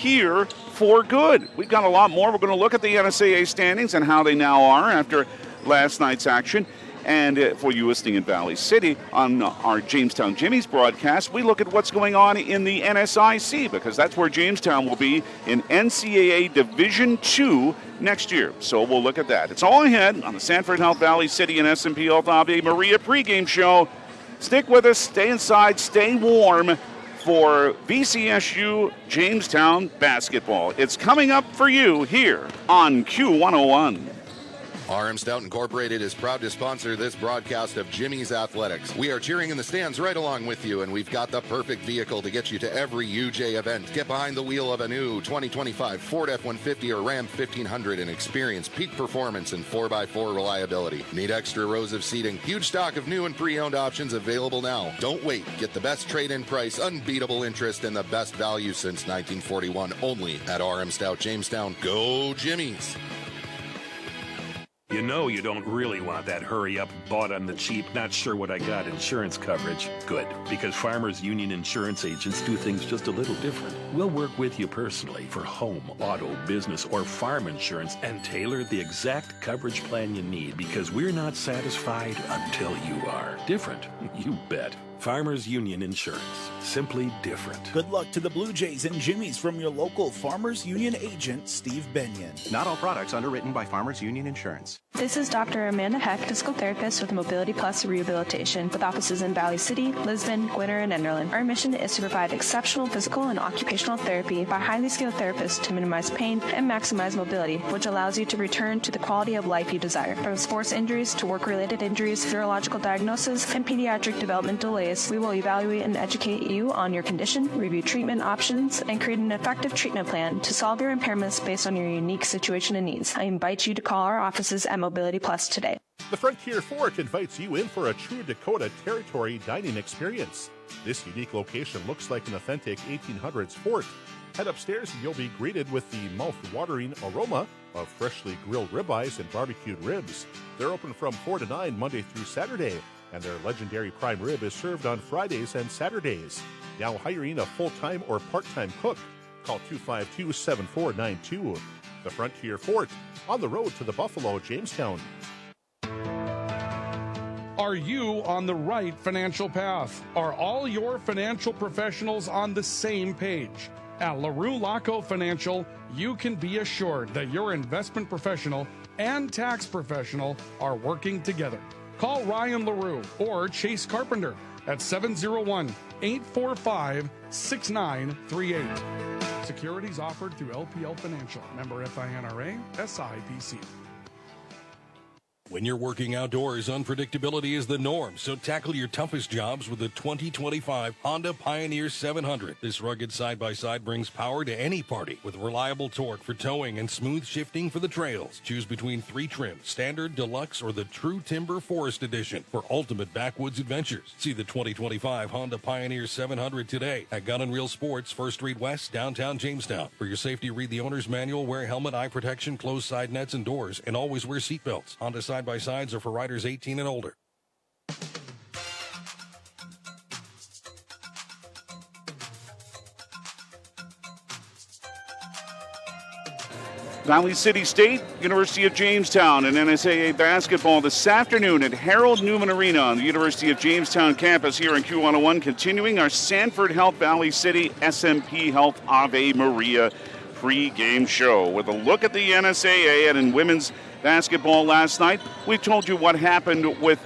here for good. We've got a lot more. We're going to look at the NSAA standings and how they now are after last night's action. And for you listening in Valley City on our Jamestown Jimmie's broadcast, we look at what's going on in the NSIC, because that's where Jamestown will be in NCAA Division II next year. So we'll look at that. It's all ahead on the Sanford Health Valley City and S&P Health Ave Maria pregame show. Stick with us, stay inside, stay warm for VCSU Jamestown basketball. It's coming up for you here on Q101. RM Stout Incorporated is proud to sponsor this broadcast of Jimmie's Athletics. We are cheering in the stands right along with you, and we've got the perfect vehicle to get you to every UJ event. Get behind the wheel of a new 2025 Ford F-150 or Ram 1500 and experience peak performance and 4x4 reliability. Need extra rows of seating? Huge stock of new and pre-owned options available now. Don't wait. Get the best trade-in price, unbeatable interest, and the best value since 1941 only at RM Stout Jamestown. Go Jimmies! You know you don't really want that hurry-up, bought on the cheap, not sure what I got insurance coverage. Good, because Farmers Union insurance agents do things just a little different. We'll work with you personally for home, auto, business, or farm insurance and tailor the exact coverage plan you need, because we're not satisfied until you are. Different, you bet. Farmers Union Insurance. Simply different. Good luck to the Blue Jays and Jimmie's from your local Farmers Union agent, Steve Benyon. Not all products underwritten by Farmers Union Insurance. This is Dr. Amanda Heck, physical therapist with Mobility Plus Rehabilitation, with offices in Valley City, Lisbon, Gwinner, and Enderlin. Our mission is to provide exceptional physical and occupational therapy by highly skilled therapists to minimize pain and maximize mobility, which allows you to return to the quality of life you desire. From sports injuries to work-related injuries, neurological diagnosis, and pediatric development delays, we will evaluate and educate you on your condition, review treatment options, and create an effective treatment plan to solve your impairments based on your unique situation and needs. I invite you to call our offices at Mobility Plus today. The Frontier Fort invites you in for a true Dakota Territory dining experience. This unique location looks like an authentic 1800s fort. Head upstairs and you'll be greeted with the mouth-watering aroma of freshly grilled ribeyes and barbecued ribs. They're open from 4 to 9 Monday through Saturday, and their legendary prime rib is served on Fridays and Saturdays. Now hiring a full-time or part-time cook. Call 252-7492. The Frontier Fort, on the road to the Buffalo, Jamestown. Are you on the right financial path? Are all your financial professionals on the same page? At LaRue Laco Financial, you can be assured that your investment professional and tax professional are working together. Call Ryan LaRue or Chase Carpenter at 701-845-6938. Securities offered through LPL Financial. Member FINRA, SIPC. When you're working outdoors, unpredictability is the norm, so tackle your toughest jobs with the 2025 Honda Pioneer 700. This rugged side-by-side brings power to any party with reliable torque for towing and smooth shifting for the trails. Choose between 3 trims, Standard, Deluxe, or the True Timber Forest Edition for ultimate backwoods adventures. See the 2025 Honda Pioneer 700 today at Gun and Reel Sports, 1st Street West, downtown Jamestown. For your safety, read the owner's manual, wear helmet, eye protection, close side nets and doors, and always wear seatbelts. Honda side-by-sides are for riders 18 and older. Valley City State, University of Jamestown, and NSAA basketball this afternoon at Harold Newman Arena on the University of Jamestown campus here in Q101, continuing our Sanford Health Valley City SMP Health Ave Maria pre-game show with a look at the NSAA. And in women's basketball last night, we told you what happened with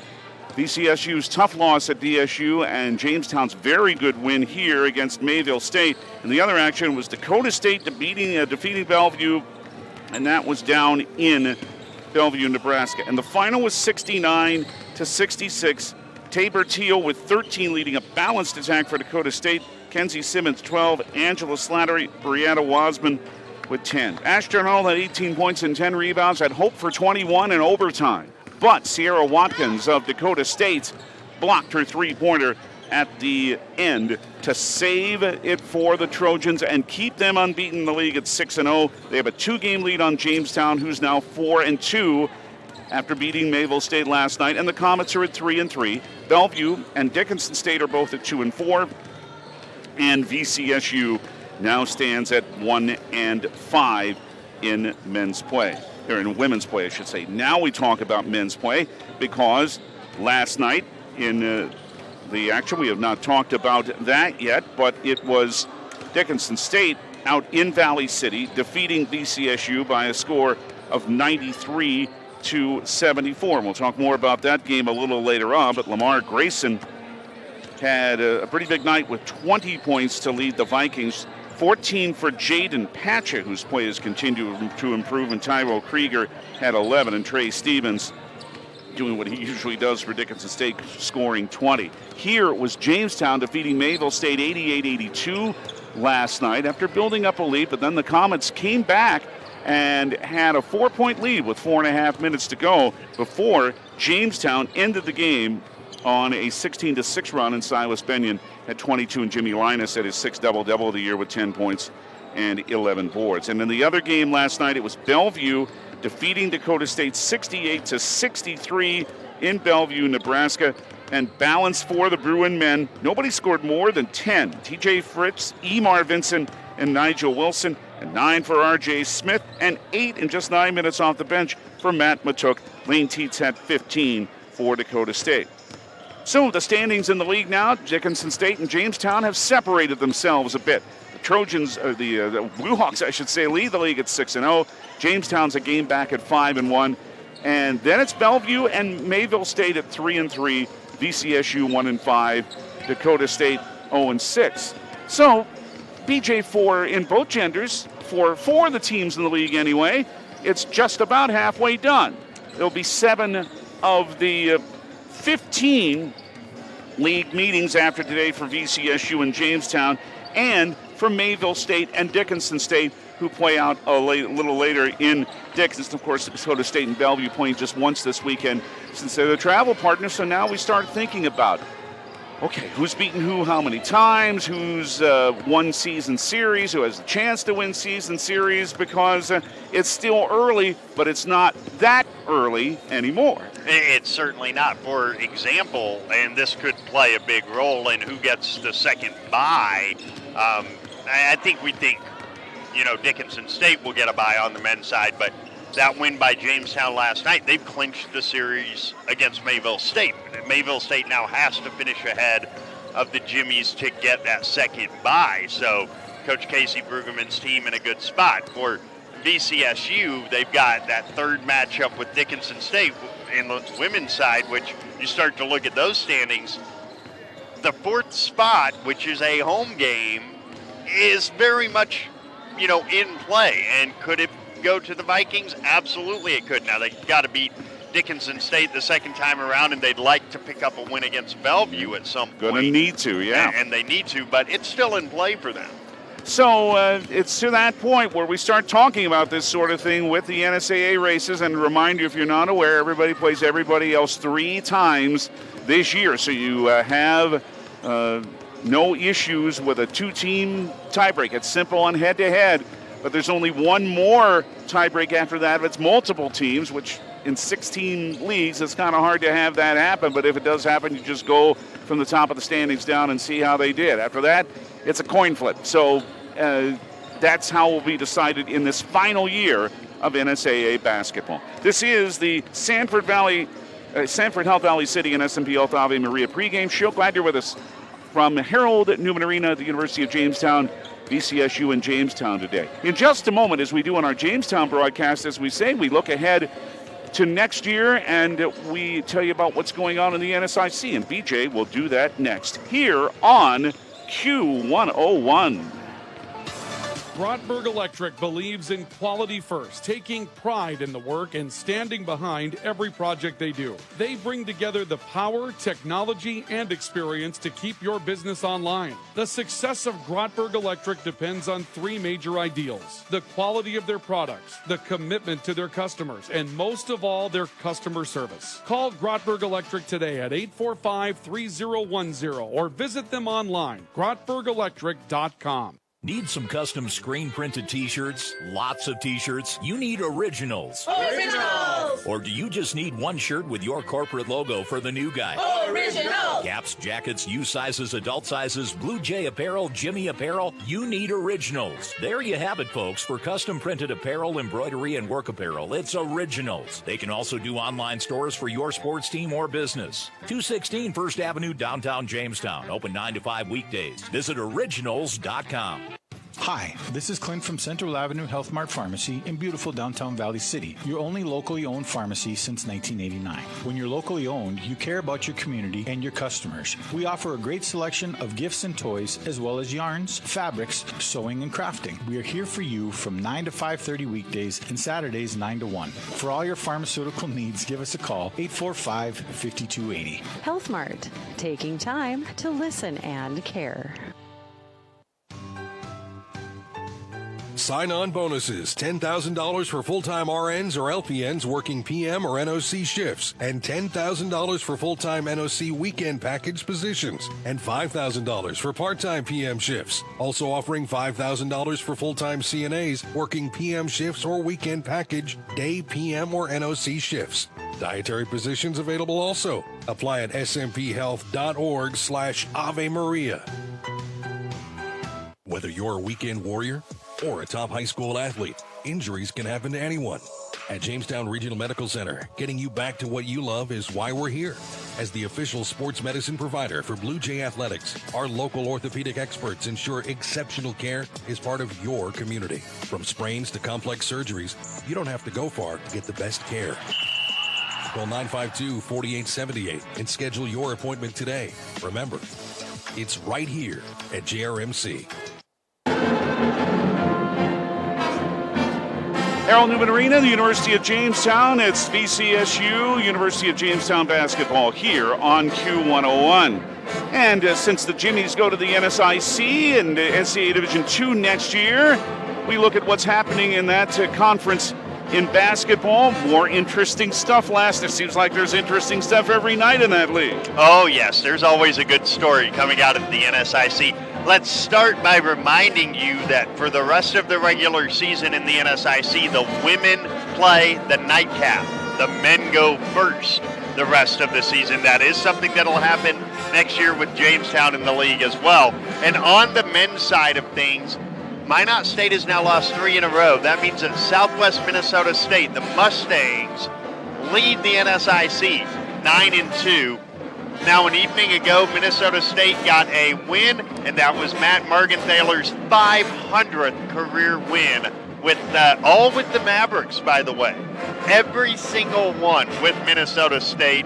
VCSU's tough loss at DSU and Jamestown's very good win here against Mayville State. And the other action was Dakota State defeating Bellevue, and that was down in Bellevue, Nebraska. And the final was 69-66. Tabor Teal with 13 leading a balanced attack for Dakota State. Kenzie Simmons, 12. Angela Slattery, Brianna Wasman with 10. Ashton Hall had 18 points and 10 rebounds, had hope for 21 in overtime. But Sierra Watkins of Dakota State blocked her three-pointer at the end to save it for the Trojans and keep them unbeaten in the league at 6-0. They have a 2-game lead on Jamestown, who's now 4-2 after beating Mayville State last night. And the Comets are at 3-3. Bellevue and Dickinson State are both at 2-4. And VCSU now stands at 1-5 in men's play, or in women's play, I should say. Now we talk about men's play because last night in the action, we have not talked about that yet, but it was Dickinson State out in Valley City defeating VCSU by a score of 93-74. We'll talk more about that game a little later on, but Lamar Grayson had a pretty big night with 20 points to lead the Vikings. 14 for Jaden Patchett, whose play has continued to improve, and Tyrell Krieger had 11, and Trey Stevens doing what he usually does for Dickinson State, scoring 20. Here it was Jamestown defeating Mayville State 88-82 last night after building up a lead, but then the Comets came back and had a 4-point lead with 4.5 minutes to go before Jamestown ended the game on a 16-6 run, and Silas Benyon had 22, and Jimmie Linus had his 6th double-double of the year with 10 points and 11 boards. And in the other game last night, it was Bellevue defeating Dakota State 68-63 in Bellevue, Nebraska. And balance for the Bruin men. Nobody scored more than 10. TJ Fritz, Emar Vincent, and Nigel Wilson. And 9 for RJ Smith. And 8 in just 9 minutes off the bench for Matt Matuk. Lane Teets had 15 for Dakota State. So the standings in the league now, Dickinson State and Jamestown have separated themselves a bit. The Trojans, the Blue Hawks, I should say, lead the league at 6-0. Jamestown's a game back at 5-1. And then it's Bellevue and Mayville State at 3-3. VCSU 1-5. Dakota State 0-6. So, BJ, for in both genders, for 4 of the teams in the league anyway, it's just about halfway done. There'll be 7 of the 15 league meetings after today for VCSU and Jamestown, and for Mayville State and Dickinson State, who play out a little later in Dickinson. Of course, Dakota State and Bellevue playing just once this weekend since they're the travel partners. So now we start thinking about, okay, who's beaten who how many times, who's won season series, who has the chance to win season series, because it's still early, but it's not that early anymore. It's certainly not. For example, and this could play a big role in who gets the second bye, I think Dickinson State will get a bye on the men's side, but that win by Jamestown last night, they've clinched the series against Mayville State. Mayville State now has to finish ahead of the Jimmies to get that second bye. So Coach Casey Brueggemann's team in a good spot. For VCSU, they've got that third matchup with Dickinson State in the women's side, which you start to look at those standings. The 4th spot, which is a home game, is very much, in play. And could it go to the Vikings? Absolutely it could. Now they've got to beat Dickinson State the second time around, and they'd like to pick up a win against Bellevue at some point. Gonna need to, yeah. And they need to, but it's still in play for them. So it's to that point where we start talking about this sort of thing with the NSAA races. And remind you, if you're not aware, everybody plays everybody else 3 times this year. So you have no issues with a 2-team tiebreak. It's simple on head-to-head, but there's only one more tiebreak after that if it's multiple teams, which in 16 leagues, it's kind of hard to have that happen. But if it does happen, you just go from the top of the standings down and see how they did. After that, it's a coin flip. So that's how it will be decided in this final year of NSAA basketball. This is the Sanford Health Valley City and S&P Health Ave Maria pregame show. Glad you're with us from Harold Newman Arena at the University of Jamestown, VCSU in Jamestown today. In just a moment, as we do on our Jamestown broadcast, as we say, we look ahead to next year and we tell you about what's going on in the NSIC, and BJ will do that next here on Q101. Grottberg Electric believes in quality first, taking pride in the work and standing behind every project they do. They bring together the power, technology, and experience to keep your business online. The success of Grottberg Electric depends on 3 major ideals: the quality of their products, the commitment to their customers, and most of all, their customer service. Call Grottberg Electric today at 845-3010 or visit them online, grottbergelectric.com. Need some custom screen printed t-shirts? Lots of t-shirts? You need originals. Originals! Or do you just need one shirt with your corporate logo for the new guy? Originals! Caps, jackets, U sizes, adult sizes, Blue Jay apparel, Jimmie apparel, you need Originals. There you have it, folks. For custom printed apparel, embroidery, and work apparel, it's Originals. They can also do online stores for your sports team or business. 216 First Avenue, downtown Jamestown. Open 9 to 5 weekdays. Visit originals.com. Hi, this is Clint from Central Avenue Health Mart Pharmacy in beautiful downtown Valley City, your only locally owned pharmacy since 1989. When you're locally owned, you care about your community and your customers. We offer a great selection of gifts and toys, as well as yarns, fabrics, sewing, and crafting. We are here for you from 9 to 5:30 weekdays and Saturdays 9 to 1. For all your pharmaceutical needs, give us a call, 845-5280. Health Mart, taking time to listen and care. Sign-on bonuses, $10,000 for full-time RNs or LPNs working PM or NOC shifts, and $10,000 for full-time NOC weekend package positions, and $5,000 for part-time PM shifts. Also offering $5,000 for full-time CNAs working PM shifts or weekend package, day, PM, or NOC shifts. Dietary positions available also. Apply at smphhealth.org/Ave Maria. Whether you're a weekend warrior or a top high school athlete, injuries can happen to anyone. At Jamestown Regional Medical Center, getting you back to what you love is why we're here. As the official sports medicine provider for Blue Jay Athletics, our local orthopedic experts ensure exceptional care is part of your community. From sprains to complex surgeries, you don't have to go far to get the best care. Call 952-4878 and schedule your appointment today. Remember, it's right here at JRMC. Harold Newman Arena, the University of Jamestown. It's VCSU, University of Jamestown basketball here on Q101. And since the Jimmies go to the NSIC and NCAA Division II next year, we look at what's happening in that conference in basketball. More interesting stuff. It seems like there's interesting stuff every night in that league. Oh, yes. There's always a good story coming out of the NSIC. Let's start by reminding you that for the rest of the regular season in the NSIC, the women play the nightcap. The men go first the rest of the season. That is something that'll happen next year with Jamestown in the league as well. And on the men's side of things, Minot State has now lost 3 in a row. That means that Southwest Minnesota State, the Mustangs, lead the NSIC 9-2. Now, an evening ago, Minnesota State got a win, and that was Matt Morgenthaler's 500th career win, with all with the Mavericks, by the way. Every single one with Minnesota State.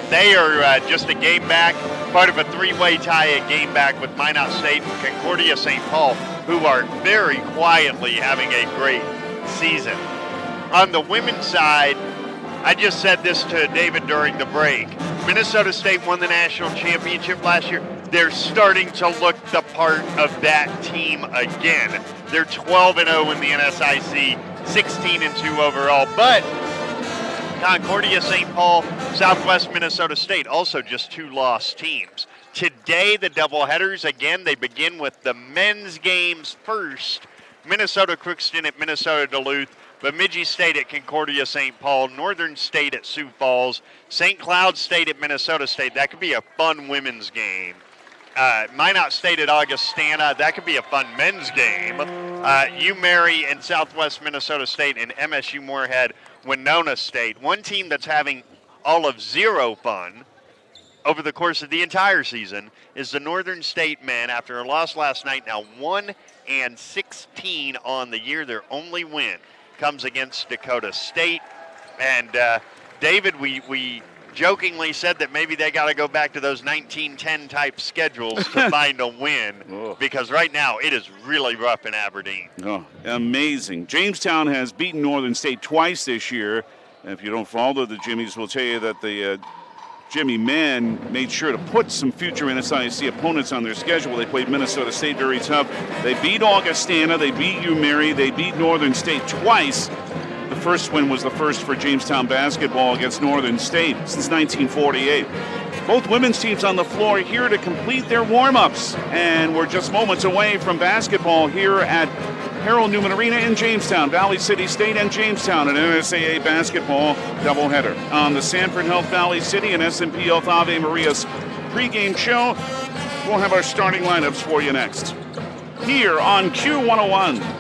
They are just a game back, part of a 3-way tie, a game back with Minot State and Concordia St. Paul, who are very quietly having a great season. On the women's side, I just said this to David during the break. Minnesota State won the national championship last year. They're starting to look the part of that team again. They're 12-0 in the NSIC, 16-2 overall. But Concordia St. Paul, Southwest Minnesota State, also just 2 lost teams. Today, the doubleheaders, again, they begin with the men's games first. Minnesota Crookston at Minnesota Duluth, Bemidji State at Concordia St. Paul, Northern State at Sioux Falls, St. Cloud State at Minnesota State. That could be a fun women's game. Minot State at Augustana. That could be a fun men's game. UMary and Southwest Minnesota State, and MSU Moorhead, Winona State. One team that's having all of 0 fun over the course of the entire season is the Northern State men. After a loss last night, now 1-16 on the year. Their only win comes against Dakota State. And David, we jokingly said that maybe they got to go back to those 1910 type schedules to find a win, because right now it is really rough in Aberdeen. Oh, amazing. Jamestown has beaten Northern State twice this year. And if you don't follow the Jimmies, we'll tell you that the Jimmie men made sure to put some future NSIC opponents on their schedule. They played Minnesota State very tough. They beat Augustana, they beat UMary, they beat Northern State twice. The first win was the first for Jamestown basketball against Northern State since 1948. Both women's teams on the floor here to complete their warm-ups. And we're just moments away from basketball here at Harold Newman Arena in Jamestown, Valley City State and Jamestown, an NSAA basketball doubleheader. On the Sanford Health Valley City and S&P Health Ave Maria's pregame show, we'll have our starting lineups for you next. Here on Q101.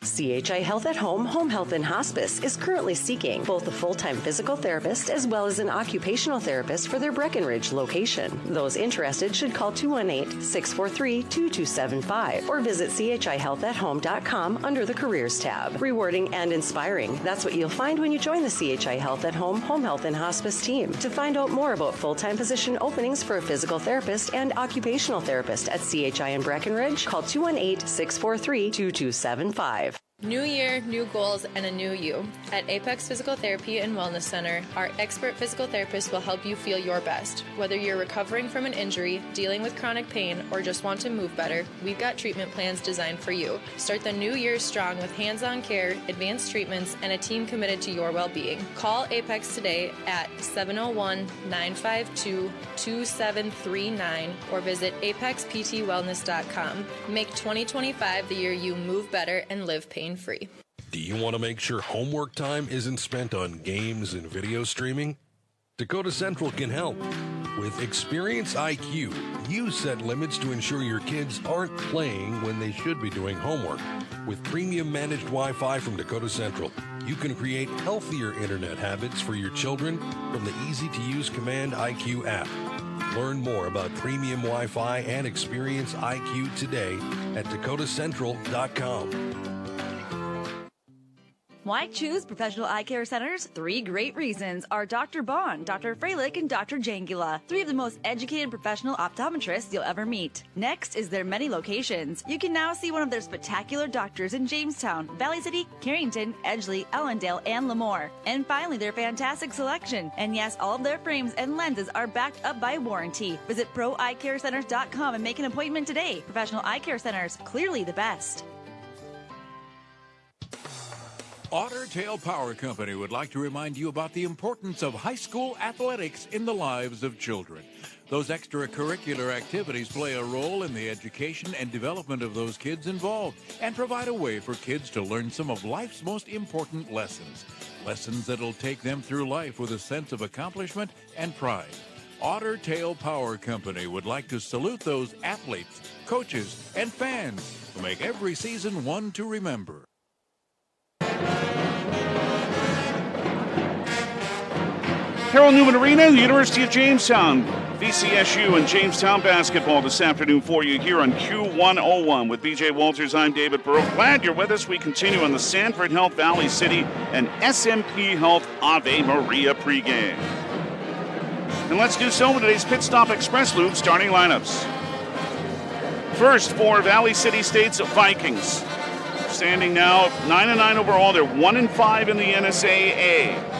CHI Health at Home, Home Health and Hospice is currently seeking both a full-time physical therapist as well as an occupational therapist for their Breckenridge location. Those interested should call 218-643-2275 or visit chihealthathome.com under the Careers tab. Rewarding and inspiring, that's what you'll find when you join the CHI Health at Home, Home Health and Hospice team. To find out more about full-time position openings for a physical therapist and occupational therapist at CHI in Breckenridge, call 218-643-2275. New year, new goals, and a new you. At Apex Physical Therapy and Wellness Center, our expert physical therapists will help you feel your best. Whether you're recovering from an injury, dealing with chronic pain, or just want to move better, we've got treatment plans designed for you. Start the new year strong with hands-on care, advanced treatments, and a team committed to your well-being. Call Apex today at 701-952-2739 or visit apexptwellness.com. Make 2025 the year you move better and live pain-free. Do you want to make sure homework time isn't spent on games and video streaming? Dakota Central can help. With Experience IQ, you set limits to ensure your kids aren't playing when they should be doing homework. With premium managed Wi-Fi from Dakota Central, you can create healthier internet habits for your children from the easy-to-use Command IQ app. Learn more about premium Wi-Fi and Experience IQ today at dakotacentral.com. Why choose professional eye care centers? 3 great reasons are Dr. Bond, Dr. Freilich, and Dr. Jangula, 3 of the most educated professional optometrists you'll ever meet. Next is their many locations. You can now see one of their spectacular doctors in Jamestown, Valley City, Carrington, Edgeley, Ellendale, and Lemoore. And finally, their fantastic selection. And yes, all of their frames and lenses are backed up by warranty. Visit proeyecarecenters.com and make an appointment today. Professional eye care centers, clearly the best. Otter Tail Power Company would like to remind you about the importance of high school athletics in the lives of children. Those extracurricular activities play a role in the education and development of those kids involved and provide a way for kids to learn some of life's most important lessons. Lessons that'll take them through life with a sense of accomplishment and pride. Otter Tail Power Company would like to salute those athletes, coaches, and fans who make every season one to remember. Harold Newman Arena, University of Jamestown, VCSU and Jamestown basketball this afternoon for you here on Q101 with BJ Walters. I'm David Burrow. Glad you're with us. We continue on the Sanford Health Valley City and SMP Health Ave Maria pregame. And let's do so with today's Pit Stop Express Loop starting lineups. First for Valley City State's Vikings. Standing now 9-9 overall. They're 1-5 in the NSAA.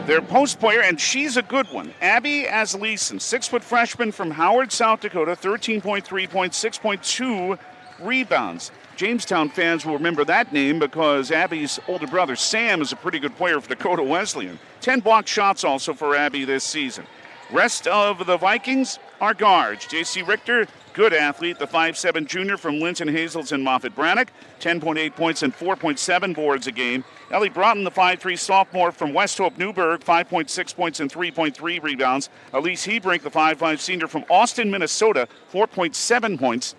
Their post player, and she's a good one, Abby Asleason, 6-foot freshman from Howard, South Dakota, 13.3 points, 6.2 rebounds. Jamestown fans will remember that name because Abby's older brother, Sam, is a pretty good player for Dakota Wesleyan. 10 blocked shots also for Abby this season. Rest of the Vikings are guards. J.C. Richter, good athlete, the 5'7 junior from Linton Hazels and Moffett Brannock, 10.8 points and 4.7 boards a game. Ellie Broughton, the 5'3 sophomore from West Hope Newburgh, 5.6 points and 3.3 rebounds. Elise Hebrink, the 5'5 senior from Austin, Minnesota, 4.7 points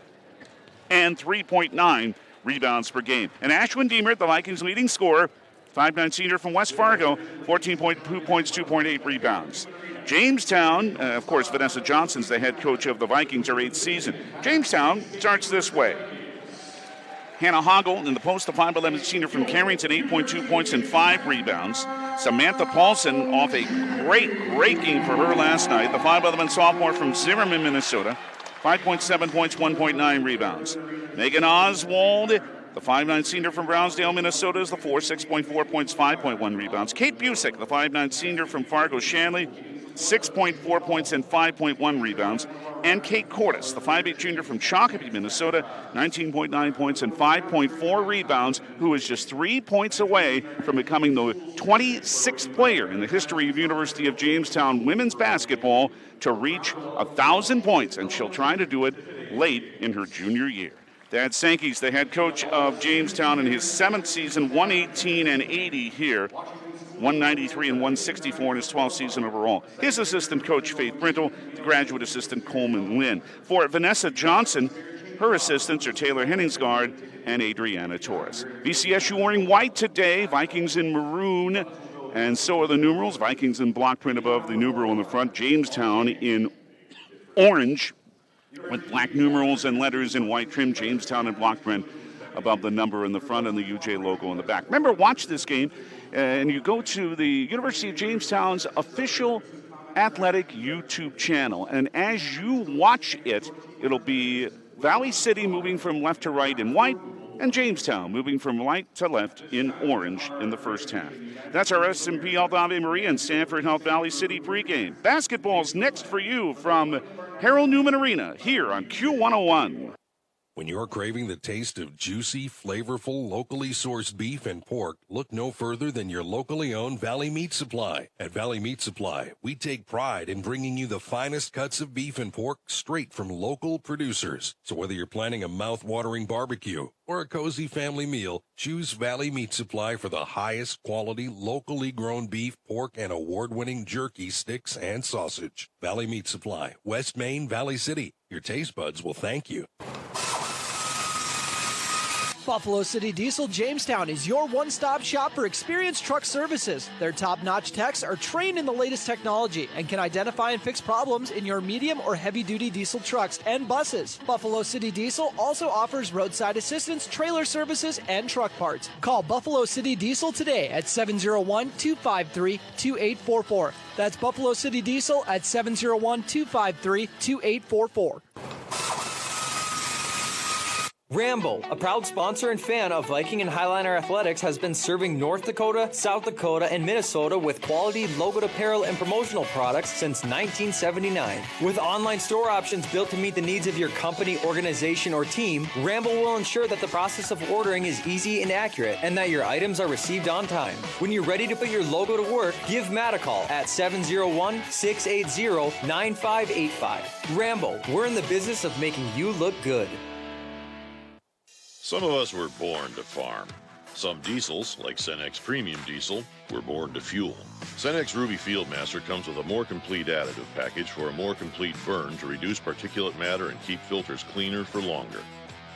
and 3.9 rebounds per game. And Ashwin Deemer, the Vikings' leading scorer, 5'9 senior from West Fargo, 14.2 points, 2.8 rebounds. Jamestown, of course, Vanessa Johnson's the head coach of the Vikings, her 8th season. Jamestown starts this way. Hannah Hoggle in the post, the 5'11 senior from Carrington, 8.2 points and 5 rebounds. Samantha Paulson off a great game for her last night. The 5'11 sophomore from Zimmerman, Minnesota, 5.7 points, 1.9 rebounds. Megan Oswald, the 5'9 senior from Brownsdale, Minnesota, is the 6.4 points, 5.1 rebounds. Kate Busick, the 5'9 senior from Fargo Shanley, 6.4 points and 5.1 rebounds. And Kate Cordes, the 5'8 junior from Shakopee, Minnesota, 19.9 points and 5.4 rebounds, who is just 3 points away from becoming the 26th player in the history of University of Jamestown women's basketball to reach 1,000 points, and she'll try to do it late in her junior year. Thad Sankey's the head coach of Jamestown in his 7th season, 118-80 here. 193 and 164 in his 12th season overall. His assistant coach, Faith Brintle, the graduate assistant, Coleman Lynn. For Vanessa Johnson, her assistants are Taylor Henningsgaard and Adriana Torres. VCSU wearing white today, Vikings in maroon, and so are the numerals. Vikings in block print above the numeral in the front, Jamestown in orange with black numerals and letters in white trim, Jamestown in block print above the number in the front and the UJ logo in the back. Remember, watch this game, and you go to the University of Jamestown's official athletic YouTube channel. And as you watch it, it'll be Valley City moving from left to right in white, and Jamestown moving from right to left in orange in the first half. That's our S&P Health Ave Maria and Sanford Health Valley City pregame. Basketball's next for you from Harold Newman Arena here on Q101. When you're craving the taste of juicy, flavorful, locally sourced beef and pork, look no further than your locally owned Valley Meat Supply. At Valley Meat Supply, we take pride in bringing you the finest cuts of beef and pork straight from local producers. So whether you're planning a mouth-watering barbecue or a cozy family meal, choose Valley Meat Supply for the highest quality, locally grown beef, pork, and award-winning jerky, sticks, and sausage. Valley Meat Supply, West Main, Valley City. Your taste buds will thank you. Buffalo City Diesel Jamestown is your one-stop shop for experienced truck services. Their top-notch techs are trained in the latest technology and can identify and fix problems in your medium or heavy-duty diesel trucks and buses. Buffalo City Diesel also offers roadside assistance, trailer services, and truck parts. Call Buffalo City Diesel today at 701-253-2844. That's Buffalo City Diesel at 701-253-2844. Rambo, a proud sponsor and fan of Viking and Highliner Athletics, has been serving North Dakota, South Dakota, and Minnesota with quality logoed apparel and promotional products since 1979. With online store options built to meet the needs of your company, organization, or team, Rambo will ensure that the process of ordering is easy and accurate and that your items are received on time. When you're ready to put your logo to work, give Matt a call at 701-680-9585. Rambo, we're in the business of making you look good. Some of us were born to farm. Some diesels, like Cenex Premium Diesel, were born to fuel. Cenex Ruby Fieldmaster comes with a more complete additive package for a more complete burn to reduce particulate matter and keep filters cleaner for longer.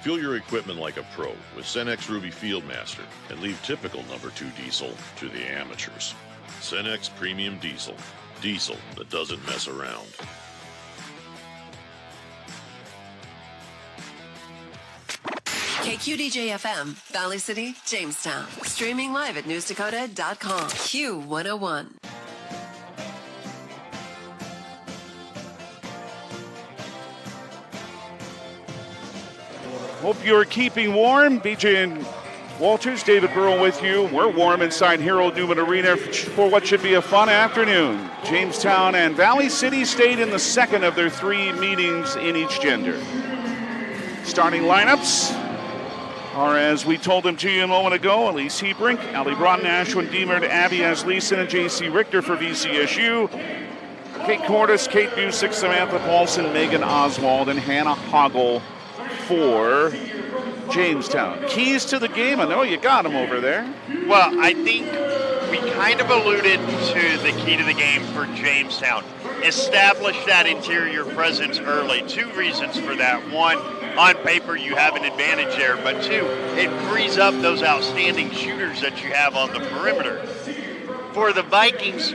Fuel your equipment like a pro with Cenex Ruby Fieldmaster and leave typical number 2 diesel to the amateurs. Cenex Premium Diesel. Diesel that doesn't mess around. KQDJ-FM, Valley City, Jamestown. Streaming live at newsdakota.com. Q101. Hope you're keeping warm. BJ and Walters, David Burrow with you. We're warm inside Harold Newman Arena for what should be a fun afternoon. Jamestown and Valley City State in the second of their 3 meetings in each gender. Starting lineups are, as we told them to you a moment ago, Elise Hebrink, Allie Broughton, Ashwin Deemert, Abby Asleason, and J.C. Richter for VCSU. Kate Cordes, Kate Busick, Samantha Paulson, Megan Oswald, and Hannah Hoggle for Jamestown. Keys to the game, I know you got them over there. Well, I think we kind of alluded to the key to the game for Jamestown. Establish that interior presence early. 2 reasons for that. 1, on paper you have an advantage there, but 2, it frees up those outstanding shooters that you have on the perimeter. For the Vikings,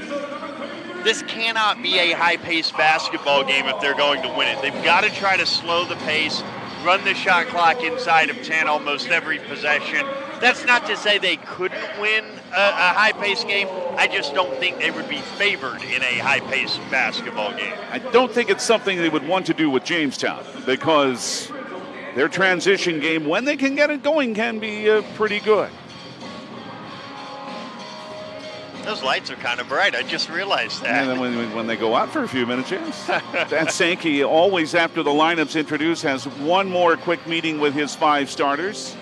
this cannot be a high-paced basketball game if they're going to win it. They've got to try to slow the pace, run the shot clock inside of 10 almost every possession. That's not to say they couldn't win a high-paced game. I just don't think they would be favored in a high-paced basketball game. I don't think it's something they would want to do with Jamestown, because their transition game, when they can get it going, can be pretty good. Those lights are kind of bright. I just realized that. And then when they go out for a few minutes, yes. Dan Sankey, always after the lineup's introduced, has one more quick meeting with his 5 starters.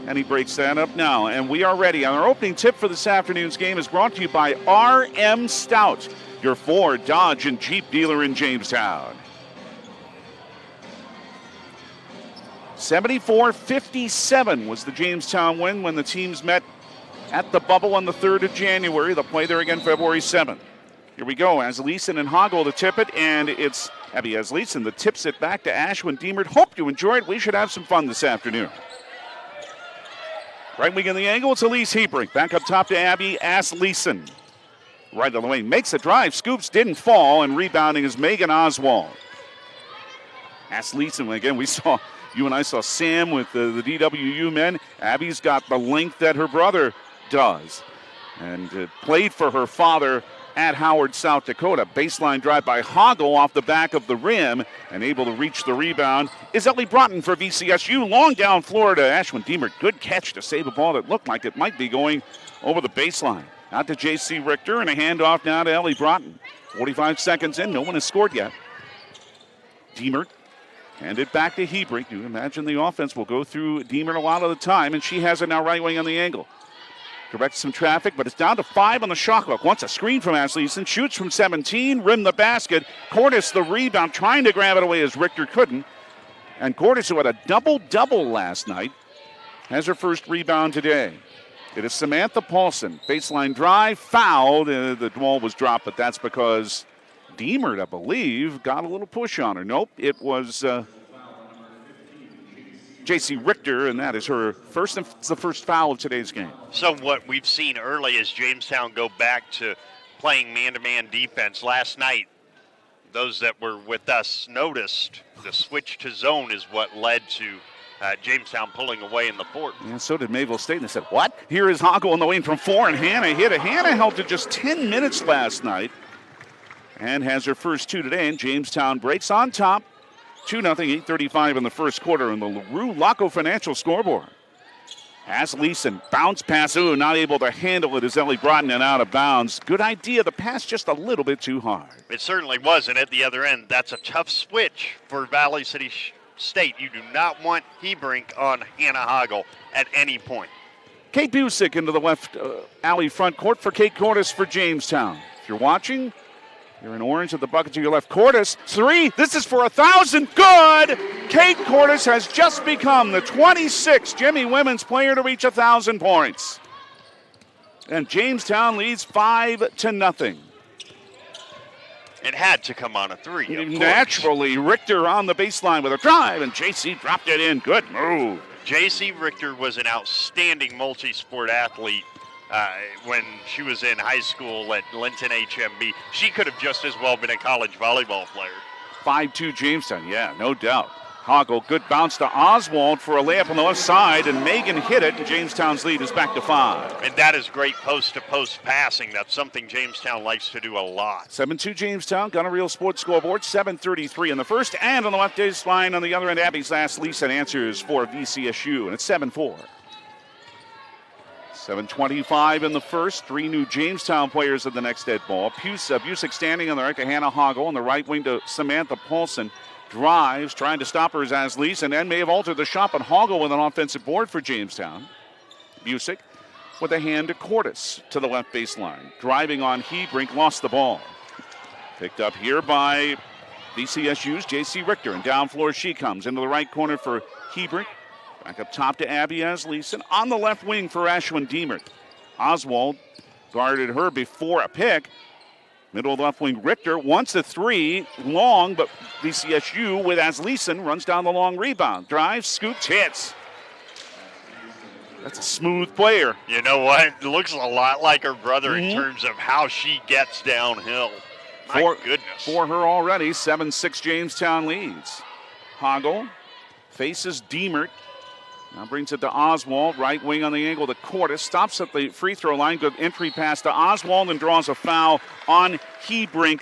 And he breaks that up now. And we are ready. Our opening tip for this afternoon's game is brought to you by R.M. Stout, your Ford, Dodge, and Jeep dealer in Jamestown. 74-57 was the Jamestown win when the teams met at the Bubble on the 3rd of January. They'll play there again February 7th. Here we go. Asleason and Hoggle to tip it, and it's Abby Asleason that tips it back to Ashwin Deemert. Hope you enjoy it. We should have some fun this afternoon. Right wing in the angle, it's Elise Hebrink. Back up top to Abby Asleason. Right on the wing, makes a drive, scoops, didn't fall, and rebounding is Megan Oswald. Asleason, again, you and I saw Sam with the DWU men. Abby's got the length that her brother does, and played for her father at Howard, South Dakota. Baseline drive by Hoggle off the back of the rim, and able to reach the rebound is Ellie Broughton for VCSU. Long down floor to Ashwin Deemert. Good catch to save a ball that looked like it might be going over the baseline. Out to J.C. Richter, and a handoff now to Ellie Broughton. 45 seconds in, no one has scored yet. Deemert hand it back to Hebrink. You imagine the offense will go through Deemert a lot of the time, and she has it now right wing on the angle. Directs some traffic, but it's down to 5 on the shot clock. Wants a screen from Asleason. Shoots from 17. Rim the basket. Cordes the rebound, trying to grab it away as Richter couldn't. And Cordes, who had a double-double last night, has her first rebound today. It is Samantha Paulson. Baseline drive, fouled. The ball was dropped, but that's because Deemert, I believe, got a little push on her. Nope, it was J.C. Richter, and that is her first, and it's the first foul of today's game. So what we've seen early is Jamestown go back to playing man-to-man defense. Last night, those that were with us noticed the switch to zone is what led to Jamestown pulling away in the fourth. And so did Mayville State, and they said, what? Here is Hoggle on the wing from 4, and Hannah hit it. Hannah held to just 10 minutes last night and has her first 2 today, and Jamestown breaks on top. 2-0, 8:35 in the first quarter on the LaRue Laco Financial scoreboard. Asleason, bounce pass, not able to handle it as Ellie Broughton and out of bounds. Good idea, the pass just a little bit too hard. It certainly was, and at the other end, that's a tough switch for Valley City State. You do not want Hebrink on Hannah Hoggle at any point. Kate Busick into the left alley front court for Kate Cordes for Jamestown. If you're watching, you're in orange at the bucket to your left. Cordes, 3. This is for 1,000. Good! Kate Cordes has just become the 26th Jimmie women's player to reach 1,000 points. And Jamestown leads 5-0. It had to come on a 3. Naturally, Richter on the baseline with a drive, and JC dropped it in. Good move. JC Richter was an outstanding multi-sport athlete when she was in high school at Linton HMB. She could have just as well been a college volleyball player. 5-2 Jamestown, yeah, no doubt. Hoggle, good bounce to Oswald for a layup on the left side, and Megan hit it, and Jamestown's lead is back to 5. And that is great post-to-post passing. That's something Jamestown likes to do a lot. 7-2 Jamestown, Gunner Real Sports scoreboard, 7:33 in the first, and on the left baseline on the other end, Abby's last Lisa answers for VCSU, and it's 7-4. 7:25 in the first. 3 new Jamestown players at the next dead ball. Busick standing on the right to Hannah Hoggle, on the right wing to Samantha Paulson. Drives, trying to stop her as Asleason, and then may have altered the shot, but Hoggle with an offensive board for Jamestown. Busick with a hand to Cordes to the left baseline. Driving on Hebrink, lost the ball. Picked up here by VCSU's J.C. Richter, and down floor she comes into the right corner for Hebrink. Back up top to Abby Asleason. On the left wing for Ashwin Deemert. Oswald guarded her before a pick. Middle of the left wing, Richter wants a 3, long, but VCSU with Asleason runs down the long rebound. Drives, scoops, hits. That's a smooth player. You know what? It looks a lot like her brother in terms of how she gets downhill. My goodness. For her already, 7-6 Jamestown leads. Hoggle faces Deemert. Now brings it to Oswald, right wing on the angle to Cordes. Stops at the free throw line. Good entry pass to Oswald and draws a foul on Hebrink.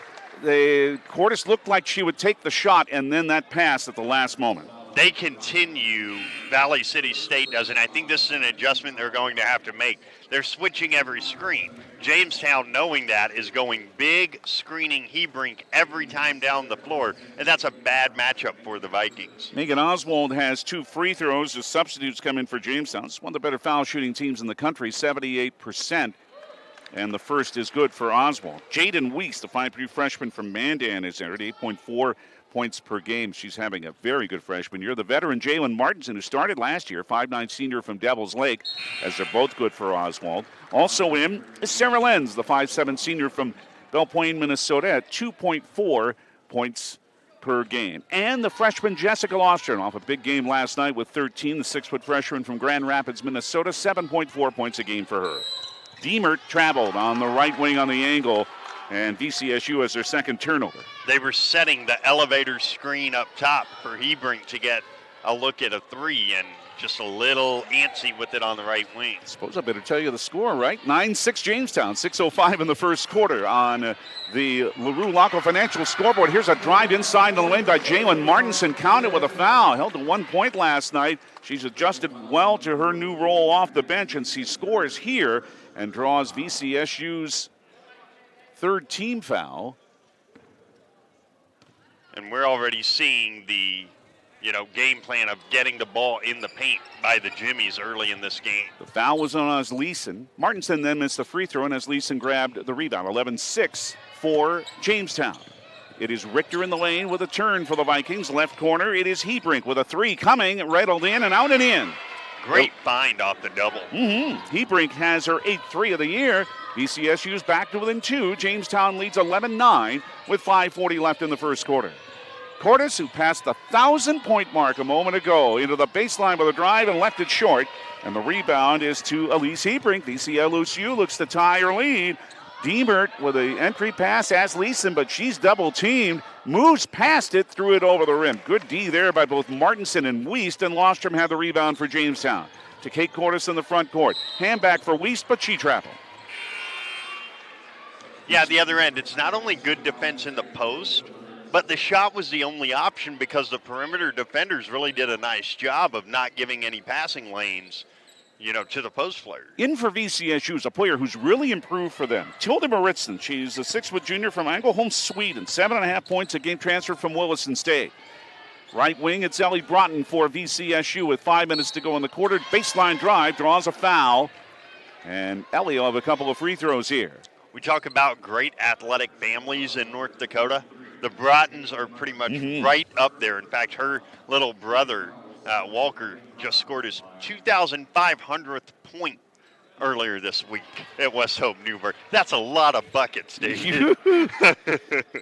Cordes looked like she would take the shot, and then that pass at the last moment. they continue, Valley City State does, and I think this is an adjustment they're going to have to make. They're switching every screen. Jamestown, knowing that, is going big, screening Hebrink every time down the floor, and that's a bad matchup for the Vikings. Megan Oswald has 2 free throws. The substitutes come in for Jamestown. It's one of the better foul shooting teams in the country, 78%. And the first is good for Oswald. Jaden Weiss, the 5'3" freshman from Mandan, is there at 8.4 points per game. She's having a very good freshman year. The veteran Jalen Martinson, who started last year, 5'9" senior from Devils Lake, as they're both good for Oswald. Also in is Sarah Lenz, the 5'7" senior from Belle Plaine, Minnesota, at 2.4 points per game. And the freshman Jessica Lostrom, off a big game last night with 13, the 6-foot freshman from Grand Rapids, Minnesota, 7.4 points a game for her. Diemert traveled on the right wing on the angle, and VCSU has their second turnover. They were setting the elevator screen up top for Hebrink to get a look at a 3, and just a little antsy with it on the right wing. Suppose I better tell you the score, right? 9-6 Jamestown, 6:05 in the first quarter on the LaRue Laco Financial scoreboard. Here's a drive inside the lane by Jalen Martinson, counted with a foul. Held to 1 point last night. She's adjusted well to her new role off the bench, and she scores here and draws VCSU's third team foul. And we're already seeing the, game plan of getting the ball in the paint by the Jimmies early in this game. The foul was on Asleason. Martinson then missed the free throw, and Asleason grabbed the rebound. 11-6 for Jamestown. It is Richter in the lane with a turn for the Vikings. Left corner, it is Hebrink with a 3 coming, rattled in and out and in. Great find off the double. Hebrink has her 8th 3 of the year. VCSU's back to within 2. Jamestown leads 11-9 with 5:40 left in the first quarter. Cordes, who passed the 1,000-point mark a moment ago, into the baseline with a drive and left it short. And the rebound is to Elise Hebrink. VCSU looks to tie her lead. Diemert with an entry pass, Asleason, but she's double-teamed. Moves past it, threw it over the rim. Good D there by both Martinson and Wiest, and Lostrom had the rebound for Jamestown. To Kate Cordes in the front court. Hand back for Wiest, but she traveled. Yeah, the other end, it's not only good defense in the post, but the shot was the only option because the perimeter defenders really did a nice job of not giving any passing lanes, to the post players. In for VCSU is a player who's really improved for them. Tilda Maritzson. She's a 6-foot junior from Ängelholm, Sweden. 7.5 points a game, transfer from Williston State. Right wing, it's Ellie Broughton for VCSU with 5 minutes to go in the quarter. Baseline drive, draws a foul. And Ellie will have a couple of free throws here. We talk about great athletic families in North Dakota. The Broughtons are pretty much right up there. In fact, her little brother, Walker, just scored his 2,500th point earlier this week at West Hope Newburgh. That's a lot of buckets, Dave.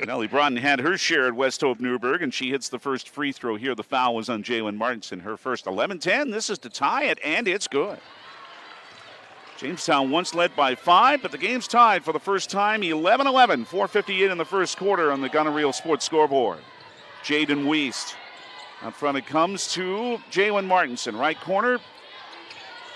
Ellie Broughton had her share at West Hope Newburgh, and she hits the first free throw here. The foul was on Jalen Martinson. Her first. 11-10. This is to tie it, and it's good. Jamestown once led by 5, but the game's tied for the first time, 11-11, 4:58 in the first quarter on the Gunner Reel Sports scoreboard. Jaden Wiest. Up front it comes to Jalen Martinson. Right corner,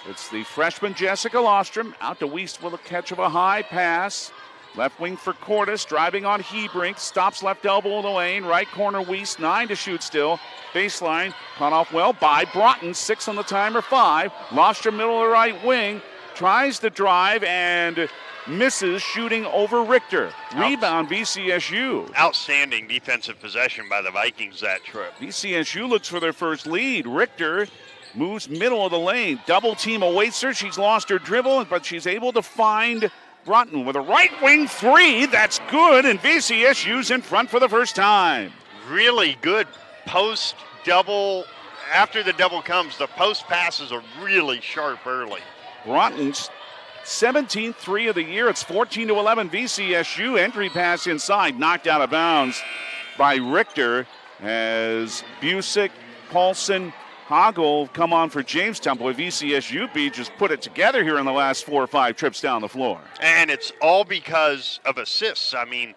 it's the freshman Jessica Lostrom. Out to Wiest with a catch of a high pass. Left wing for Cordes, driving on Hebrink. Stops left elbow in the lane. Right corner Wiest, 9 to shoot still. Baseline, caught off well by Broughton. 6 on the timer, 5. Lostrom middle of the right wing. Tries to drive and misses, shooting over Richter. Rebound VCSU. Outstanding defensive possession by the Vikings that trip. VCSU looks for their first lead. Richter moves middle of the lane. Double team awaits her. She's lost her dribble, but she's able to find Broughton with a right wing 3. That's good, and VCSU's in front for the first time. Really good post double. After the double comes, the post passes are really sharp early. Broughton's 17th 3 of the year. It's 14-11 VCSU. Entry pass inside, knocked out of bounds by Richter as Busick, Paulson, Hoggle come on for Jamestown. Boy, VCSU just put it together here in the last 4 or 5 trips down the floor. And it's all because of assists. I mean,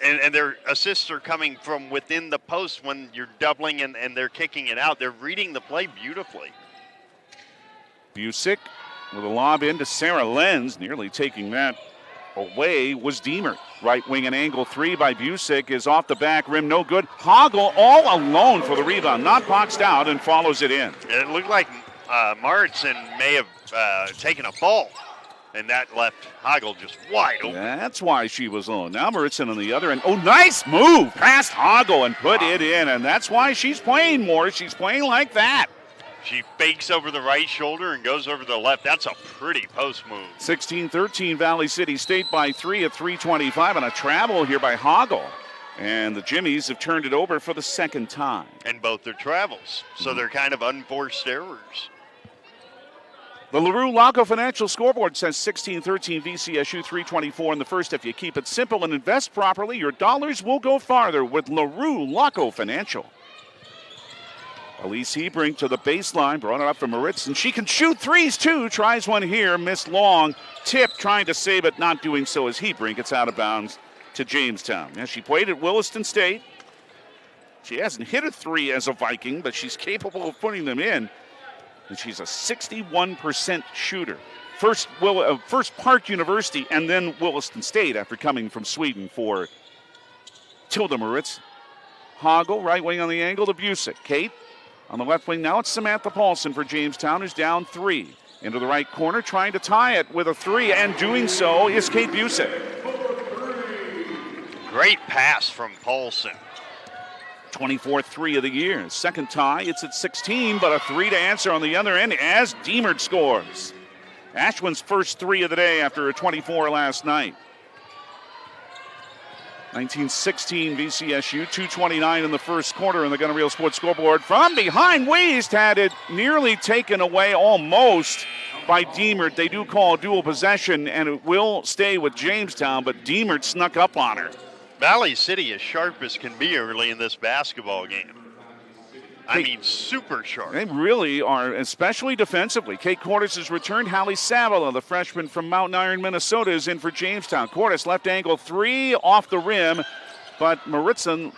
and their assists are coming from within the post when you're doubling and they're kicking it out. They're reading the play beautifully. Busick with a lob in to Sarah Lenz, nearly taking that Away was Deemer. Right wing and angle 3 by Busick is off the back rim, no good. Hoggle all alone for the rebound, not boxed out, and follows it in. It looked like Martson may have taken a fall, and that left Hoggle just wide open. That's why she was alone. Now Maritson on the other end. Oh, nice move past Hoggle and put it in, and that's why she's playing more. She's playing like that. She fakes over the right shoulder and goes over the left. That's a pretty post move. 16-13 Valley City State by 3 at 3:25, and a travel here by Hoggle. And the Jimmies have turned it over for the second time. And both their travels, so they're kind of unforced errors. The LaRue Laco Financial scoreboard says 16-13 VCSU, 3:24 in the first. If you keep it simple and invest properly, your dollars will go farther with LaRue Laco Financial. Elise Hebring to the baseline, brought it up from Moritz, and she can shoot threes too. Tries one here, missed long. Tip trying to save it, not doing so as Hebring gets out of bounds to Jamestown. Now, she played at Williston State. She hasn't hit a three as a Viking, but she's capable of putting them in. And she's a 61% shooter. First Park University and then Williston State after coming from Sweden for Tilda Moritz. Hoggle, right wing on the angle to Busick. Kate on the left wing now. It's Samantha Paulson for Jamestown, who's down 3. Into the right corner, trying to tie it with a 3, and doing so is Kate Busick. Great pass from Paulson. 24th 3 of the year. Second tie, it's at 16, but a 3 to answer on the other end as Deemert scores. Ashwin's first 3 of the day after a 24 last night. 1916 VCSU, 2:29 in the first quarter in the Gunner Real Sports scoreboard. From behind, Weist had it nearly taken away almost by Deemert. They do call dual possession, and it will stay with Jamestown, but Deemert snuck up on her. Valley City as sharp as can be early in this basketball game. I mean, super sharp. They really are, especially defensively. Kate Cordes has returned. Hallie Savala, the freshman from Mountain Iron, Minnesota, is in for Jamestown. Cordes, left angle 3, off the rim, but Maritson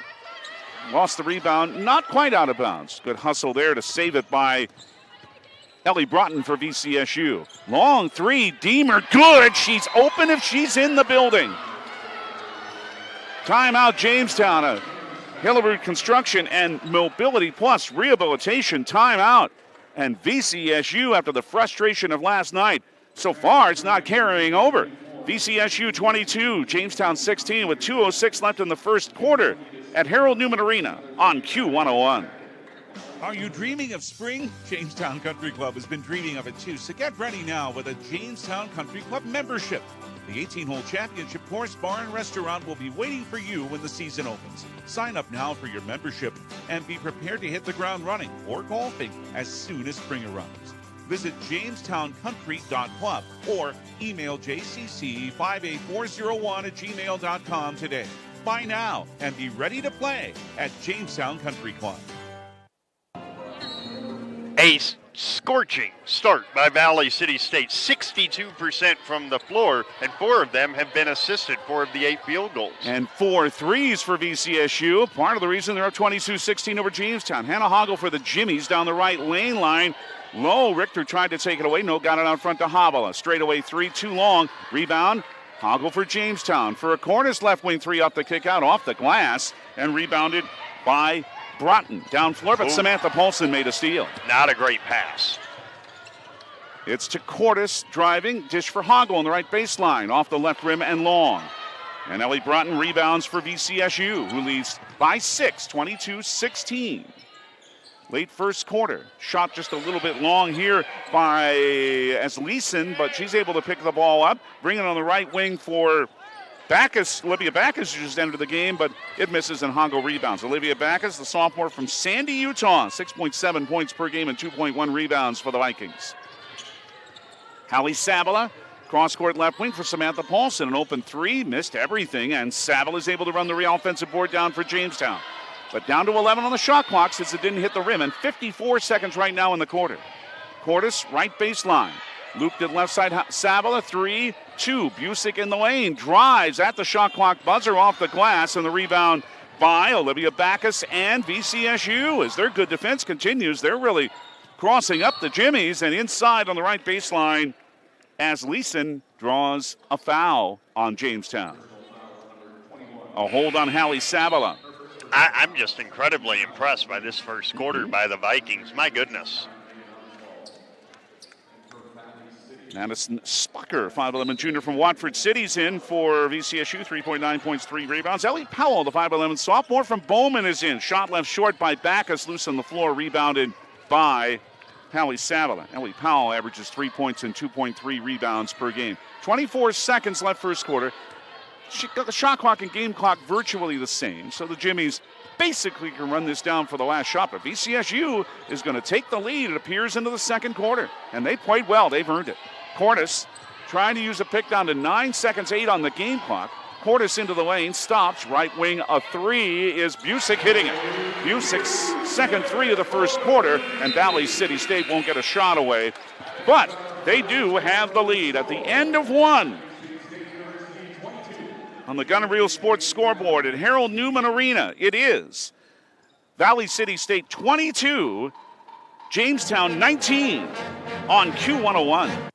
lost the rebound, not quite out of bounds. Good hustle there to save it by Ellie Broughton for VCSU. Long 3, Deemer, good. She's open if she's in the building. Timeout, Jamestown. Hillary Construction and Mobility Plus Rehabilitation timeout. And VCSU, after the frustration of last night, so far it's not carrying over. VCSU 22, Jamestown 16 with 2:06 left in the first quarter at Harold Newman Arena on Q101. Are you dreaming of spring? Jamestown Country Club has been dreaming of it too, so get ready now with a Jamestown Country Club membership. The 18-hole championship course, bar, and restaurant will be waiting for you when the season opens. Sign up now for your membership and be prepared to hit the ground running or golfing as soon as spring arrives. Visit JamestownCountry.club or email jcc58401@gmail.com today. Buy now and be ready to play at Jamestown Country Club. A scorching start by Valley City State. 62% from the floor, and 4 of them have been assisted, 4 of the 8 field goals. And 4 threes for VCSU. Part of the reason they're up 22-16 over Jamestown. Hannah Hoggle for the Jimmies down the right lane line. Low, Richter tried to take it away. No, got it out front to Habala. Straightaway 3, too long. Rebound, Hoggle for Jamestown. For a Cordes left wing 3 off the kick out, off the glass, and rebounded by Broughton. Down floor, but Samantha Paulson made a steal. Not a great pass. It's to Cordes driving. Dish for Hoggle on the right baseline. Off the left rim and long. And Ellie Broughton rebounds for VCSU, who leads by 6, 22-16. Late first quarter. Shot just a little bit long here by Asleason, but she's able to pick the ball up. Bring it on the right wing for Backus. Olivia Backus just entered the game, but it misses and Hoggle rebounds. Olivia Backus, the sophomore from Sandy, Utah, 6.7 points per game and 2.1 rebounds for the Vikings. Hallie Savala, cross-court left wing for Samantha Paulson. An open 3, missed everything, and Savala is able to run the offensive board down for Jamestown. But down to 11 on the shot clock since it didn't hit the rim, and 54 seconds right now in the quarter. Cordes, right baseline. Looped it left side, Savala, 3, 2. Busick in the lane, drives at the shot clock buzzer off the glass, and the rebound by Olivia Backus and VCSU as their good defense continues. They're really crossing up the Jimmies, and inside on the right baseline, Asleason draws a foul on Jamestown. A hold on Hallie Savala. I'm just incredibly impressed by this first quarter by the Vikings. My goodness. Madison Spucker, 5'11 junior from Watford City's in for VCSU, 3.9 points, 3 rebounds. Ellie Powell, the 5'11 sophomore from Bowman, is in. Shot left short by Backus, loose on the floor, rebounded by Hallie Savala. Ellie Powell averages 3 points and 2.3 rebounds per game. 24 seconds left first quarter. The shot clock and game clock virtually the same, so the Jimmies basically can run this down for the last shot, but VCSU is going to take the lead, it appears, into the second quarter, and they played well. They've earned it. Cordes trying to use a pick down to 9 seconds, 8 on the game clock. Cordes into the lane, stops, right wing, a three is Busick hitting it. Busick's second three of the first quarter, and Valley City State won't get a shot away, but they do have the lead at the end of one. On the Gun and Reel Sports scoreboard at Harold Newman Arena, it is Valley City State 22, Jamestown 19 on Q101.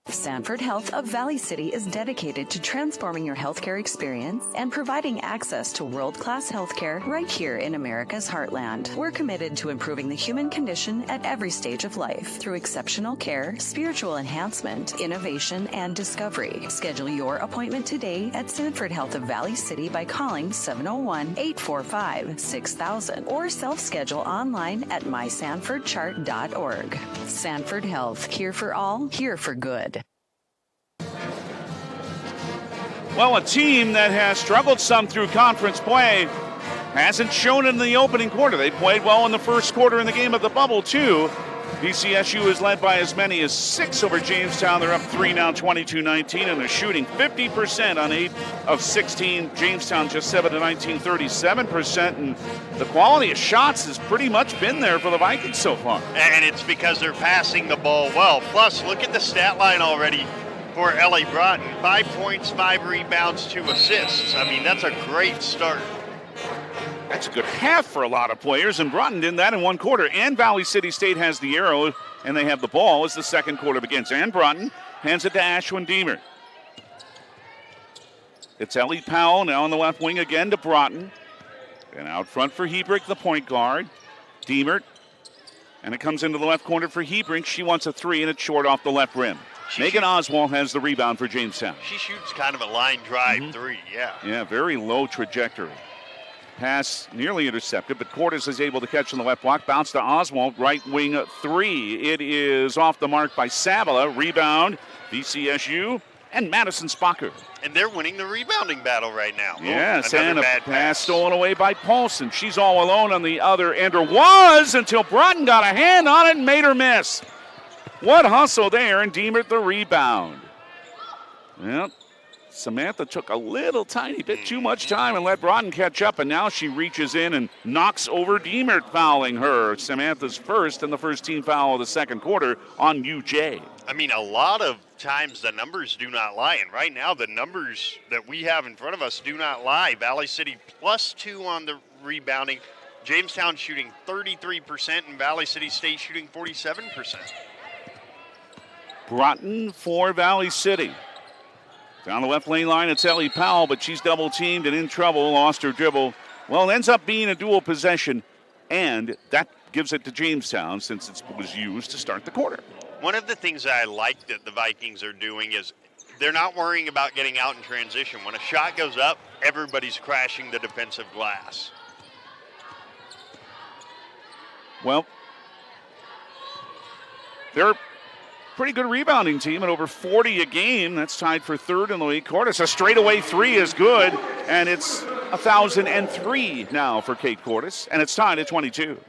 Sanford Health of Valley City is dedicated to transforming your healthcare experience and providing access to world-class healthcare right here in America's heartland. We're committed to improving the human condition at every stage of life through exceptional care, spiritual enhancement, innovation, and discovery. Schedule your appointment today at Sanford Health of Valley City by calling 701-845-6000 or self-schedule online at mysanfordchart.org. Sanford Health, here for all, here for good. Well, a team that has struggled some through conference play hasn't shown it in the opening quarter. They played well in the first quarter in the game of the bubble, too. VCSU is led by as many as 6 over Jamestown. They're up 3 now, 22-19, and they're shooting 50% on 8 of 16. Jamestown just 7 to 19, 37%, and the quality of shots has pretty much been there for the Vikings so far. And it's because they're passing the ball well. Plus, look at the stat line already for Ellie Broughton. 5 points, 5 rebounds, 2 assists. I mean, that's a great start. That's a good half for a lot of players, and Broughton did that in one quarter. And Valley City State has the arrow, and they have the ball as the second quarter begins. And Broughton hands it to Ashwin Deemer. It's Ellie Powell now on the left wing again to Broughton. And out front for Hebrink, the point guard. Deemer. And it comes into the left corner for Hebrink. She wants a three, and it's short off the left rim. Megan Oswald has the rebound for Jamestown. She shoots kind of a line drive three, yeah. Yeah, very low trajectory. Pass nearly intercepted, but Cordes is able to catch on the left block. Bounce to Oswald, right wing three. It is off the mark by Savala. Rebound, VCSU, and Madison Spocker. And they're winning the rebounding battle right now. Yes, and a pass stolen away by Paulson. She's all alone on the other end, or was, until Broughton got a hand on it and made her miss. What hustle there, and Deemer the rebound. Well, Samantha took a little tiny bit too much time and let Broughton catch up, and now she reaches in and knocks over Deemer, fouling her. Samantha's first and the first team foul of the second quarter on UJ. I mean, a lot of times the numbers do not lie, and right now the numbers that we have in front of us do not lie. Valley City +2 on the rebounding. Jamestown shooting 33% and Valley City State shooting 47%. Broughton for Valley City. Down the left lane line, it's Ellie Powell, but she's double-teamed and in trouble, lost her dribble. Well, it ends up being a dual possession, and that gives it to Jamestown since it was used to start the quarter. One of the things that I like that the Vikings are doing is they're not worrying about getting out in transition. When a shot goes up, everybody's crashing the defensive glass. Well, they're pretty good rebounding team at over 40 a game. That's tied for third in the league. Cordes, a straightaway three is good, and it's 1,003 now for Kate Cordes, and it's tied at 22.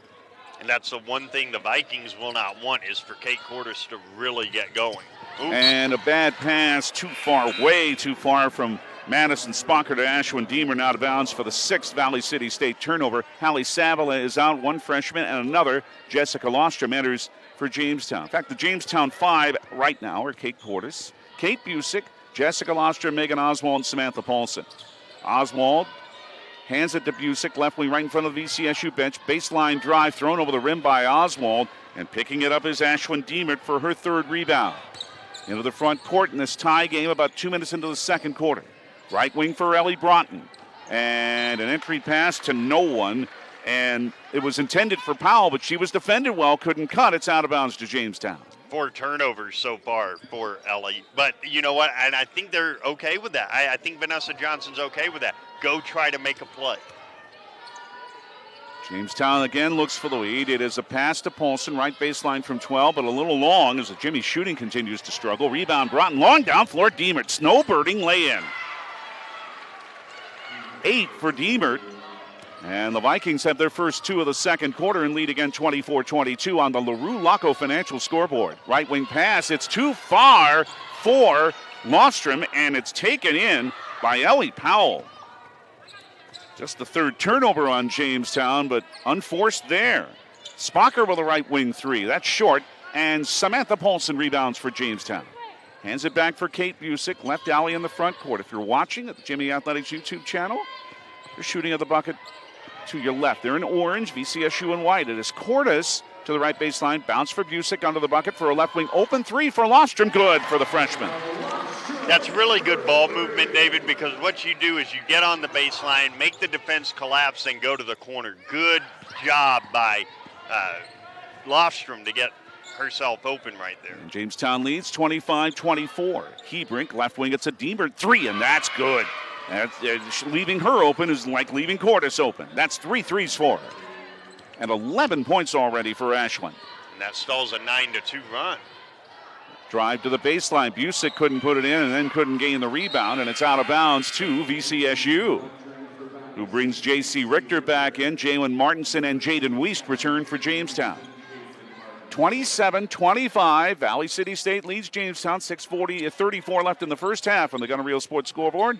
And that's the one thing the Vikings will not want is for Kate Cordes to really get going. Oops. And a bad pass too far, way too far from Madison Spocker to Ashwin Deemer, now out of bounds for the 6th Valley City State turnover. Hallie Savala is out, one freshman, and another. Jessica Lostrom enters for Jamestown. In fact, the Jamestown 5 right now are Kate Cordes, Kate Busick, Jessica Lostrom, Megan Oswald, and Samantha Paulson. Oswald hands it to Busick, left wing right in front of the VCSU bench. Baseline drive thrown over the rim by Oswald, and picking it up is Ashwin Deemer for her third rebound. into the front court in this tie game about 2 minutes into the second quarter. Right wing for Ellie Broughton. And an entry pass to no one. And it was intended for Powell, but she was defended well, couldn't cut. It's out of bounds to Jamestown. 4 turnovers so far for Ellie. But you know what? And I think they're okay with that. I think Vanessa Johnson's okay with that. Go try to make a play. Jamestown again looks for the lead. It is a pass to Paulson, right baseline from 12, but a little long as Jimmie shooting continues to struggle. Rebound Broughton, long down floor, Diemert. Snowbirding lay-in. 8 for Diemert. And the Vikings have their first 2 of the second quarter and lead again 24-22 on the LaRue Laco Financial scoreboard. Right wing pass, it's too far for Lofstrom, and it's taken in by Ellie Powell. Just the 3rd turnover on Jamestown, but unforced there. Spocker with a right wing 3. That's short. And Samantha Paulson rebounds for Jamestown. Hands it back for Kate Busick. Left alley in the front court. If you're watching at the Jimmie Athletics YouTube channel, they're shooting at the bucket to your left. They're in orange, VCSU in white. It is Cordes to the right baseline. Bounce for Busick under the bucket for a left wing. Open 3 for Lofstrom. Good for the freshman. That's really good ball movement, David, because what you do is you get on the baseline, make the defense collapse, and go to the corner. Good job by Lofstrom to get herself open right there. And Jamestown leads 25-24. Hebrink, left wing, it's a Diemert 3, and that's good. Leaving her open is like leaving Cordes open. That's 3 threes for her. And 11 points already for Ashland. And that stalls a 9-2 run. Drive to the baseline. Busick couldn't put it in and then couldn't gain the rebound, and it's out of bounds to VCSU, who brings J.C. Richter back in. Jalen Martinson and Jaden Wiest return for Jamestown. 27-25. Valley City State leads Jamestown. 6:34 left in the first half on the Gunner Real Sports scoreboard.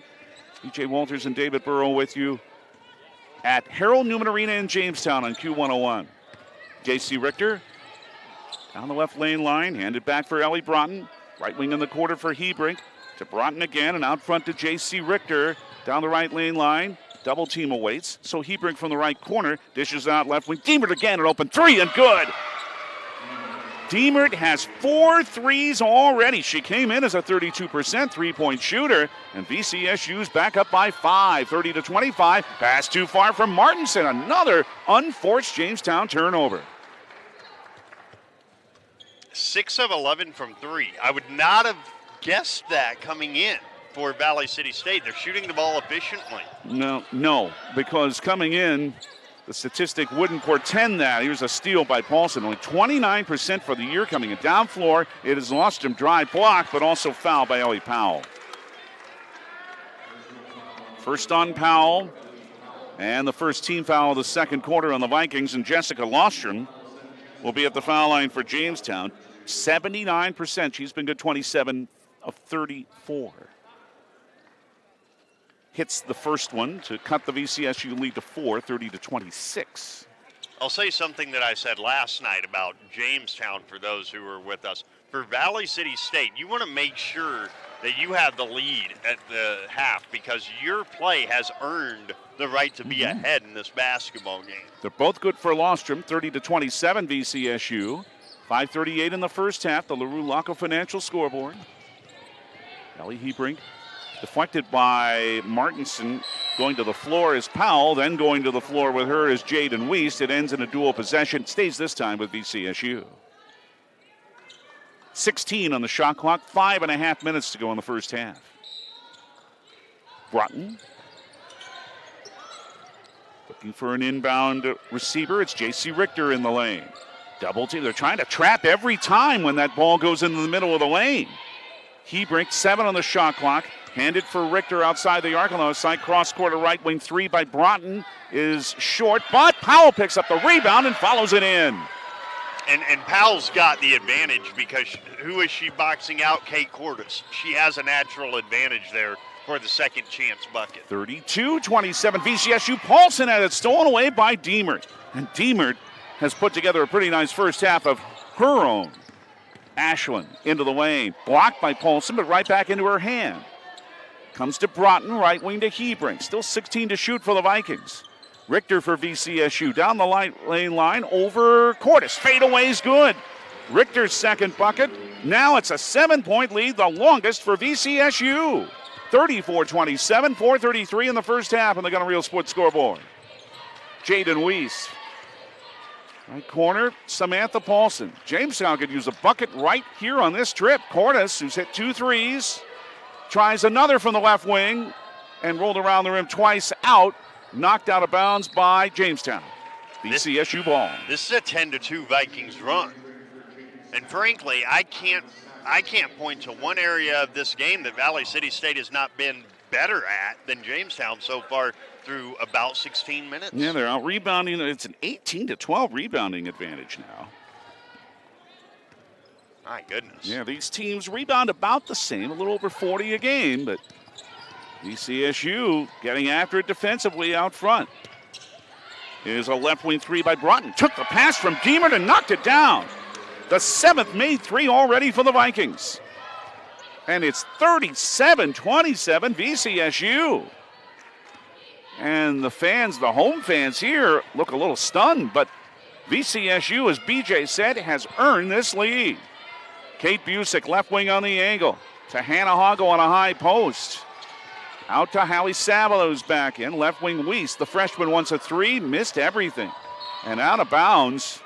E.J. Walters and David Burrow with you at Harold Newman Arena in Jamestown on Q101. J.C. Richter down the left lane line, handed back for Ellie Broughton. Right wing in the quarter for Hebrink. To Broughton again, and out front to J.C. Richter. Down the right lane line. Double team awaits. So Hebrink from the right corner. Dishes out left wing. Diemert again, an open 3 and good. Diemert has 4 threes already. She came in as a 32% three-point shooter, and VCSU's back up by 5, 30-25. Pass too far from Martinson. Another unforced Jamestown turnover. 6 of 11 from 3. I would not have guessed that coming in for Valley City State. They're shooting the ball efficiently. No, because coming in, the statistic wouldn't portend that. Here's a steal by Paulson. Only 29% for the year coming in. Down floor, it has lost him dry block, but also fouled by Ellie Powell. First on Powell, and the first team foul of the second quarter on the Vikings, and Jessica Lofstrom will be at the foul line for Jamestown. 79%. She's been good, 27 of 34. Hits the first one to cut the VCSU lead to 4, 30-26. I'll say something that I said last night about Jamestown for those who were with us. For Valley City State, you want to make sure that you have the lead at the half because your play has earned the right to be ahead in this basketball game. They're both good for Lofstrom, 30-27 VCSU. 5:38 in the first half, the LaRue Laco Financial scoreboard. Ellie Hebrink deflected by Martinson. Going to the floor is Powell, then going to the floor with her is Jaden Wiest. It ends in a dual possession, stays this time with VCSU. 16 on the shot clock, 5.5 minutes to go in the first half. Broughton looking for an inbound receiver. It's J.C. Richter in the lane. Double team. They're trying to trap every time when that ball goes into the middle of the lane. Hebrink, 7 on the shot clock. Handed for Richter outside the arc on the side. Cross court, a right wing 3 by Broughton is short, but Powell picks up the rebound and follows it in. And Powell's got the advantage because who is she boxing out? Kate Cordes. She has a natural advantage there for the second chance bucket. 32-27 VCSU. Paulson had it stolen away by Diemert. And Diemert has put together a pretty nice first half of her own. Ashland into the lane. Blocked by Paulson, but right back into her hand. Comes to Broughton, right wing to Hebrink. Still 16 to shoot for the Vikings. Richter for VCSU. Down the lane line over Cordes. Fadeaway is good. Richter's second bucket. Now it's a 7-point lead, the longest for VCSU. 34-27, 4:33 in the first half on the Gunner Real Sports scoreboard. Jaden Weiss. Right corner, Samantha Paulson. Jamestown could use a bucket right here on this trip. Cordes, who's hit 2 threes, tries another from the left wing and rolled around the rim twice out. Knocked out of bounds by Jamestown. VCSU ball. This is a 10-2 Vikings run. And frankly, I can't point to one area of this game that Valley City State has not been better at than Jamestown so far through about 16 minutes. Yeah, they're out rebounding. It's an 18-12 rebounding advantage now. My goodness. Yeah, these teams rebound about the same, a little over 40 a game, but VCSU getting after it defensively out front. Here's a left wing three by Broughton. Took the pass from Deemert and knocked it down. The 7th made 3 already for the Vikings. And it's 37-27 VCSU. And the fans, the home fans here, look a little stunned, but VCSU, as BJ said, has earned this lead. Kate Busick, left wing on the angle, to Hannah Hoggle on a high post. Out to Hallie Savalo, who's back in. Left wing Weiss, the freshman, wants a 3, missed everything. And out of bounds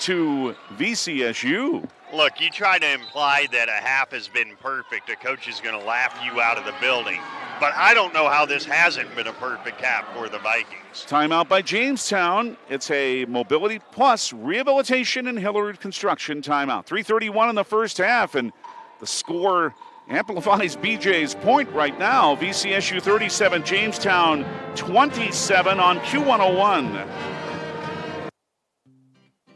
to VCSU. Look, you try to imply that a half has been perfect. A coach is going to laugh you out of the building. But I don't know how this hasn't been a perfect half for the Vikings. Timeout by Jamestown. It's a Mobility Plus Rehabilitation and Hilliard Construction timeout. 3:31 in the first half, and the score amplifies BJ's point right now. VCSU 37, Jamestown 27 on Q101.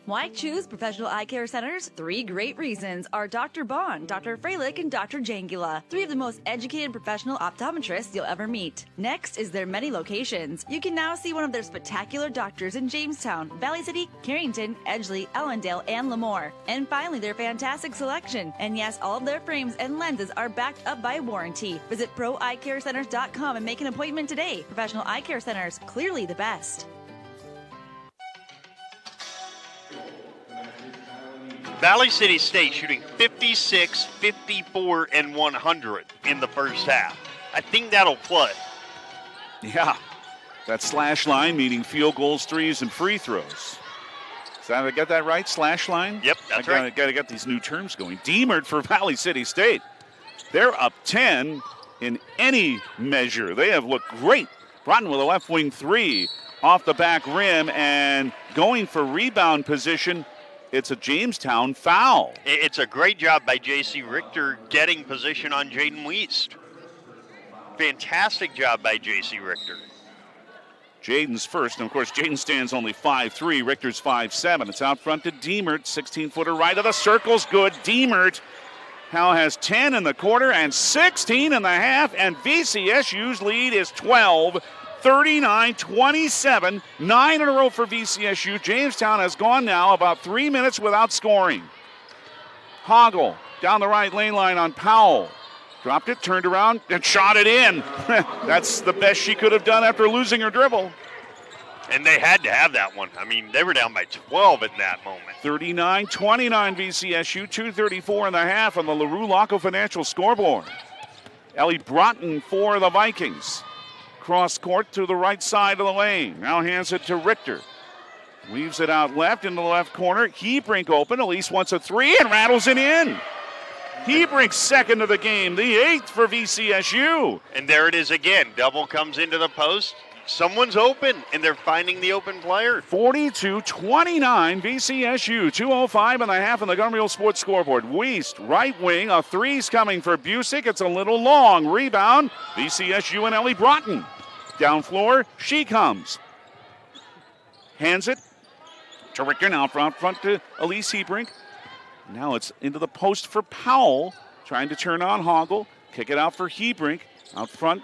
Why choose Professional Eye Care Centers? 3 great reasons are Dr. Bond, Dr. Freilich, and Dr. Jangula. 3 of the most educated professional optometrists you'll ever meet. Next is their many locations. You can now see one of their spectacular doctors in Jamestown, Valley City, Carrington, Edgeley, Ellendale, and Lemoore. And finally, their fantastic selection. And yes, all of their frames and lenses are backed up by warranty. Visit ProEyeCareCenters.com and make an appointment today. Professional Eye Care Centers, clearly the best. Valley City State shooting 56, 54, and 100 in the first half. I think that'll play. Yeah, that slash line meaning field goals, threes, and free throws. Did I get that right? Slash line? Yep, that's right. I got to get these new terms going. Deemert for Valley City State. They're up 10 in any measure. They have looked great. Broughton with a left wing 3 off the back rim and going for rebound position. It's a Jamestown foul. It's a great job by J.C. Richter getting position on Jaden Weiss. Fantastic job by J.C. Richter. Jaden's first, and of course Jaden stands only 5'3", Richter's 5'7". It's out front to Deemert, 16-footer right of the circle's good. Deemert now has 10 in the quarter and 16 in the half, and VCSU's lead is 12. 39-27, 9 in a row for VCSU. Jamestown has gone now about 3 minutes without scoring. Hoggle down the right lane line on Powell. Dropped it, turned around, and shot it in. That's the best she could have done after losing her dribble. And they had to have that one. I mean, they were down by 12 at that moment. 39-29 VCSU, 2:34 in the half on the LaRue Laco Financial scoreboard. Ellie Broughton for the Vikings. Cross court to the right side of the lane. Now hands it to Richter. Weaves it out left into the left corner. Hebrink open. Elise wants a 3 and rattles it in. Hebrink's second of the game, the 8th for VCSU. And there it is again. Double comes into the post. Someone's open, and they're finding the open player. 42-29 VCSU. 2:05 and a half on the Gun Real Sports scoreboard. Weist, right wing. A 3's coming for Busick. It's a little long. Rebound. VCSU and Ellie Broughton. Down floor, she comes. Hands it to Richter. Now front to Elise Hebrink. Now it's into the post for Powell. Trying to turn on Hoggle. Kick it out for Hebrink. Out front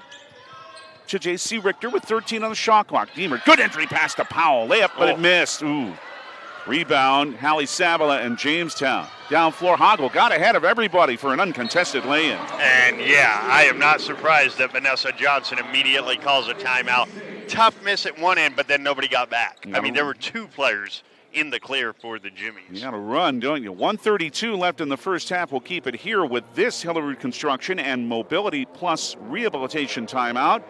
to J.C. Richter with 13 on the shot clock. Deemert, good entry pass to Powell. Layup, but it missed. Ooh. Rebound, Hallie Savala and Jamestown. Down floor, Hoggle got ahead of everybody for an uncontested lay-in. And yeah, I am not surprised that Vanessa Johnson immediately calls a timeout. Tough miss at one end, but then nobody got back. I mean, there were 2 players in the clear for the Jimmies. You got to run, don't you? 1:32 left in the first half. We'll keep it here with this Hillary Construction and Mobility Plus Rehabilitation timeout.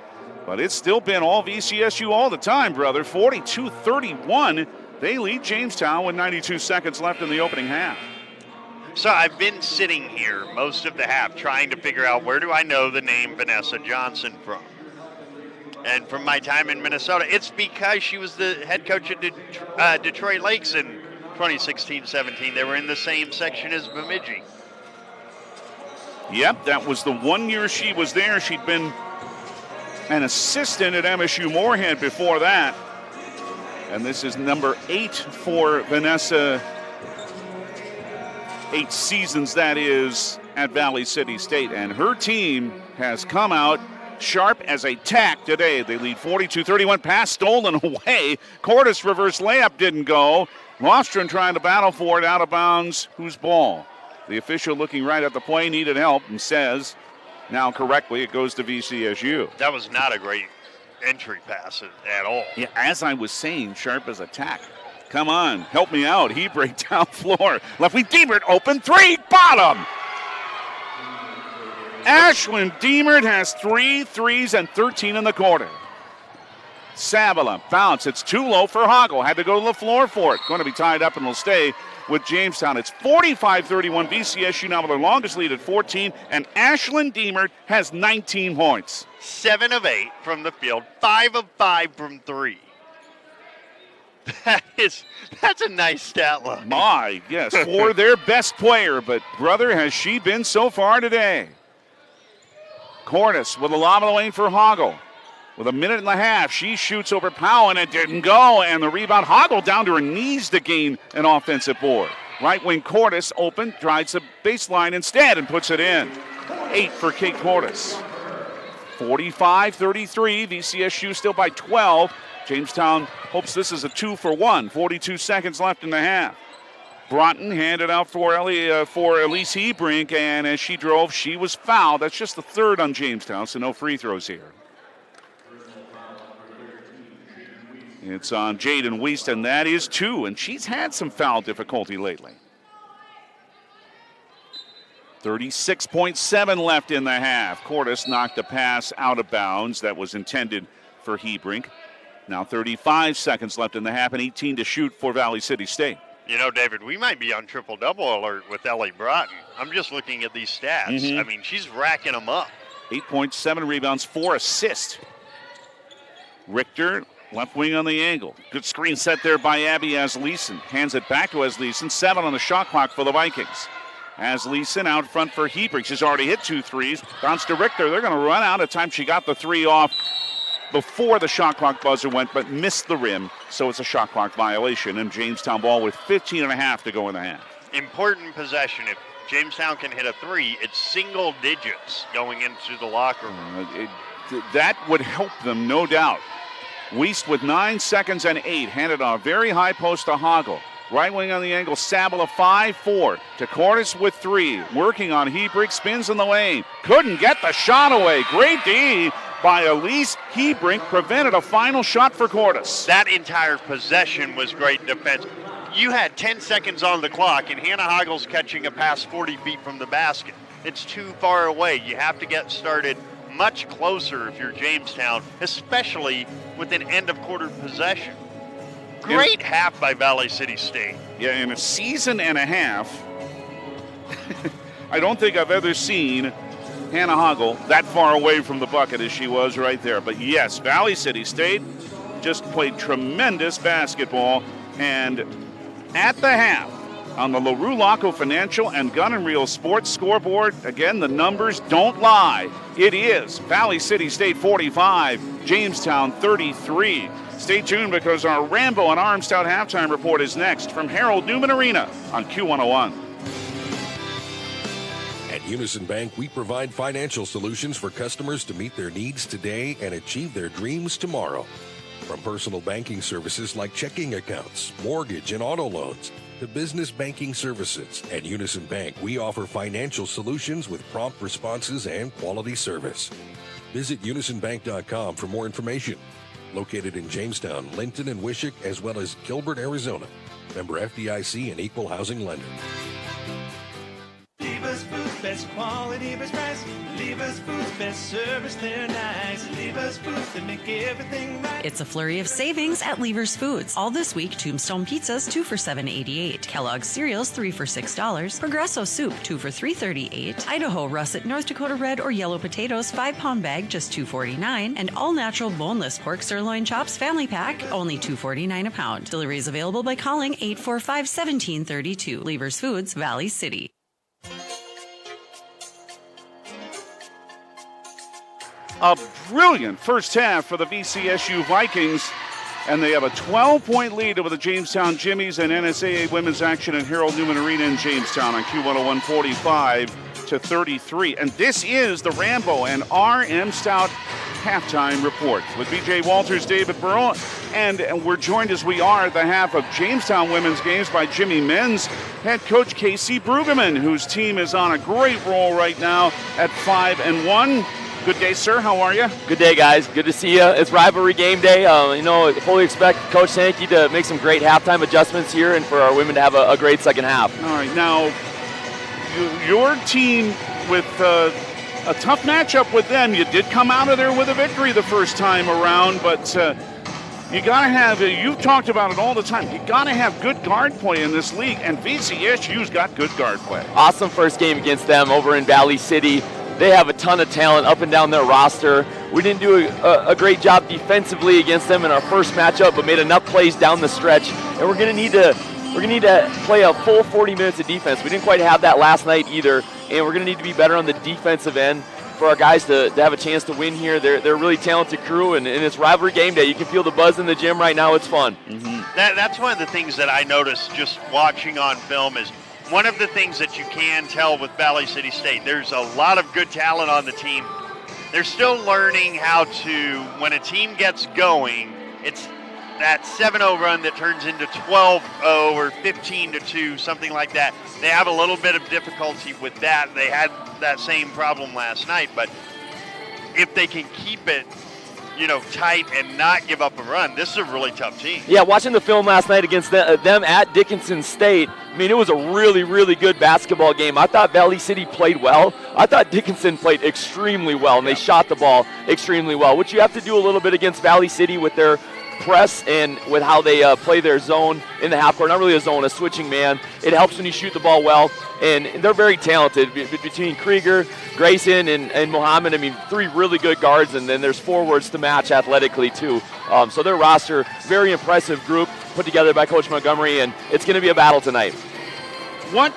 But it's still been all VCSU all the time, brother. 42-31. They lead Jamestown with 92 seconds left in the opening half. So I've been sitting here most of the half trying to figure out where do I know the name Vanessa Johnson from. And from my time in Minnesota, it's because she was the head coach at Detroit Lakes in 2016-17. They were in the same section as Bemidji. Yep, that was the 1 year she was there. She'd been an assistant at MSU Moorhead before that. And this is number 8 for Vanessa. 8 seasons, that is, at Valley City State. And her team has come out sharp as a tack today. They lead 42-31. Pass stolen away. Cordes reverse layup didn't go. Lostron trying to battle for it out of bounds. Whose ball? The official looking right at the play, needed help, and says, now correctly, it goes to VCSU. That was not a great entry pass at all. Yeah, as I was saying, sharp as a tack. Come on, help me out. He break down floor. Left wing Diemert, open three, bottom. Ashlyn Diemert has 3 threes and 13 in the quarter. Sabala, bounce. It's too low for Hoggle. Had to go to the floor for it. Going to be tied up and will stay with Jamestown. It's 45-31. VCSU now with their longest lead at 14. And Ashlyn Diemert has 19 points. 7 of 8 from the field. 5 of 5 from 3. That's a nice stat line. My, yes, for their best player. But, brother, has she been so far today. Cordes with a lob in the lane for Hoggle. With a minute and a half, she shoots over Powell, and it didn't go. And the rebound, Hoggle down to her knees to gain an offensive board. Right wing Cordes open, drives the baseline instead and puts it in. 8 for Kate Cordes. 45-33, VCSU still by 12. Jamestown hopes this is a 2-for-1. 42 seconds left in the half. Broughton handed out for Elise Hebrink, and as she drove, she was fouled. That's just the third on Jamestown, so no free throws here. It's on Jaden Wieston. That is 2, and she's had some foul difficulty lately. 36.7 left in the half. Cordes knocked a pass out of bounds that was intended for Hebrink. Now 35 seconds left in the half and 18 to shoot for Valley City State. You know, David, we might be on triple-double alert with Ellie Broughton. I'm just looking at these stats. I mean, she's racking them up. 8.7 rebounds, 4 assists. Richter, left wing on the angle. Good screen set there by Abby Asleason. Hands it back to Asleason. 7 on the shot clock for the Vikings. Asleason out front for Hebrink. She's already hit 2 threes. Bounce to Richter. They're going to run out of time. She got the 3 off before the shot clock buzzer went, but missed the rim, so it's a shot clock violation. And Jamestown ball with 15 and a half to go in the half. Important possession. If Jamestown can hit a 3, it's single digits going into the locker room. That would help them, no doubt. Wiest with 9 seconds and 8. Handed on a very high post to Hoggle. Right wing on the angle, Sabala 5-4. To Cordes with 3. Working on Hebrink, spins in the lane. Couldn't get the shot away. Great D by Elise Hebrink. Prevented a final shot for Cordes. That entire possession was great defense. You had 10 seconds on the clock, and Hannah Hoggle's catching a pass 40 feet from the basket. It's too far away. You have to get started much closer if you're Jamestown, especially with an end-of-quarter possession. Great half by Valley City State. Yeah, in a season and a half, I don't think I've ever seen Hannah Hoggle that far away from the bucket as she was right there. But yes, Valley City State just played tremendous basketball. And at the half, on the LaRue Laco Financial and Gun & Reel Sports scoreboard, again, the numbers don't lie. It is Valley City State 45, Jamestown 33. Stay tuned because our Rambo and Armstout halftime report is next from Harold Newman Arena on Q101. At Unison Bank, we provide financial solutions for customers to meet their needs today and achieve their dreams tomorrow. From personal banking services like checking accounts, mortgage, and auto loans, to business banking services. At Unison Bank, we offer financial solutions with prompt responses and quality service. Visit unisonbank.com for more information. Located in Jamestown, Linton, and Wishick, as well as Gilbert, Arizona. Member FDIC and equal housing lender. Lever's Foods, best quality, best price. Lever's Foods, best service, they're nice. Lever's Foods, they make everything right. It's a flurry of savings at Lever's Foods. All this week, Tombstone pizzas 2 for $7.88, Kellogg's cereals 3 for $6, Progresso soup 2 for $3.38, Idaho russet North Dakota red or yellow potatoes 5-pound bag just $2.49, and all natural boneless pork sirloin chops family pack only $2.49 a pound. Delivery is available by calling 845-1732. Lever's Foods, Valley City. A brilliant first half for the VCSU Vikings, and they have a 12-point lead over the Jamestown Jimmies and NSAA women's action at Harold Newman Arena in Jamestown on Q101 45-33. And this is the Rambo and R.M. Stout halftime report with B.J. Walters, David Burrow, and we're joined as we are at the half of Jamestown women's games by Jimmie men's head coach Casey Brueggemann, whose team is on a great roll right now at 5-1. Good day, sir. How are you? Good day, guys. Good to see you. It's rivalry game day. Fully expect Coach Sankey to make some great halftime adjustments here and for our women to have a great second half. All right. Now, your team with a tough matchup with them. You did come out of there with a victory the first time around, but you got to have, you've talked about it all the time, you got to have good guard play in this league, and VCSU's got good guard play. Awesome first game against them over in Valley City. They have a ton of talent up and down their roster. We didn't do a great job defensively against them in our first matchup, but made enough plays down the stretch. And we're going to need to play a full 40 minutes of defense. We didn't quite have that last night either, and we're going to need to be better on the defensive end for our guys to have a chance to win here. They're a really talented crew, and it's rivalry game day. You can feel the buzz in the gym right now. It's fun. Mm-hmm. That's one of the things that I noticed just watching on film is one of the things that you can tell with Valley City State, there's a lot of good talent on the team. They're still learning how to, when a team gets going, it's that 7-0 run that turns into 12-0 or 15-2, something like that. They have a little bit of difficulty with that. They had that same problem last night, but if they can keep it tight and not give up a run, this is a really tough team. Yeah, watching the film last night against them at Dickinson State, I mean, it was a really, really good basketball game. I thought Valley City played well. I thought Dickinson played extremely well, and they shot the ball extremely well, which you have to do a little bit against Valley City with their press and with how they play their zone in the half court. Not really a zone, a switching man. It helps when you shoot the ball well, and they're very talented. Between Krieger, Grayson, and Mohammed, I mean, 3 really good guards, and then there's forwards to match athletically too. So their roster, very impressive group put together by Coach Montgomery, and it's going to be a battle tonight. What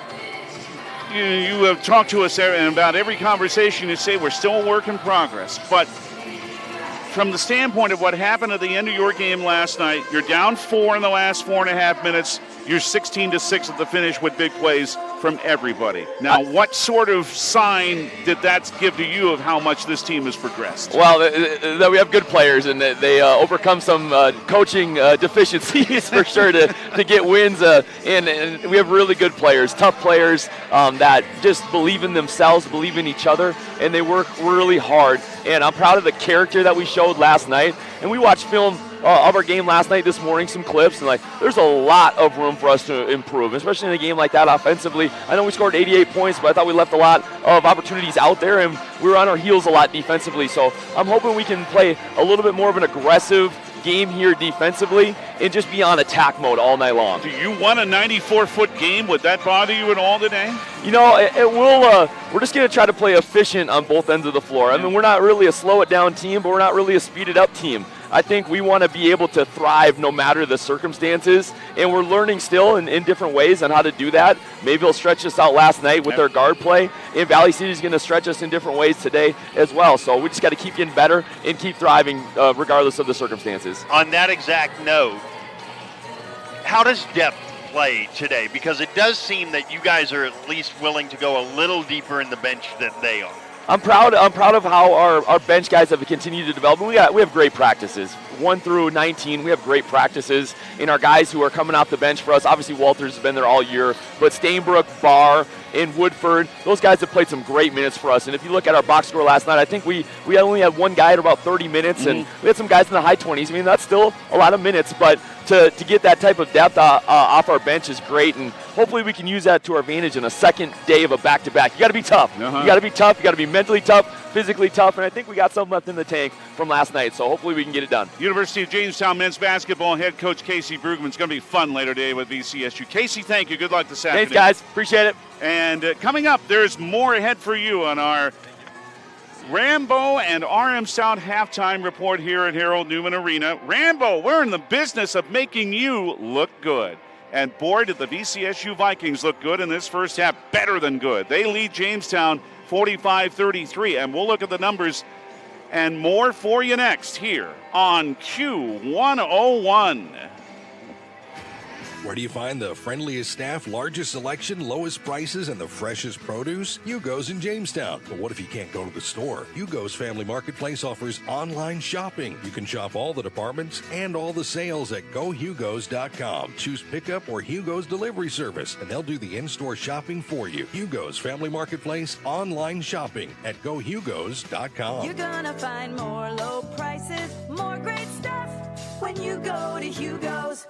you have talked to us about every conversation, you say we're still a work in progress, but from the standpoint of what happened at the end of your game last night, you're down 4 in the last 4.5 minutes. You're 16-6 at the finish with big plays from everybody. Now, what sort of sign did that give to you of how much this team has progressed? Well, that we have good players, and they overcome some coaching deficiencies for sure to get wins. And we have really good players, tough players that just believe in themselves, believe in each other, and they work really hard. And I'm proud of the character that we showed last night. And we watched film of our game last night, this morning, some clips, and there's a lot of room for us to improve, especially in a game like that offensively. I know we scored 88 points, but I thought we left a lot of opportunities out there, and we were on our heels a lot defensively. So I'm hoping we can play a little bit more of an aggressive game here defensively and just be on attack mode all night long. Do you want a 94-foot game? Would that bother you at all today? It will. We're just going to try to play efficient on both ends of the floor. I mean, we're not really a slow-it-down team, but we're not really a speed-it-up team. I think we want to be able to thrive no matter the circumstances, and we're learning still in different ways on how to do that. Maybe they'll stretch us out last night with their guard play, and Valley City is going to stretch us in different ways today as well. So we just got to keep getting better and keep thriving regardless of the circumstances. On that exact note, how does depth play today? Because it does seem that you guys are at least willing to go a little deeper in the bench than they are. I'm proud of how our bench guys have continued to develop. We have great practices. 1 through 19, we have great practices. And our guys who are coming off the bench for us, obviously Walters has been there all year, but Stainbrook, Barr, in Woodford. Those guys have played some great minutes for us. And if you look at our box score last night, I think we only had one guy at about 30 minutes, and we had some guys in the high 20s. I mean, that's still a lot of minutes, but to get that type of depth off our bench is great, and hopefully we can use that to our advantage in a second day of a back-to-back. You got to be tough. You got to be tough. You got to be mentally tough, physically tough, and I think we got something left in the tank from last night, so hopefully we can get it done. University of Jamestown men's basketball head coach Casey Brugman's going to be fun later today with VCSU. Casey, thank you. Good luck this afternoon. Thanks, guys. Appreciate it. And coming up, there's more ahead for you on our Rambo and RM Stout halftime report here at Harold Newman Arena. Rambo, we're in the business of making you look good. And boy, did the VCSU Vikings look good in this first half. Better than good. They lead Jamestown 45-33. And we'll look at the numbers and more for you next here on Q101. Where do you find the friendliest staff, largest selection, lowest prices, and the freshest produce? Hugo's in Jamestown. But what if you can't go to the store? Hugo's Family Marketplace offers online shopping. You can shop all the departments and all the sales at GoHugos.com. Choose pickup or Hugo's delivery service, and they'll do the in-store shopping for you. Hugo's Family Marketplace online shopping at GoHugos.com. You're gonna find more low prices, more great stuff when you go to Hugo's.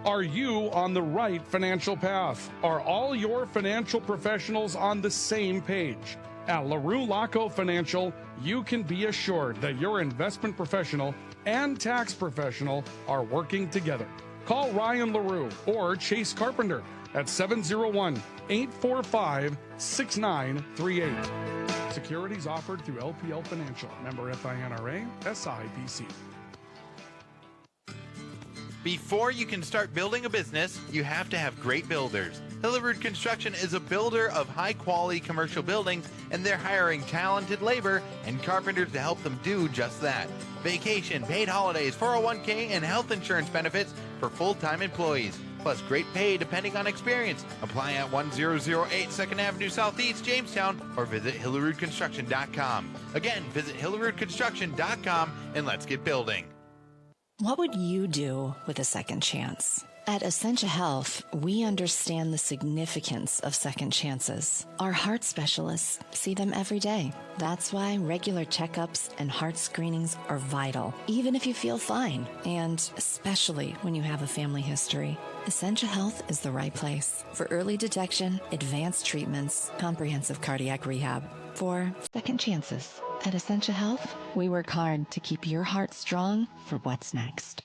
Are you on the right financial path? Are all your financial professionals on the same page? At LaRue Laco Financial, you can be assured that your investment professional and tax professional are working together. Call Ryan LaRue or Chase Carpenter at 701-845-6938. Securities offered through LPL Financial. Member FINRA, SIPC. Before you can start building a business, you have to have great builders. Hillerud Construction is a builder of high-quality commercial buildings, and they're hiring talented labor and carpenters to help them do just that. Vacation, paid holidays, 401k, and health insurance benefits for full-time employees, plus great pay depending on experience. Apply at 1008 2nd Avenue Southeast, Jamestown, or visit HillerudConstruction.com. Again, visit HillerudConstruction.com, and let's get building. What would you do with a second chance? At Essentia Health, we understand the significance of second chances. Our heart specialists see them every day. That's why regular checkups and heart screenings are vital, even if you feel fine, and especially when you have a family history. Essentia Health is the right place for early detection, advanced treatments, comprehensive cardiac rehab. For second chances. At Essentia Health, we work hard to keep your heart strong for what's next.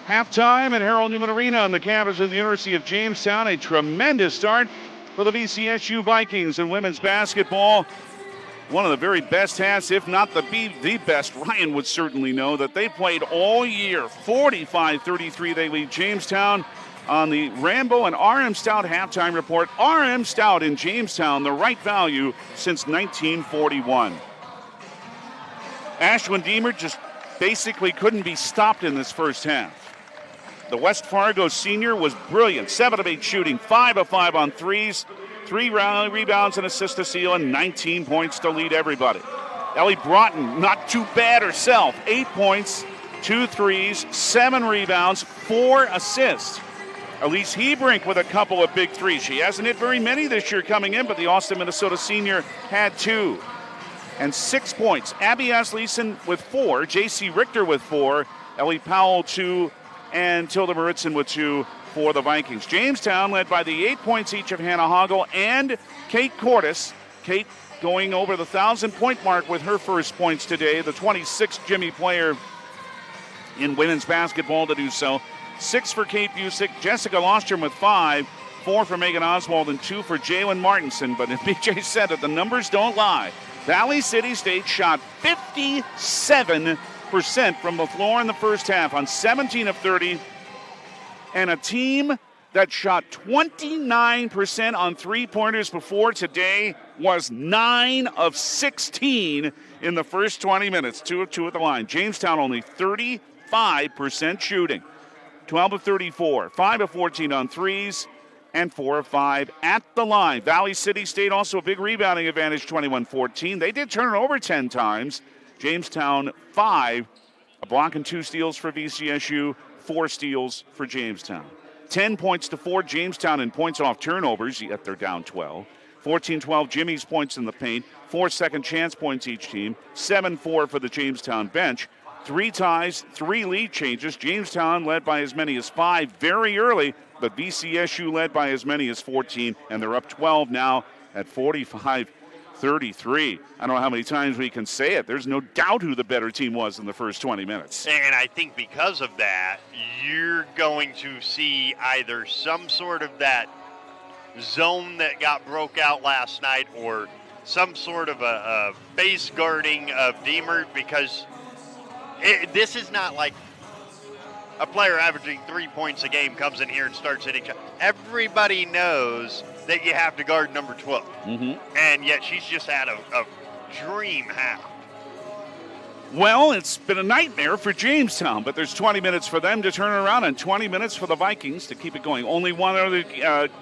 Halftime at Harold Newman Arena on the campus of the University of Jamestown. A tremendous start for the VCSU Vikings in women's basketball. One of the very best halves, if not the best. Ryan would certainly know that they played all year. 45-33, they lead Jamestown on the Rambo and RM Stout halftime report. RM Stout in Jamestown, the right value since 1941. Ashwin Deemer just basically couldn't be stopped in this first half. The West Fargo senior was brilliant. 7 of 8 shooting, 5 of 5 on threes. 3 rebounds and assists to seal, and 19 points to lead everybody. Ellie Broughton, not too bad herself. 8 points, 2 threes, 7 rebounds, 4 assists. Elise Hebrink with a couple of big threes. She hasn't hit very many this year coming in, but the Austin, Minnesota senior had 2. And 6 points. Abby Asleason with 4, J.C. Richter with 4, Ellie Powell 2, and Tilda Maritzen with 2. For the Vikings. Jamestown led by the 8 points each of Hannah Hoggle and Kate Cordes. Kate going over the 1,000-point mark with her first points today, the 26th Jimmie player in women's basketball to do so. 6 for Kate Busick, Jessica Lostrom with 5, 4 for Megan Oswald, and 2 for Jalen Martinson. But as BJ said it, the numbers don't lie. Valley City State shot 57% from the floor in the first half on 17 of 30. And a team that shot 29% on three-pointers before today was 9 of 16 in the first 20 minutes. 2 of 2 at the line. Jamestown only 35% shooting. 12 of 34, 5 of 14 on threes, and 4 of 5 at the line. Valley City State also a big rebounding advantage, 21-14. They did turn it over 10 times. Jamestown 5. A block and 2 steals for VCSU, 4 steals for Jamestown. 10 points to 4, Jamestown in points off turnovers, yet they're down 12. 14-12, Jimmie's points in the paint, 4 second chance points each team, 7-4 for the Jamestown bench. 3 ties, 3 lead changes. Jamestown led by as many as 5 very early, but VCSU led by as many as 14, and they're up 12 now at 45-33. I don't know how many times we can say it. There's no doubt who the better team was in the first 20 minutes. And I think because of that, you're going to see either some sort of that zone that got broke out last night or some sort of a base guarding of Deemer, because this is not like a player averaging 3 points a game comes in here and starts hitting. Everybody knows that you have to guard number 12. And yet she's just had a dream half. Well, it's been a nightmare for Jamestown, but there's 20 minutes for them to turn around and 20 minutes for the Vikings to keep it going. Only one other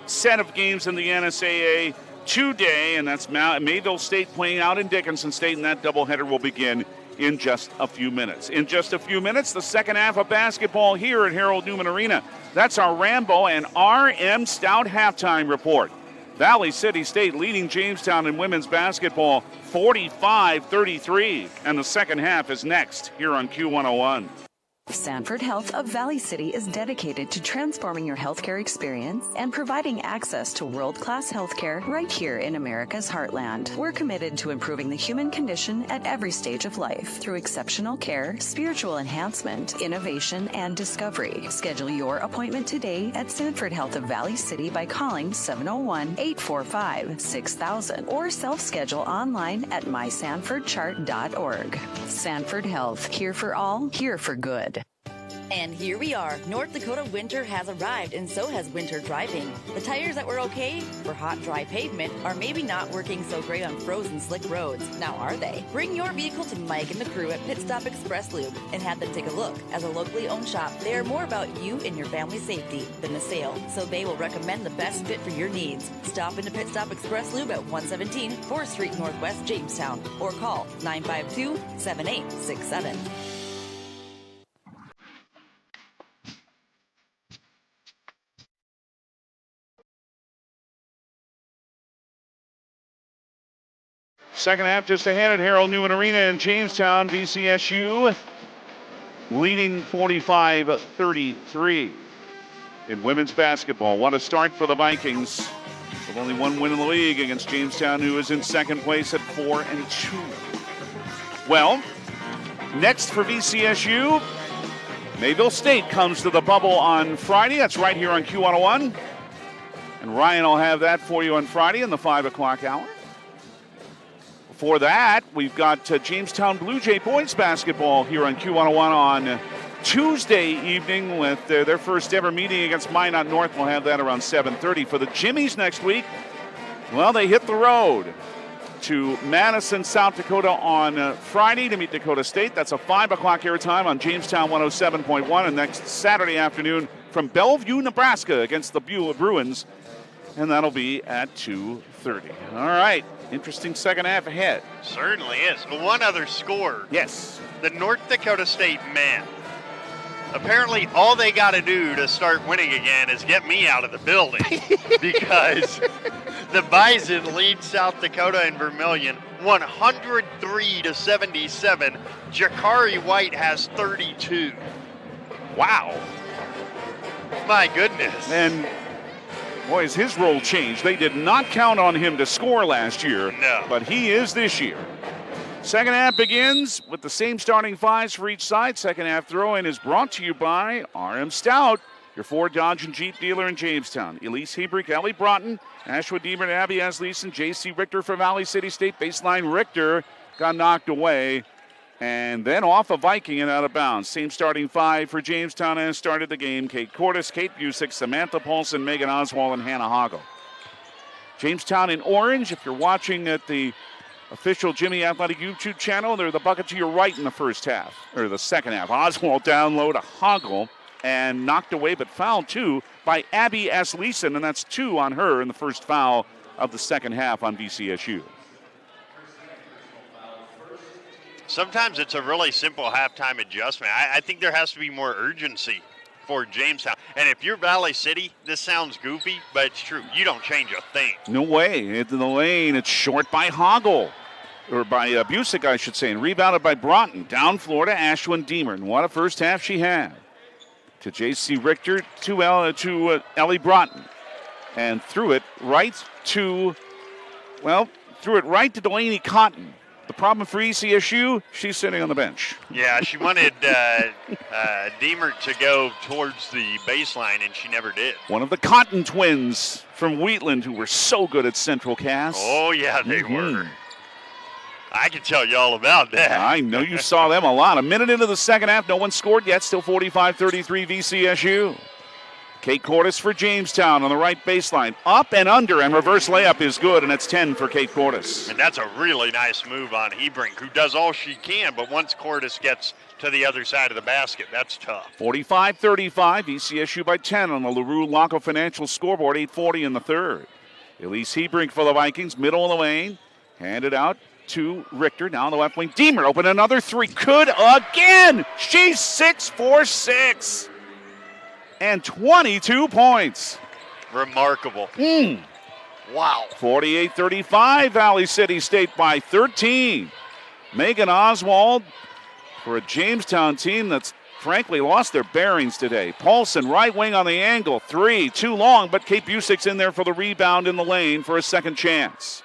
set of games in the NSAA today, and that's Mayville State playing out in Dickinson State, and that doubleheader will begin in just a few minutes. In just a few minutes, the second half of basketball here at Harold Newman Arena. That's our Rambo and RM Stout halftime report. Valley City State leading Jamestown in women's basketball 45-33, and the second half is next here on Q101. Sanford Health of Valley City is dedicated to transforming your healthcare experience and providing access to world-class healthcare right here in America's heartland. We're committed to improving the human condition at every stage of life through exceptional care, spiritual enhancement, innovation, and discovery. Schedule your appointment today at Sanford Health of Valley City by calling 701-845-6000 or self-schedule online at mysanfordchart.org. Sanford Health, here for all, here for good. And here we are. North Dakota winter has arrived, and so has winter driving. The tires that were okay for hot, dry pavement are maybe not working so great on frozen, slick roads. Now, are they? Bring your vehicle to Mike and the crew at Pit Stop Express Lube and have them take a look. As a locally owned shop, they are more about you and your family's safety than the sale, so they will recommend the best fit for your needs. Stop into Pit Stop Express Lube at 117 4th Street Northwest, Jamestown, or call 952-7867. Second half just ahead at Harold Newman Arena in Jamestown. VCSU leading 45-33 in women's basketball. What a start for the Vikings, with only one win in the league against Jamestown, who is in second place at 4-2. Well, next for VCSU, Mayville State comes to the bubble on Friday. That's right here on Q101. And Ryan will have that for you on Friday in the 5 o'clock hour. Before that, we've got Jamestown Blue Jay boys basketball here on Q101 on Tuesday evening with their first ever meeting against Minot North. We'll have that around 7:30. For the Jimmies next week, well, they hit the road to Madison, South Dakota on Friday to meet Dakota State. That's a 5 o'clock airtime on Jamestown 107.1. And next Saturday afternoon from Bellevue, Nebraska against the Bruins. And that'll be at 2:30. All right. Interesting second half ahead. Certainly is. One other score. Yes. The North Dakota State men. Apparently all they got to do to start winning again is get me out of the building because the Bison lead South Dakota in Vermilion 103-77. Jakari White has 32. Wow. My goodness. And boy, has his role changed. They did not count on him to score last year, no, but he is this year. Second half begins with the same starting fives for each side. Second half throw-in is brought to you by RM Stout, your Ford, Dodge, and Jeep dealer in Jamestown. Elise Hebrink, Ellie Broughton, Ashwood Deemer, Abby Asleason, J.C. Richter for Valley City State. Baseline Richter got knocked away. And then off a Viking and out of bounds. Same starting five for Jamestown as started the game. Kate Cordes, Kate Busick, Samantha Paulson, Megan Oswald, and Hannah Hoggle. Jamestown in orange. If you're watching at the official Jimmie Athletic YouTube channel, they're the bucket to your right in the first half, or the second half. Oswald down low to Hoggle and knocked away, but fouled too by Abby Asleason, and that's 2 on her in the first foul of the second half on VCSU. sometimes it's a really simple halftime adjustment. I think there has to be more urgency for Jamestown. And if you're Valley City, this sounds goofy, but it's true. You don't change a thing. No way. Into the lane. It's short by Hoggle. Or by Busick, I should say. And rebounded by Broughton. Down floor to Ashwin Deemer. And what a first half she had. To J.C. Richter, to Ellie Broughton. And threw it right to Delaney Cotton. The problem for ECSU, she's sitting on the bench. Yeah, she wanted Deemer to go towards the baseline, and she never did. One of the Cotton twins from Wheatland who were so good at Central Cass. Oh, yeah, they were. I can tell you all about that. I know you saw them a lot. A minute into the second half, no one scored yet. Still 45-33 VCSU. Kate Cordes for Jamestown on the right baseline. Up and under, and reverse layup is good, and it's 10 for Kate Cordes. And that's a really nice move on Hebrink, who does all she can, but once Cordes gets to the other side of the basket, that's tough. 45-35, VCSU by 10 on the LaRue Laco Financial scoreboard, 8:40 in the third. Elise Hebrink for the Vikings, middle of the lane, handed out to Richter, now on the left wing. Deemer open another three, good again! She's 6-for-6. And 22 points. Remarkable. Wow. 48-35, Valley City State by 13. Megan Oswald for a Jamestown team that's frankly lost their bearings today. Paulson, right wing on the angle. Three, too long, but Kate Busick's in there for the rebound in the lane for a second chance.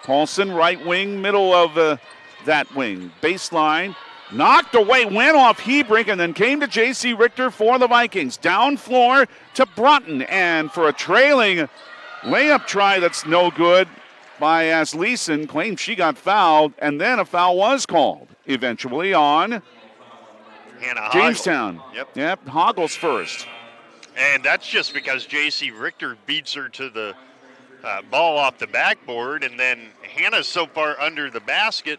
Paulson, right wing, middle of that wing. Baseline. Knocked away, went off Hebrink, and then came to J.C. Richter for the Vikings. Down floor to Broughton, and for a trailing layup try that's no good by Asleason. Claims she got fouled, and then a foul was called eventually on Hannah Jamestown. Hoggle. Yep, Hoggle's first. And that's just because J.C. Richter beats her to the ball off the backboard, and then Hannah's so far under the basket,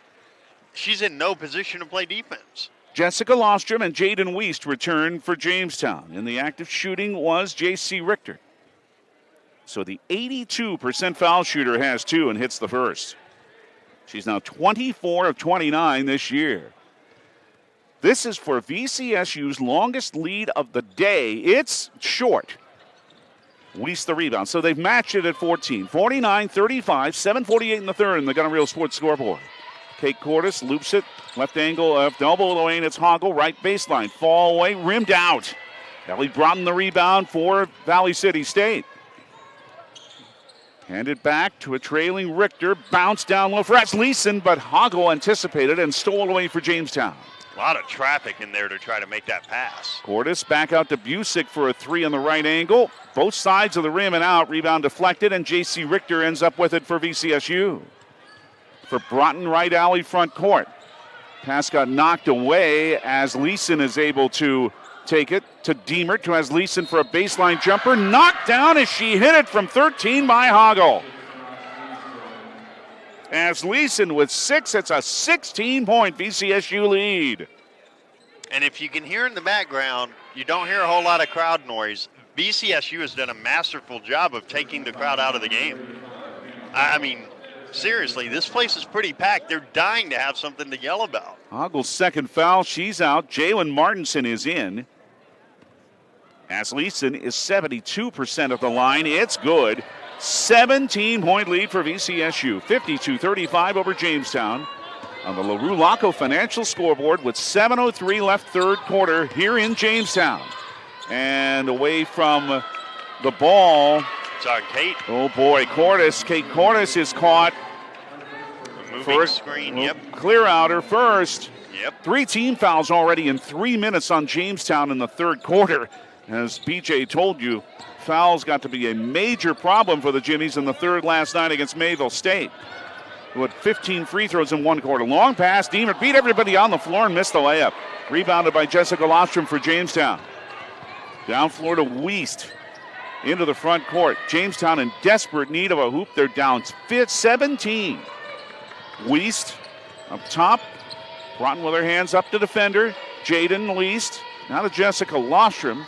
she's in no position to play defense. Jessica Lostrom and Jaden Wiest return for Jamestown. In the act of shooting was J.C. Richter. So the 82% foul shooter has two and hits the first. She's now 24 of 29 this year. This is for VCSU's longest lead of the day. It's short. Wiest the rebound. So they've matched it at 14. 49-35, 7:48 in the third in the Gunner Real Sports scoreboard. Kate Cordes loops it, left angle, left elbow of the lane. It's Hoggle, right baseline. Fall away, rimmed out. Ellie Broughton the rebound for Valley City State. Handed back to a trailing Richter. Bounce down low for Asleason, but Hoggle anticipated and stole it away for Jamestown. A lot of traffic in there to try to make that pass. Cordes back out to Busick for a three on the right angle. Both sides of the rim and out. Rebound deflected, and J.C. Richter ends up with it for VCSU. For Broughton, right alley front court. Pass got knocked away as Leeson is able to take it to Deemer, to Asleason for a baseline jumper. Knocked down as she hit it from 13 by Hoggle. Asleason with 6. It's a 16-point VCSU lead. And if you can hear in the background, you don't hear a whole lot of crowd noise. VCSU has done a masterful job of taking the crowd out of the game. I mean, seriously, this place is pretty packed. They're dying to have something to yell about. Hoggle's second foul. She's out. Jalen Martinson is in. Asleason is 72% of the line. It's good. 17-point lead for VCSU. 52-35 over Jamestown on the LaRue Laco Financial scoreboard with 7:03 left third quarter here in Jamestown. And away from the ball. It's on Kate. Oh, boy. Kate Cordes is caught. Moving screen, yep. Clear outer first. Yep. 3 team fouls already in 3 minutes on Jamestown in the third quarter. As BJ told you, fouls got to be a major problem for the Jimmies in the third last night against Mayville State, who had 15 free throws in one quarter. Long pass. Deemer beat everybody on the floor and missed the layup. Rebounded by Jessica Lostrom for Jamestown. Down floor to Wiest. Into the front court. Jamestown in desperate need of a hoop. They're down 17. Wiest up top. Broughton with her hands up to defender. Jaden Wiest. Now to Jessica Lostrom.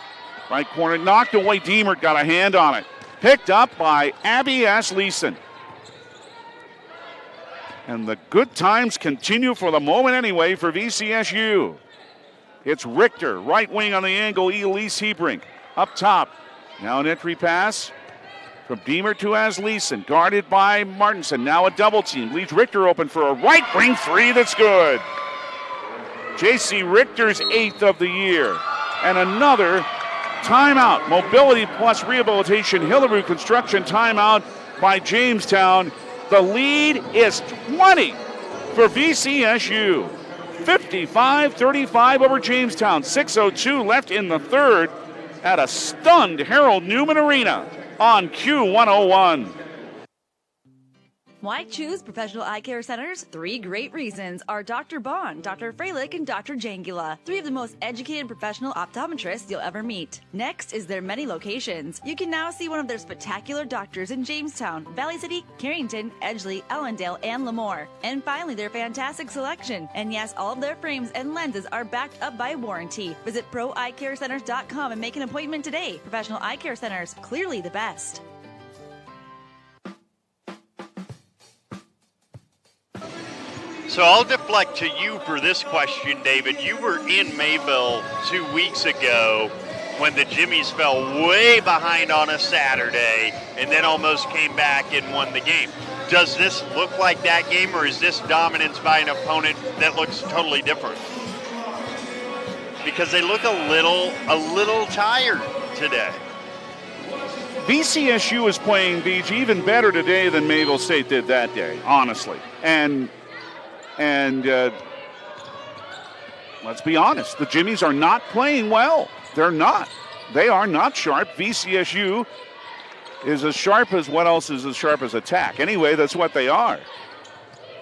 Right corner. Knocked away. Deemer got a hand on it. Picked up by Abby Asleason. And the good times continue for the moment anyway for VCSU. It's Richter, right wing on the angle, Elise Hebrink. Up top, now an entry pass from Deemer to Asleason, guarded by Martinson. Now a double team, leaves Richter open for a right wing three that's good. J.C. Richter's 8th of the year. And another timeout, mobility plus rehabilitation, Hillerud Construction timeout by Jamestown. The lead is 20 for VCSU. 55-35 over Jamestown. 6:02 left in the third at a stunned Harold Newman Arena on Q101. Why choose Professional Eye Care Centers? 3 great reasons are Dr. Bond, Dr. Freilich, and Dr. Jangula. 3 of the most educated professional optometrists you'll ever meet. Next is their many locations. You can now see one of their spectacular doctors in Jamestown, Valley City, Carrington, Edgeley, Ellendale, and Lemoore. And finally, their fantastic selection. And yes, all of their frames and lenses are backed up by warranty. Visit ProEyeCareCenters.com and make an appointment today. Professional Eye Care Centers, clearly the best. So I'll deflect to you for this question, David. You were in Mayville 2 weeks ago when the Jimmies fell way behind on a Saturday and then almost came back and won the game. Does this look like that game, or is this dominance by an opponent that looks totally different? Because they look a little tired today. VCSU is playing Beach even better today than Mayville State did that day, honestly. And let's be honest, the Jimmies are not playing well. They're not. They are not sharp. VCSU is as sharp as what else is as sharp as attack. Anyway, that's what they are.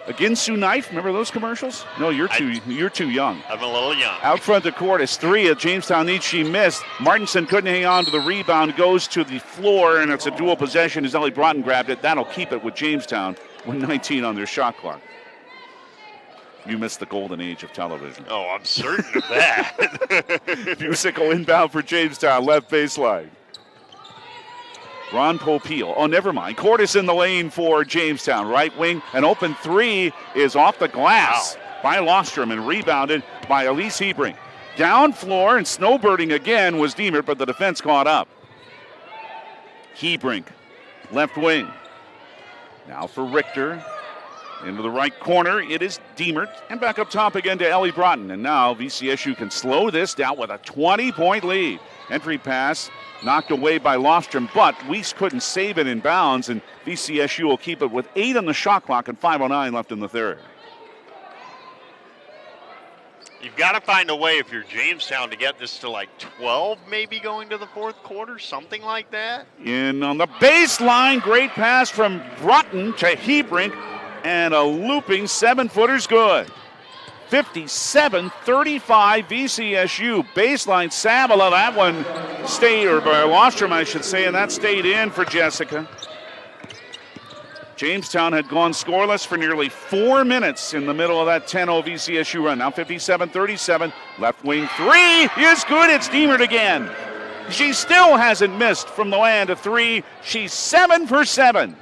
A Ginsu knife, remember those commercials? No, you're too young. I'm a little young. Out front to court is 3 at Jamestown needs. She missed. Martinson couldn't hang on to the rebound, goes to the floor, and it's a dual possession as Ellie Broughton grabbed it. That'll keep it with Jamestown with 19 on their shot clock. You missed the golden age of television. Oh, I'm certain of that. Musical inbound for Jamestown, left baseline. Ron Popeil. Oh, never mind. Cordes in the lane for Jamestown. Right wing. An open 3 is off the glass by Lostrom and rebounded by Elise Hebrink. Down floor and snowbirding again was Deemer, but the defense caught up. Hebrink, left wing. Now for Richter. Into the right corner, it is Deemert. And back up top again to Ellie Broughton. And now VCSU can slow this down with a 20-point lead. Entry pass knocked away by Lostrom, but Weiss couldn't save it in bounds, and VCSU will keep it with 8 on the shot clock and 5:09 left in the third. You've got to find a way, if you're Jamestown, to get this to like 12 maybe going to the fourth quarter, something like that. In on the baseline, great pass from Broughton to Hebrink. And a looping 7-footer's good. 57-35 VCSU. Baseline Sabala. That one stayed, or by Lostrom, I should say, and that stayed in for Jessica. Jamestown had gone scoreless for nearly 4 minutes in the middle of that 10-0 VCSU run. Now 57-37. Left wing 3 is good. It's Deemert again. She still hasn't missed from the land of 3. She's 7 for 7.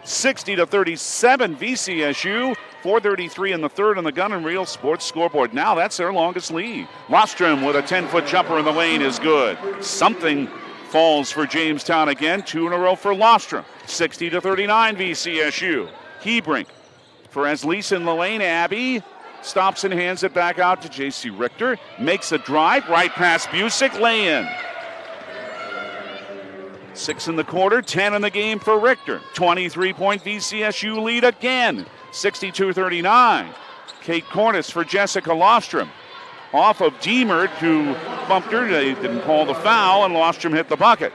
60-37 VCSU. 4:33 in the third on the Gun and Reel Sports scoreboard. Now that's their longest lead. Lostrom with a 10-foot jumper in the lane is good. Something falls for Jamestown again. 2 in a row for Lostrom. 60-39 VCSU. Hebrink for Asleason in the lane. Abby stops and hands it back out to J.C. Richter. Makes a drive. Right past Busick. Lay in. 6 in the quarter, 10 in the game for Richter. 23-point VCSU lead again. 62-39. Kate Cordes for Jessica Lostrom. Off of Deemert, who bumped her. They didn't call the foul, and Lostrom hit the bucket.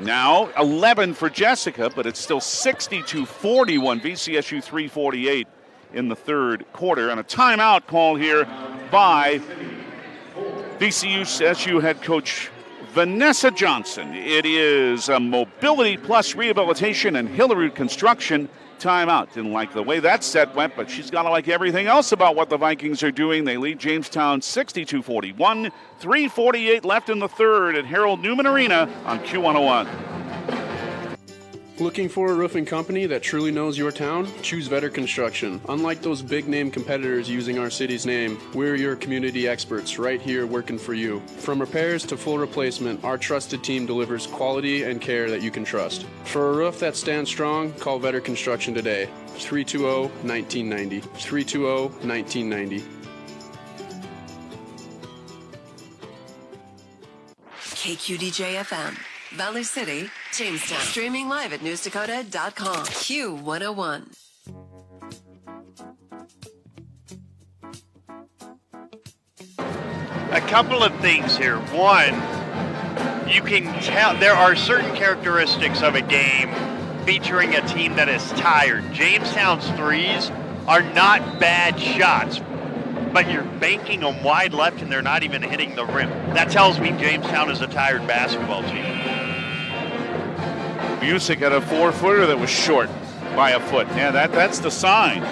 Now 11 for Jessica, but it's still 62-41. VCSU 3:48 in the third quarter. And a timeout call here by VCSU head coach Vanessa Johnson. It is a mobility plus rehabilitation and Hillerud Construction timeout. Didn't like the way that set went, but she's got to like everything else about what the Vikings are doing. They lead Jamestown 62-41. 3:48 left in the third at Harold Newman Arena on Q101. Looking for a roofing company that truly knows your town? Choose Vetter Construction. Unlike those big-name competitors using our city's name, we're your community experts right here working for you. From repairs to full replacement, our trusted team delivers quality and care that you can trust. For a roof that stands strong, call Vetter Construction today. 320-1990. 320-1990. KQDJ-FM, Valley City, Jamestown. Streaming live at newsdakota.com. Q101. A couple of things here. One, you can tell there are certain characteristics of a game featuring a team that is tired. Jamestown's threes are not bad shots, but you're banking them wide left and they're not even hitting the rim. That tells me Jamestown is a tired basketball team. Busick had a 4-footer that was short by a foot. Yeah, that's the sign. And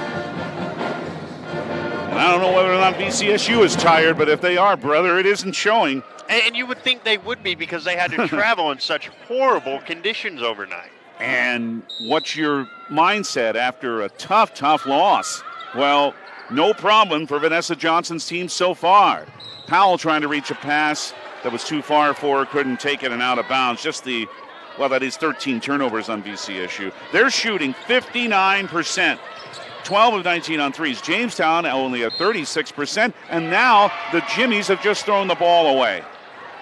I don't know whether or not VCSU is tired, but if they are, brother, it isn't showing. And you would think they would be because they had to travel in such horrible conditions overnight. And what's your mindset after a tough loss? Well, no problem for Vanessa Johnson's team so far. Powell trying to reach a pass that was too far for her, couldn't take it and out of bounds. That is 13 turnovers on VCSU. They're shooting 59%, 12 of 19 on threes. Jamestown only at 36%, and now the Jimmies have just thrown the ball away.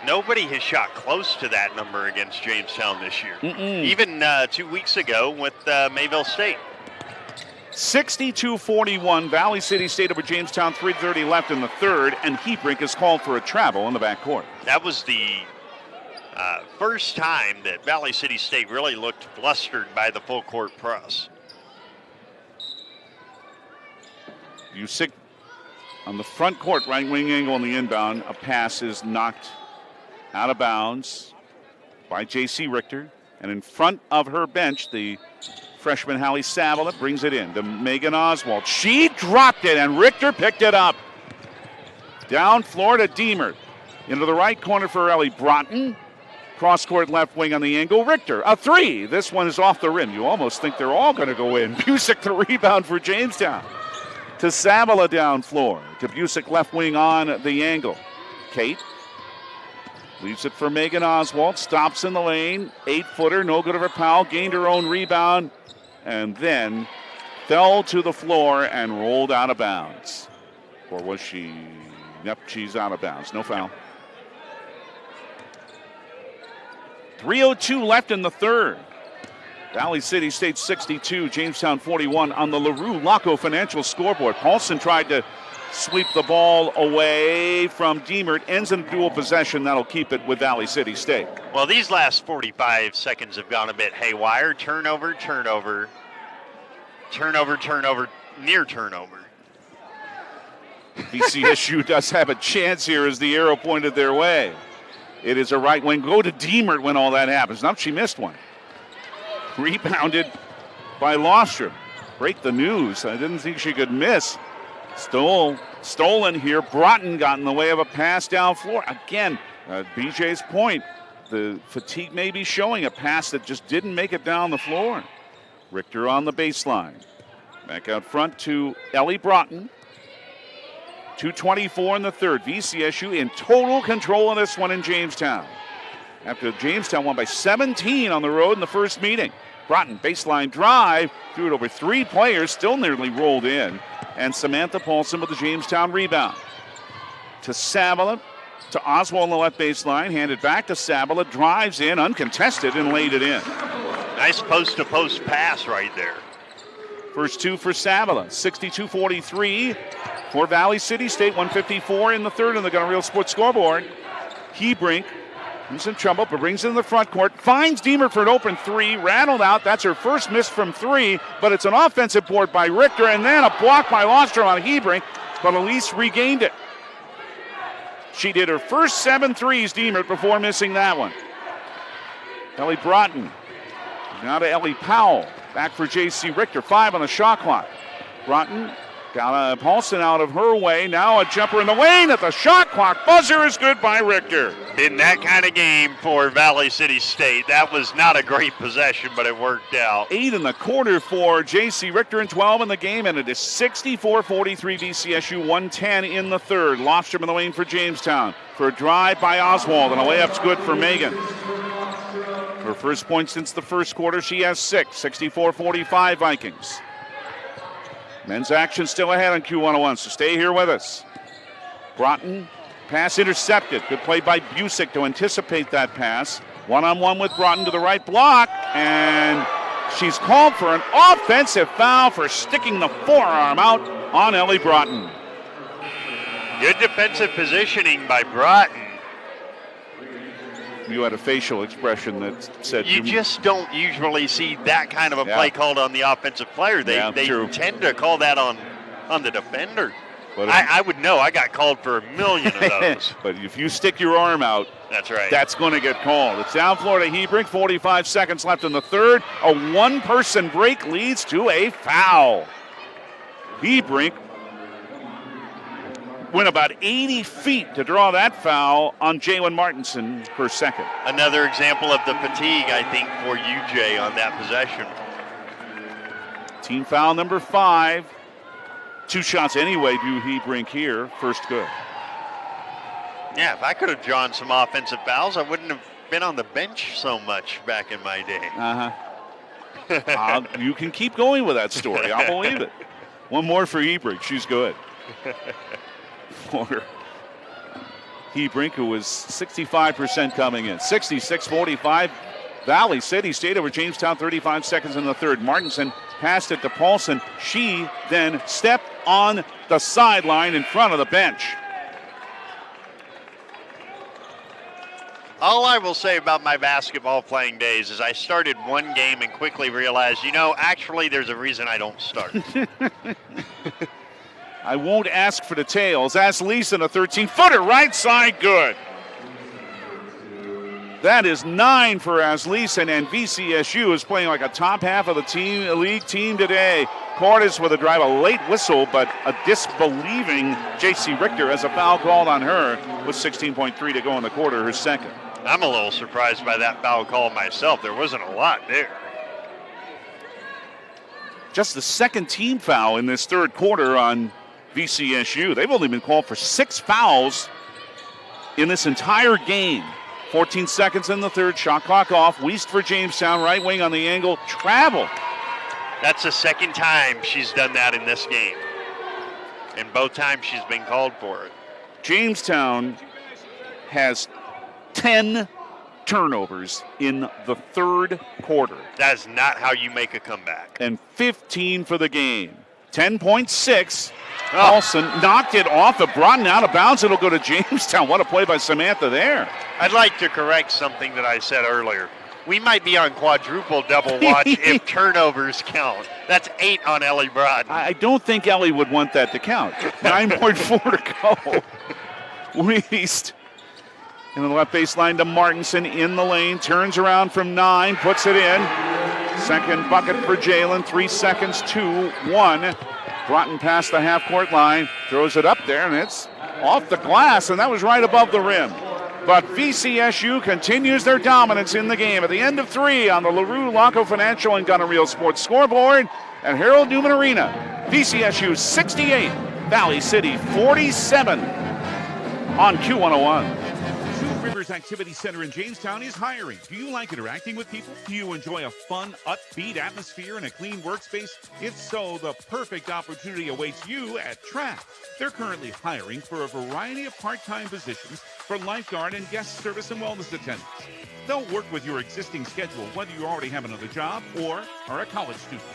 Nobody has shot close to that number against Jamestown this year. Even 2 weeks ago with Mayville State. 62-41, Valley City State over Jamestown, 3:30 left in the third, and Heatbrink is called for a travel in the backcourt. That was the first time that Valley City State really looked flustered by the full court press. Busick on the front court, right wing angle on the inbound. A pass is knocked out of bounds by J.C. Richter. And in front of her bench, the freshman Hallie Savala brings it in to Megan Oswald. She dropped it, and Richter picked it up. Down floor to Deemer. Into the right corner for Ellie Broughton. Cross-court left wing on the angle. Richter, a three. This one is off the rim. You almost think they're all going to go in. Busick the rebound for Jamestown. To Savala down floor. To Busick left wing on the angle. Kate leaves it for Megan Oswald. Stops in the lane. 8-footer, no good of her Powell. Gained her own rebound. And then fell to the floor and rolled out of bounds. Or was she? Yep, she's out of bounds. No foul. 3:02 left in the third. Valley City State 62, Jamestown 41 on the LaRue Laco Financial scoreboard. Paulson tried to sweep the ball away from Deemer. It ends in dual possession. That'll keep it with Valley City State. Well, these last 45 seconds have gone a bit haywire. Turnover, near turnover. VCSU does have a chance here as the arrow pointed their way. It is a right wing. Go to Deemer when all that happens. Now she missed one. Rebounded by Lostrom. Break the news. I didn't think she could miss. Stolen here. Broughton got in the way of a pass down floor. Again, BJ's point. The fatigue may be showing. A pass that just didn't make it down the floor. Richter on the baseline. Back out front to Ellie Broughton. 2:24 in the third. VCSU in total control of this one in Jamestown. After Jamestown won by 17 on the road in the first meeting. Broughton, baseline drive, threw it over three players, still nearly rolled in. And Samantha Paulson with the Jamestown rebound. To Savala, to Oswald on the left baseline, handed back to Savala, drives in, uncontested, and laid it in. Nice post-to-post pass right there. First two for Savala, 62-43 for Valley City State, 154 in the third on the Gunner Real Sports scoreboard. Heatbrink, he's in trouble, but brings it in the front court, finds Deemer for an open three, rattled out. That's her first miss from three, but it's an offensive board by Richter, and then a block by Lostrom on Heatbrink, but Elise regained it. She did her first 7 threes, Deemer, before missing that one. Ellie Broughton, now to Ellie Powell. Back for J.C. Richter, 5 on the shot clock. Broughton Paulson out of her way. Now a jumper in the lane at the shot clock. Buzzer is good by Richter. In that kind of game for Valley City State, that was not a great possession, but it worked out. 8 in the quarter for J.C. Richter and 12 in the game, and it is 64-43 VCSU, 110 in the third. Lofstrom in the lane for Jamestown for a drive by Oswald, and a layup's good for Megan. Her first point since the first quarter, she has 6, 64-45 Vikings. Men's action still ahead on Q101, so stay here with us. Broughton, pass intercepted. Good play by Busick to anticipate that pass. One-on-one with Broughton to the right block, and she's called for an offensive foul for sticking the forearm out on Ellie Broughton. Good defensive positioning by Broughton. You had a facial expression that said... You just don't usually see that kind of a play called on the offensive player. They tend to call that on the defender. But I would know. I got called for a million of those. But if you stick your arm out, that's right. That's going to get called. It's down Florida Hebrink, 45 seconds left in the third. A one-person break leads to a foul. Hebrink went about 80 feet to draw that foul on Jalen Martinson for second. Another example of the fatigue, I think, for UJ on that possession. Team foul number 5. 2 shots anyway do Hebrink here. First good. Yeah, if I could have drawn some offensive fouls, I wouldn't have been on the bench so much back in my day. You can keep going with that story. I'll believe it. One more for Hebrink. She's good. For Hebrink, who was 65% coming in. 66-45. Valley City State over Jamestown, 35 seconds in the third. Martinson passed it to Paulson. She then stepped on the sideline in front of the bench. All I will say about my basketball playing days is I started one game and quickly realized, actually there's a reason I don't start. I won't ask for details. Ask Lisa, a 13-footer, right side, good. That is 9 for Asleason, and VCSU is playing like a top half of the league team today. Cordes with a drive, a late whistle, but a disbelieving J.C. Richter has a foul called on her with 16.3 to go in the quarter, her second. I'm a little surprised by that foul call myself. There wasn't a lot there. Just the second team foul in this third quarter on VCSU. They've only been called for 6 fouls in this entire game. 14 seconds in the third, shot clock off. Wiest for Jamestown, right wing on the angle, travel. That's the second time she's done that in this game. And both times she's been called for it. Jamestown has 10 turnovers in the third quarter. That is not how you make a comeback. And 15 for the game. 10.6. Paulson knocked it off of Broughton out of bounds. It'll go to Jamestown. What a play by Samantha there. I'd like to correct something that I said earlier. We might be on quadruple double watch if turnovers count. That's 8 on Ellie Broughton. I don't think Ellie would want that to count. 9.4 to go. Wiest in the left baseline to Martinson in the lane. Turns around from 9, puts it in. Second bucket for Jalen. 3 seconds, 2, 1. Broughton past the half-court line, throws it up there, and it's off the glass, and that was right above the rim. But VCSU continues their dominance in the game at the end of 3 on the LaRue Laco Financial and Gunner Sports scoreboard at Harold Newman Arena. VCSU 68, Valley City 47 on Q101. Rivers Activity Center in Jamestown is hiring. Do you like interacting with people? Do you enjoy a fun, upbeat atmosphere and a clean workspace? If so, the perfect opportunity awaits you at Track. They're currently hiring for a variety of part-time positions for lifeguard and guest service and wellness attendants. They'll work with your existing schedule, whether you already have another job or are a college student.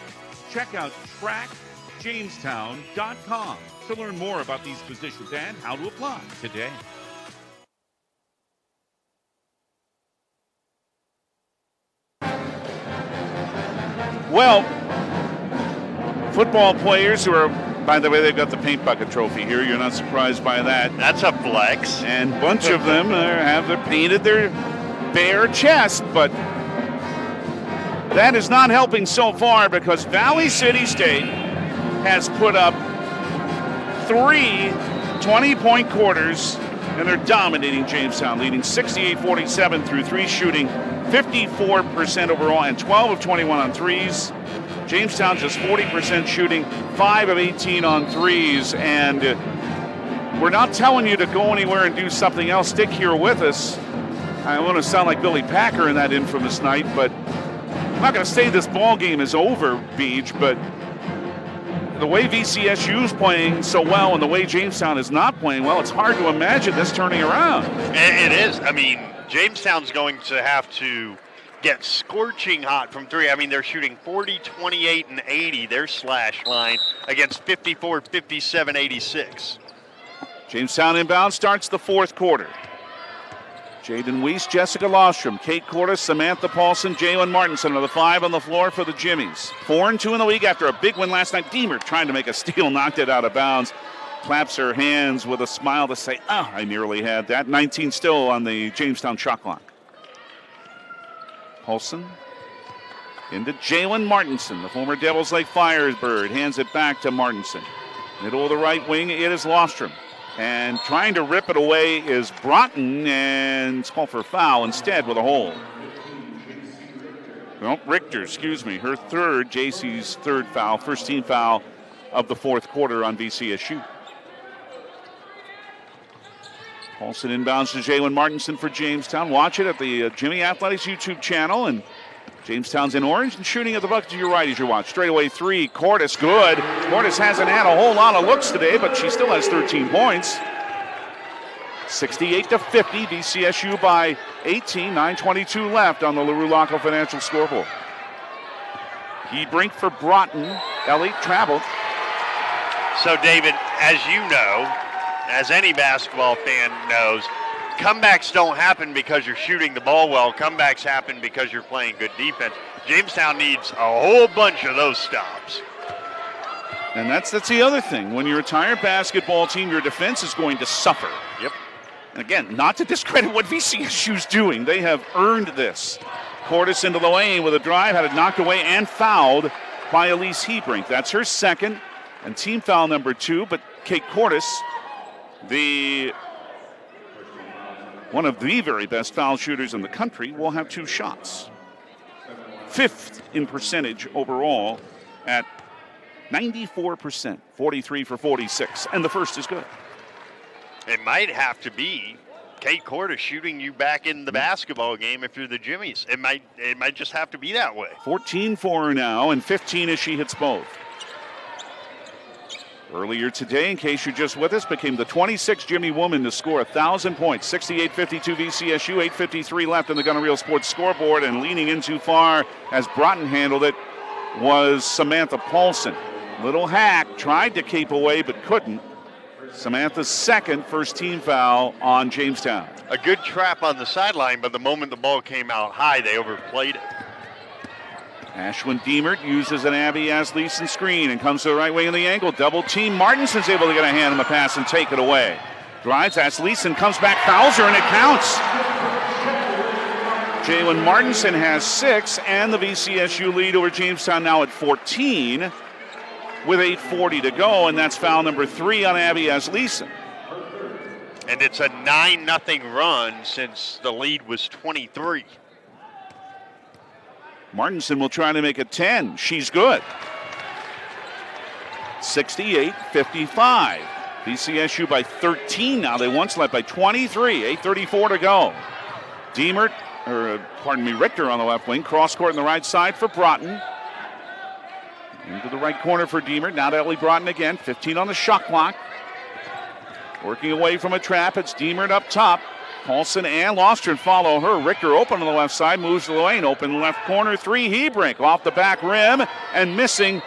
Check out trackjamestown.com to learn more about these positions and how to apply today. Well, football players who are, by the way, they've got the paint bucket trophy here. You're not surprised by that. That's a flex. And a bunch of them have painted their bare chest, but that is not helping so far because Valley City State has put up 3 20-point quarters, and they're dominating Jamestown, leading 68-47 through 3, shooting 54% overall and 12 of 21 on threes. Jamestown just 40% shooting, 5 of 18 on threes, and we're not telling you to go anywhere and do something else. Stick here with us. I want to sound like Billy Packer in that infamous night, but I'm not going to say this ball game is over, Beach, but the way VCSU is playing so well and the way Jamestown is not playing well, it's hard to imagine this turning around. It is. I mean, Jamestown's going to have to get scorching hot from 3. I mean, they're shooting 40, 28, and 80, their slash line, against 54, 57, 86. Jamestown inbound starts the fourth quarter. Jaden Weiss, Jessica Lostrom, Kate Cordes, Samantha Paulson, Jalen Martinson are the 5 on the floor for the Jimmies. 4-2 in the league after a big win last night. Deemer trying to make a steal, knocked it out of bounds. Claps her hands with a smile to say, oh, I nearly had that. 19 still on the Jamestown shot clock. Paulson into Jalen Martinson, the former Devils Lake Firebird, hands it back to Martinson. Middle of the right wing, it is Lostrom. And trying to rip it away is Broughton, and it's called for a foul instead with a hold. Well, Richter, her third, JC's third foul, first team foul of the fourth quarter on VCSU. Paulson inbounds to Jalen Martinson for Jamestown. Watch it at the Jimmie Athletics YouTube channel, and Jamestown's in orange and shooting at the bucket to your right as you watch. Straightaway 3, Cordes, good. Cordes hasn't had a whole lot of looks today, but she still has 13 points. 68-50, VCSU by 18, 9:22 left on the LaRue Laco Financial scoreboard. Brink for Broughton. Ellie traveled. So, David, as you know, as any basketball fan knows, comebacks don't happen because you're shooting the ball well. Comebacks happen because you're playing good defense. Jamestown needs a whole bunch of those stops. And that's the other thing. When you're a tired basketball team, your defense is going to suffer. Yep. And again, not to discredit what VCSU's doing. They have earned this. Cordes into the lane with a drive, had it knocked away and fouled by Elise Hebrink. That's her second and team foul number 2. But Kate Cordes, one of the very best foul shooters in the country, will have 2 shots. 5th in percentage overall at 94%, 43 for 46, and the first is good. It might have to be Kate Cordes shooting you back in the basketball game if you're the Jimmies. It might just have to be that way. 14 for her now, and 15 as she hits both. Earlier today, in case you're just with us, became the 26th Jimmie woman to score 1,000 points. 68-52 VCSU, 8:53 left in the Gunner Real Sports scoreboard, and leaning in too far as Broughton handled it was Samantha Paulson. Little hack, tried to keep away but couldn't. Samantha's second first team foul on Jamestown. A good trap on the sideline, but the moment the ball came out high, they overplayed it. Ashwin Diemert uses an Abby Asleason screen and comes to the right wing of the angle. Double team. Martinson's able to get a hand on the pass and take it away. Drives. Asleason comes back, fouls her, and it counts. Jalen Martinson has 6, and the VCSU lead over Jamestown now at 14 with 8:40 to go, and that's foul number 3 on Abby Asleason. And it's a 9-0 run since the lead was 23. Martinson will try to make it 10. She's good. 68-55. VCSU by 13 now. They once led by 23. 8:34 to go. Richter on the left wing. Cross court on the right side for Broughton. Into the right corner for Diemert. Now to Ellie Broughton again. 15 on the shot clock. Working away from a trap. It's Diemert up top. Paulson and Lostrom follow her. Richter open on the left side, moves to the lane, open left corner, 3, Hebrink off the back rim and missing.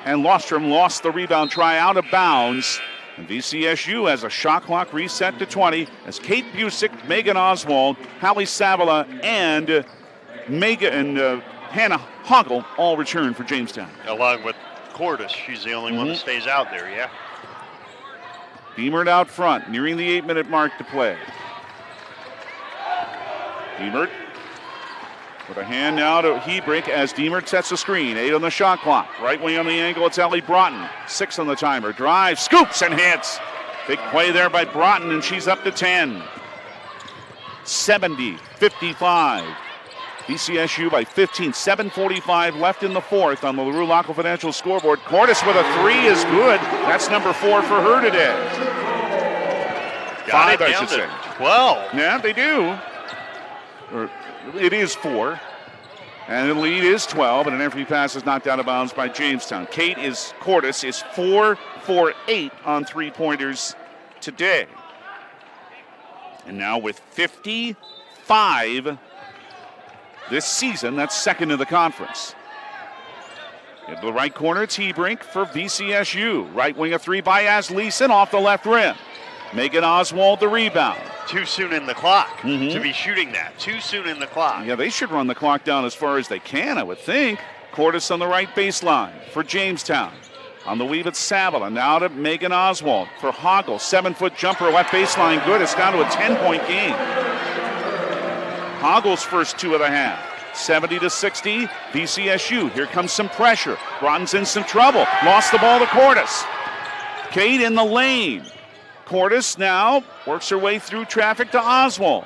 And Lostrom lost the rebound try out of bounds. And VCSU has a shot clock reset to 20 as Kate Busick, Megan Oswald, Hallie Savala, and Hannah Hoggle all return for Jamestown. Along with Cordes, she's the only one that stays out there, yeah. Diemert out front, nearing the 8-minute mark to play. Diemert With a hand now to Hebrink as Diemert sets the screen. 8 on the shot clock. Right wing on the angle, it's Ellie Broughton. 6 on the timer. Drive, scoops, and hits. Big play there by Broughton, and she's up to 10. 70-55. VCSU by 15. 7:45 left in the fourth on the LaRue Local Financial scoreboard. Cordes with a 3 is good. That's number 4 for her today. Got 5, it I down should to say. 12. Yeah, they do. It is 4. And the lead is 12, and an every pass is knocked out of bounds by Jamestown. Cordes is 4 for 8 on three-pointers today. And now with 55 this season, that's second in the conference. Into the right corner, it's Hebrink for VCSU. Right wing a 3 by Asleason off the left rim. Megan Oswald the rebound. Too soon in the clock to be shooting that. Too soon in the clock. Yeah, they should run the clock down as far as they can, I would think. Cordes on the right baseline for Jamestown. On the weave, it's Savila. Now to Megan Oswald for Hoggle. 7-foot jumper, left baseline, good. It's down to a 10-point game. Hoggle's first 2 of the half. 70-60, VCSU. Here comes some pressure. Broughton's in some trouble. Lost the ball to Cordes. Kate in the lane. Cordes now works her way through traffic to Oswald.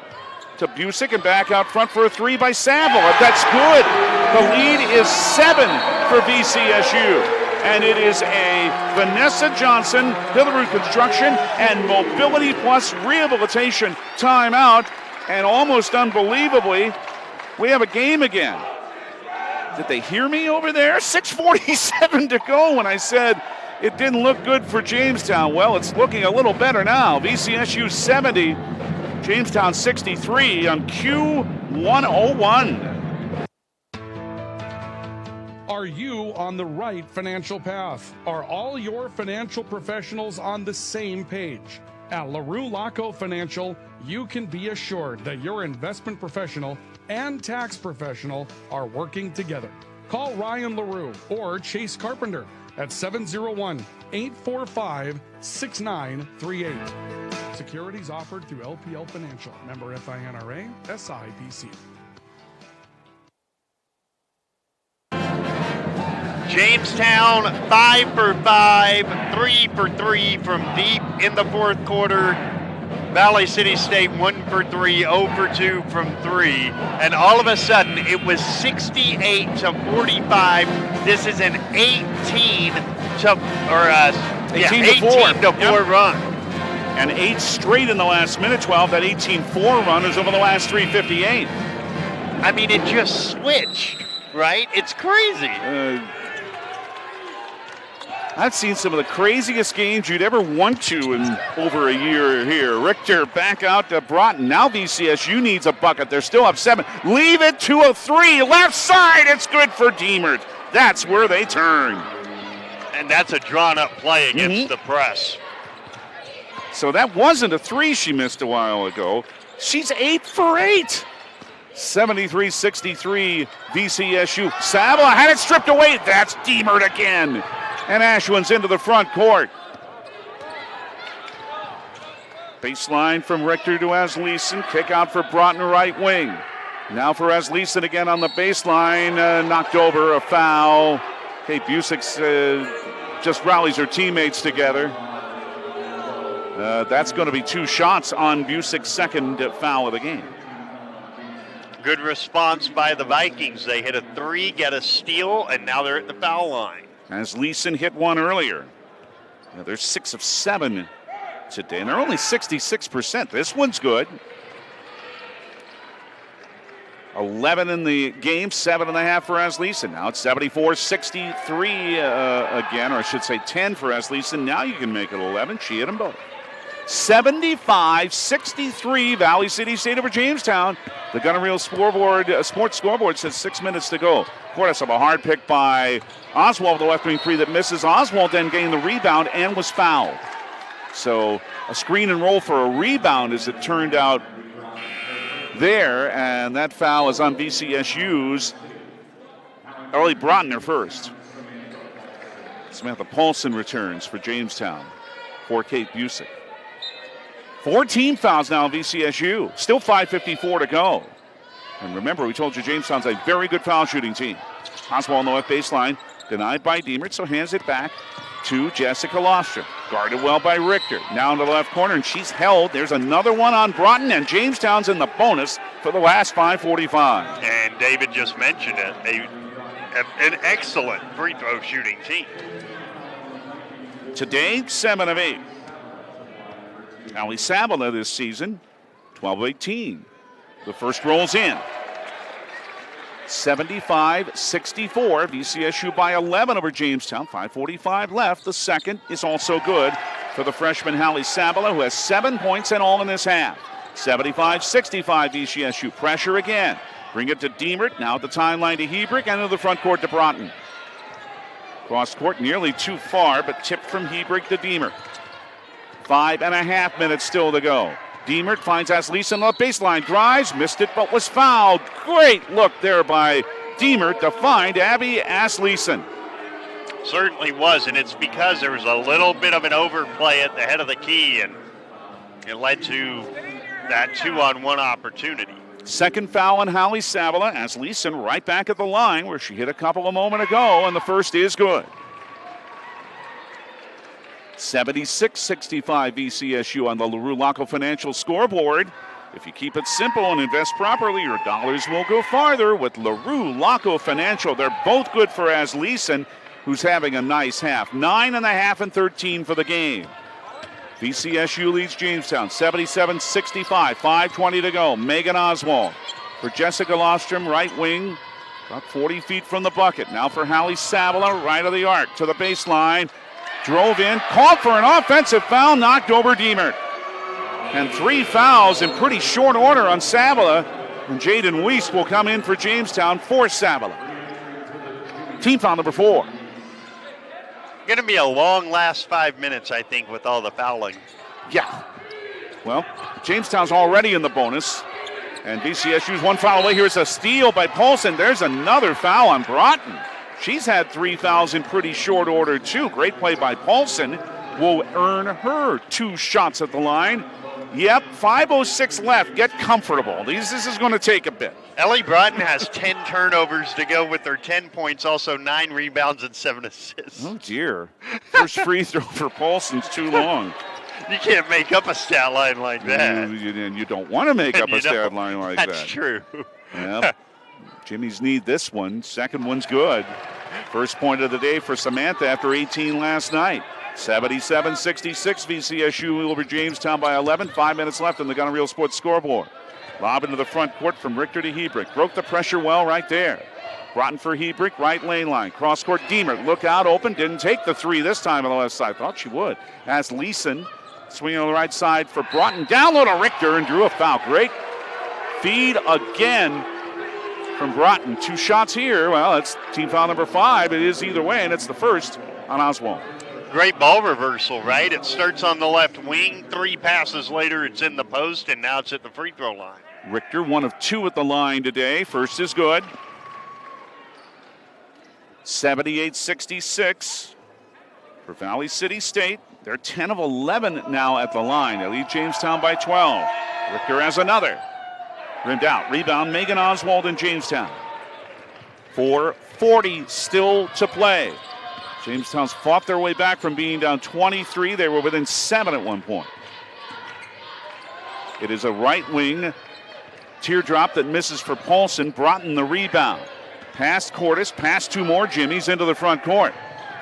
To Busick and back out front for a 3 by Savila. That's good. The lead is 7 for VCSU. And it is a Vanessa Johnson, Billerud Construction, and Mobility Plus Rehabilitation timeout. And almost unbelievably, we have a game again. Did they hear me over there? 6:47 to go when I said it didn't look good for Jamestown. Well, it's looking a little better now. VCSU 70, Jamestown 63 on Q101. Are you on the right financial path? Are all your financial professionals on the same page? At LaRue Laco Financial, you can be assured that your investment professional and tax professional are working together. Call Ryan LaRue or Chase Carpenter at 701-845-6938. Securities offered through LPL Financial. Member FINRA, SIPC. Jamestown 5 for 5, 3 for 3 from deep in the fourth quarter. Valley City State 1 for 3, 0 for 2 from 3. And all of a sudden, it was 68-45. This is an 18 to 4 run. And 8 straight in the last minute, 12. That 18-4 run is over the last 3:58. I mean, it just switched, right? It's crazy. I've seen some of the craziest games you'd ever want to in over a year here. Richter back out to Broughton. Now VCSU needs a bucket. They're still up 7. Leave it to a 3. Left side. It's good for Diemert. That's where they turn. And that's a drawn-up play against the press. So that wasn't a 3 she missed a while ago. She's 8 for 8. 73-63 VCSU. Savila had it stripped away. That's Diemert again. And Ashwin's into the front court. Baseline from Richter to Asleason. Kick out for Broughton, right wing. Now for Asleason again on the baseline. Knocked over, a foul. Okay, Busick just rallies her teammates together. That's going to be 2 shots on Busick's second foul of the game. Good response by the Vikings. They hit a 3, get a steal, and now they're at the foul line. Asleason hit 1 earlier. They're 6 of 7 today, and they're only 66%. This one's good. 11 in the game, 7.5 for Asleason. Now it's 74-63 again, or I should say 10 for Asleason. Now you can make it 11. She hit them both. 75-63 Valley City State over Jamestown. The Gunner Reel sports scoreboard says 6 minutes to go. Cordes of a hard pick by Oswald, the left wing 3 that misses. Oswald then gained the rebound and was fouled. So a screen and roll for a rebound as it turned out there, and that foul is on VCSU's Ellie Broughton, her first. Samantha Paulson returns for Jamestown for Kate Busick. 14 fouls now on VCSU. Still 5:54 to go. And remember, we told you Jamestown's a very good foul shooting team. Oswald on the left baseline, denied by Diemert, so hands it back to Jessica Lostrom. Guarded well by Richter. Now into the left corner, and she's held. There's another one on Broughton, and Jamestown's in the bonus for the last 5:45. And David just mentioned it. An excellent free throw shooting team. Today, 7 of 8. Ali Sabala this season, 12 of 18. The first rolls in. 75-64. VCSU by 11 over Jamestown. 5:45 left. The second is also good for the freshman Hallie Sabala, who has 7 points in all in this half. 75-65 VCSU. Pressure again. Bring it to Diemert. Now at the timeline to Hebrink and to the front court to Broughton. Cross court nearly too far, but tipped from Hebrink to Diemert. 5.5 minutes still to go. Diemert finds Asleason on the baseline. Drives, missed it, but was fouled. Great look there by Diemert to find Abby Asleason. Certainly was, and it's because there was a little bit of an overplay at the head of the key, and it led to that 2-on-1 opportunity. Second foul on Hallie Sabala. Asleason right back at the line where she hit a couple a moment ago, and the first is good. 76-65 VCSU on the LaRue Laco Financial scoreboard. If you keep it simple and invest properly, your dollars will go farther with LaRue Laco Financial. They're both good for Asleason, who's having a nice half. 9.5 and 13 for the game. VCSU leads Jamestown 77-65. 5:20 to go. Megan Oswald for Jessica Lostrom, right wing, about 40 feet from the bucket. Now for Hallie Sabala, right of the arc to the baseline. Drove in, called for an offensive foul, knocked over Diemert. And 3 fouls in pretty short order on Sabala. And Jaden Weiss will come in for Jamestown for Sabala. Team foul number 4. Going to be a long last 5 minutes, I think, with all the fouling. Yeah. Well, Jamestown's already in the bonus. And VCSU's 1 foul away. Here's a steal by Paulson. There's another foul on Broughton. She's had 3 fouls in pretty short order, too. Great play by Paulson. Will earn her 2 shots at the line. Yep, 5:06 left. Get comfortable. This is going to take a bit. Ellie Broughton has 10 turnovers to go with her 10 points, also 9 rebounds and 7 assists. Oh, dear. First free throw for Paulson's too long. You can't make up a stat line like that. And you don't want to make up a stat line like that. That's true. Yep. Jimmy's need this one. Second one's good. First point of the day for Samantha after 18 last night. 77-66 VCSU over Jamestown by 11. 5 minutes left on the Gunner Real Sports scoreboard. Lob into the front court from Richter to Hebrink. Broke the pressure well right there. Broughton for Hebrink, right lane line. Cross court, Diemert. Look out, open. Didn't take the 3 this time on the left side. Thought she would. As Leeson swinging on the right side for Broughton. Down low to Richter and drew a foul. Great feed again from Broughton. 2 shots here. Well, it's team foul number 5. It is either way, and it's the first on Oswald. Great ball reversal, right? It starts on the left wing. 3 passes later, it's in the post, and now it's at the free throw line. Richter, 1 of 2 at the line today. First is good. 78-66 for Valley City State. They're 10 of 11 now at the line. They lead Jamestown by 12. Richter has another. Rimmed out. Rebound, Megan Oswald in Jamestown. 4:40 still to play. Jamestown's fought their way back from being down 23. They were within 7 at one point. It is a right wing teardrop that misses for Paulson. Broughton the rebound. Past Cordes, past 2 more Jimmies into the front court.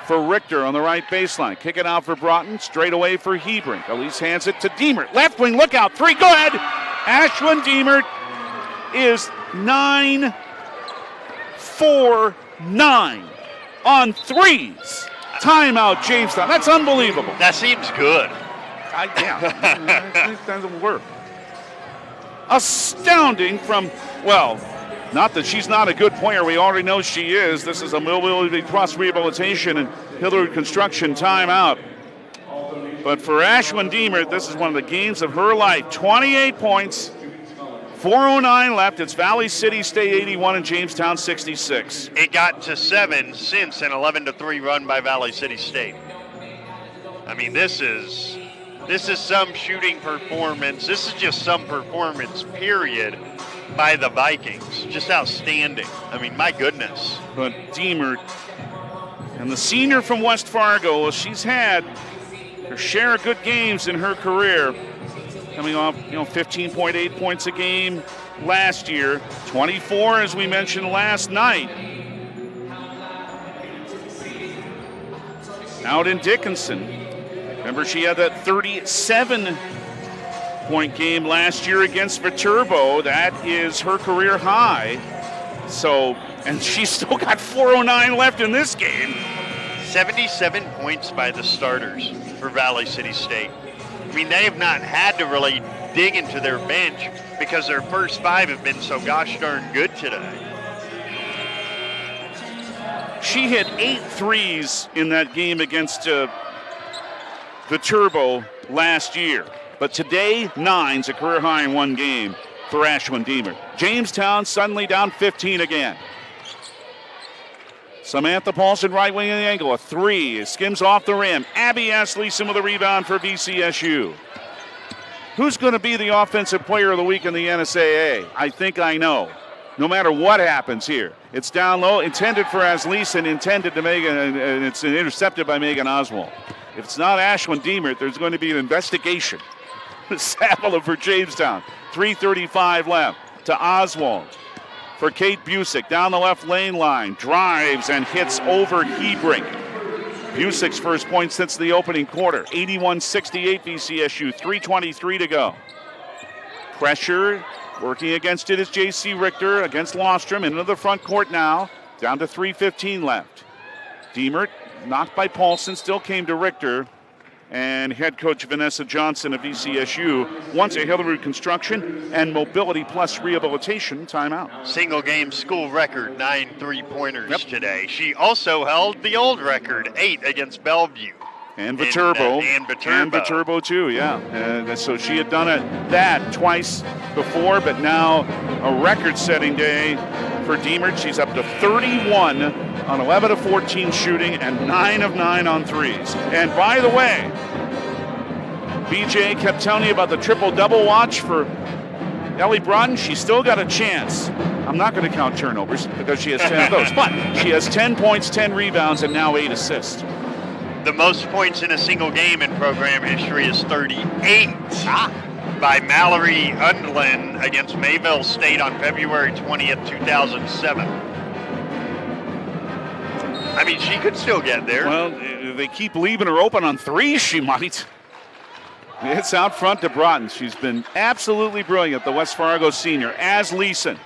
For Richter on the right baseline. Kick it out for Broughton. Straight away for Hebrink. Elise hands it to Diemert. Left wing, look out. 3, good. Ashlyn Diemert is 9-4-9 on 3s. Timeout, Jamestown. That's unbelievable. That seems good. That doesn't work. Astounding from, well, not that she's not a good player. We already know she is. This is a mobility plus rehabilitation and Hillard Construction timeout. But for Ashlyn Diemert, this is one of the games of her life. 28 points, 4:09 left. It's Valley City State 81 and Jamestown 66. It got to 7 since an 11-3 run by Valley City State. I mean, this is some shooting performance. This is just some performance, period. by the Vikings. Just outstanding. I mean, my goodness. But Diemert, and the senior from West Fargo, well, she's had her share of good games in her career, coming off 15.8 points a game last year, 24 as we mentioned last night. Out in Dickinson. Remember, she had that 37-point game last year against Viterbo. That is her career high. So, and she's still got 4:09 left in this game. 77 points by the starters for Valley City State. I mean, they have not had to really dig into their bench because their first 5 have been so gosh darn good today. She hit 8 threes in that game against Viterbo last year. But today, 9's a career high in one game for Ashwin Diemert. Jamestown suddenly down 15 again. Samantha Paulson, right wing in the angle. A 3 skims off the rim. Abby Asleason with a rebound for VCSU. Who's going to be the offensive player of the week in the NSAA? I think I know. No matter what happens here. It's down low, intended for Asleason, intended to Megan, and it's intercepted by Megan Oswald. If it's not Ashwin Diemert, there's going to be an investigation. Savila for Jamestown. 3:35 left to Oswald. For Kate Busick, down the left lane line, drives and hits over Hebrink. Busick's first point since the opening quarter. 81-68 VCSU, 3:23 to go. Pressure, working against it is J.C. Richter against Lostrom, into the front court now, down to 3:15 left. Diemert, knocked by Paulson, still came to Richter. And head coach Vanessa Johnson of VCSU wants a Hillerud Construction and Mobility Plus Rehabilitation timeout. Single game school record, 9 3-pointers today. She also held the old record, 8 against Bellevue. And Viterbo. And Viterbo too, yeah. So she had done that twice before, but now a record-setting day for Diemert. She's up to 31 on 11 of 14 shooting and 9 of 9 on threes. And by the way, BJ kept telling you about the triple-double watch for Ellie Broughton. She's still got a chance. I'm not going to count turnovers because she has 10 of those, but she has 10 points, 10 rebounds, and now 8 assists. The most points in a single game in program history is 38 by Mallory Undlin against Mayville State on February 20th, 2007. I mean, she could still get there. Well, if they keep leaving her open on threes, she might. It's out front to Broughton. She's been absolutely brilliant, the West Fargo senior. Asleason.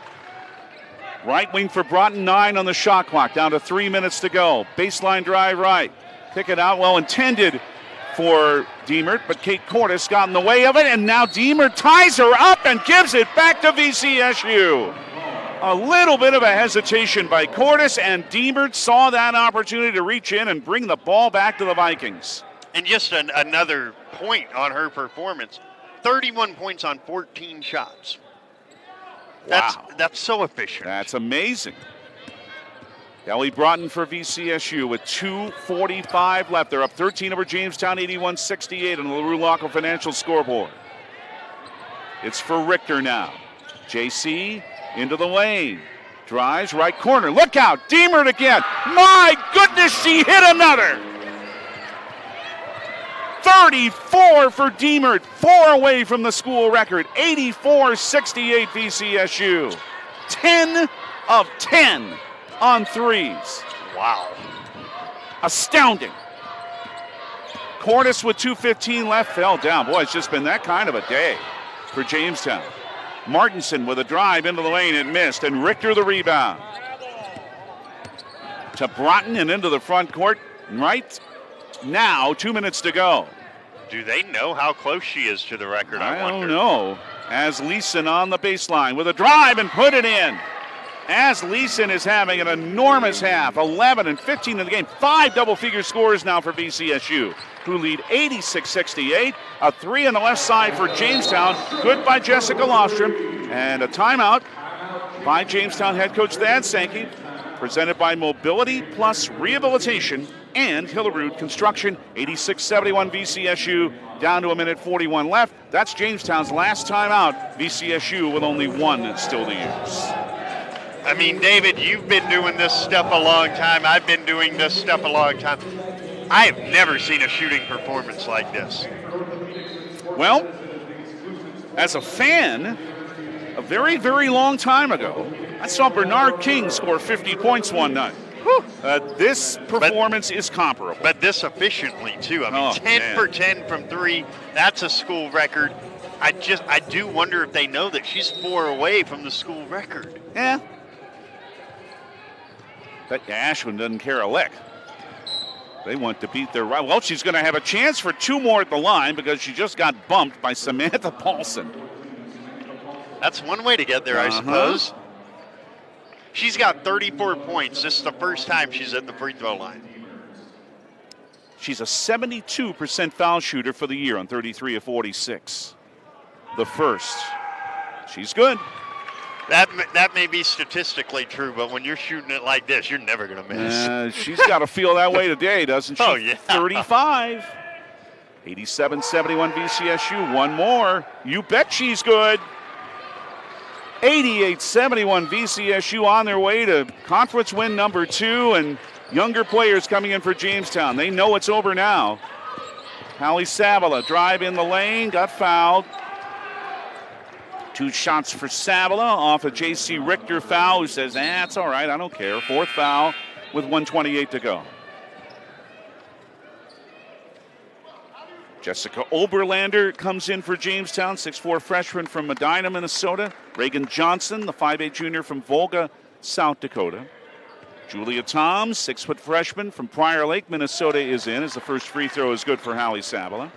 Right wing for Broughton, 9 on the shot clock, down to 3 minutes to go. Baseline drive right. Pick it out, well intended for Diemert, but Kate Cordes got in the way of it, and now Diemert ties her up and gives it back to VCSU. A little bit of a hesitation by Cordes, and Diemert saw that opportunity to reach in and bring the ball back to the Vikings. And just another point on her performance, 31 points on 14 shots. That's so efficient. That's amazing. Ellie Broughton for VCSU with 2:45 left. They're up 13 over Jamestown, 81-68 on the LaRue Local Financial scoreboard. It's for Richter now. JC into the lane. Drives, right corner. Look out, Diemert again. My goodness, she hit another. 34 for Diemert, 4 away from the school record. 84-68 VCSU. 10 of 10. On threes. Wow. Astounding. Cordes with 2:15 left fell down. Boy, it's just been that kind of a day for Jamestown. Martinson with a drive into the lane and missed, and Richter the rebound. To Broughton and into the front court. Right now, 2 minutes to go. Do they know how close she is to the record? I wonder. don't know. Asleason on the baseline with a drive and put it in. Asleason is having an enormous half, 11 and 15 in the game. 5 double-figure scores now for VCSU, who lead 86-68. A 3 on the left side for Jamestown. Good by Jessica Lostrom. And a timeout by Jamestown head coach Thad Sankey, presented by Mobility Plus Rehabilitation and Hillerud Construction. 86-71 VCSU, down to a minute 41 left. That's Jamestown's last time out. VCSU with only one still to use. I mean, David, you've been doing this stuff a long time. I've been doing this stuff a long time. I have never seen a shooting performance like this. Well, as a fan, a very, very long time ago, I saw Bernard King score 50 points one night. This performance is comparable. But this efficiently, too. I mean, 10 for 10 from 3, that's a school record. I do wonder if they know that she's 4 away from the school record. Yeah. But Ashwin doesn't care a lick. They want to beat their rival. Well, she's going to have a chance for 2 more at the line because she just got bumped by Samantha Paulson. That's one way to get there, I suppose. She's got 34 points. This is the first time she's at the free throw line. She's a 72% foul shooter for the year on 33 of 46. The first. She's good. That may be statistically true, but when you're shooting it like this, you're never going to miss. She's got to feel that way today, doesn't she? Oh, yeah. 35. 87-71 VCSU. One more. You bet she's good. 88-71 VCSU on their way to conference win number 2, and younger players coming in for Jamestown. They know it's over now. Hallie Savala, drive in the lane, got fouled. 2 shots for Savala off a J.C. Richter foul, who says, it's all right, I don't care. 4th foul with 1:28 to go. Jessica Oberlander comes in for Jamestown, 6'4" freshman from Medina, Minnesota. Reagan Johnson, the 5'8" junior from Volga, South Dakota. Julia Toms, 6' freshman from Prior Lake, Minnesota, is in as the first free throw is good for Hallie Savala.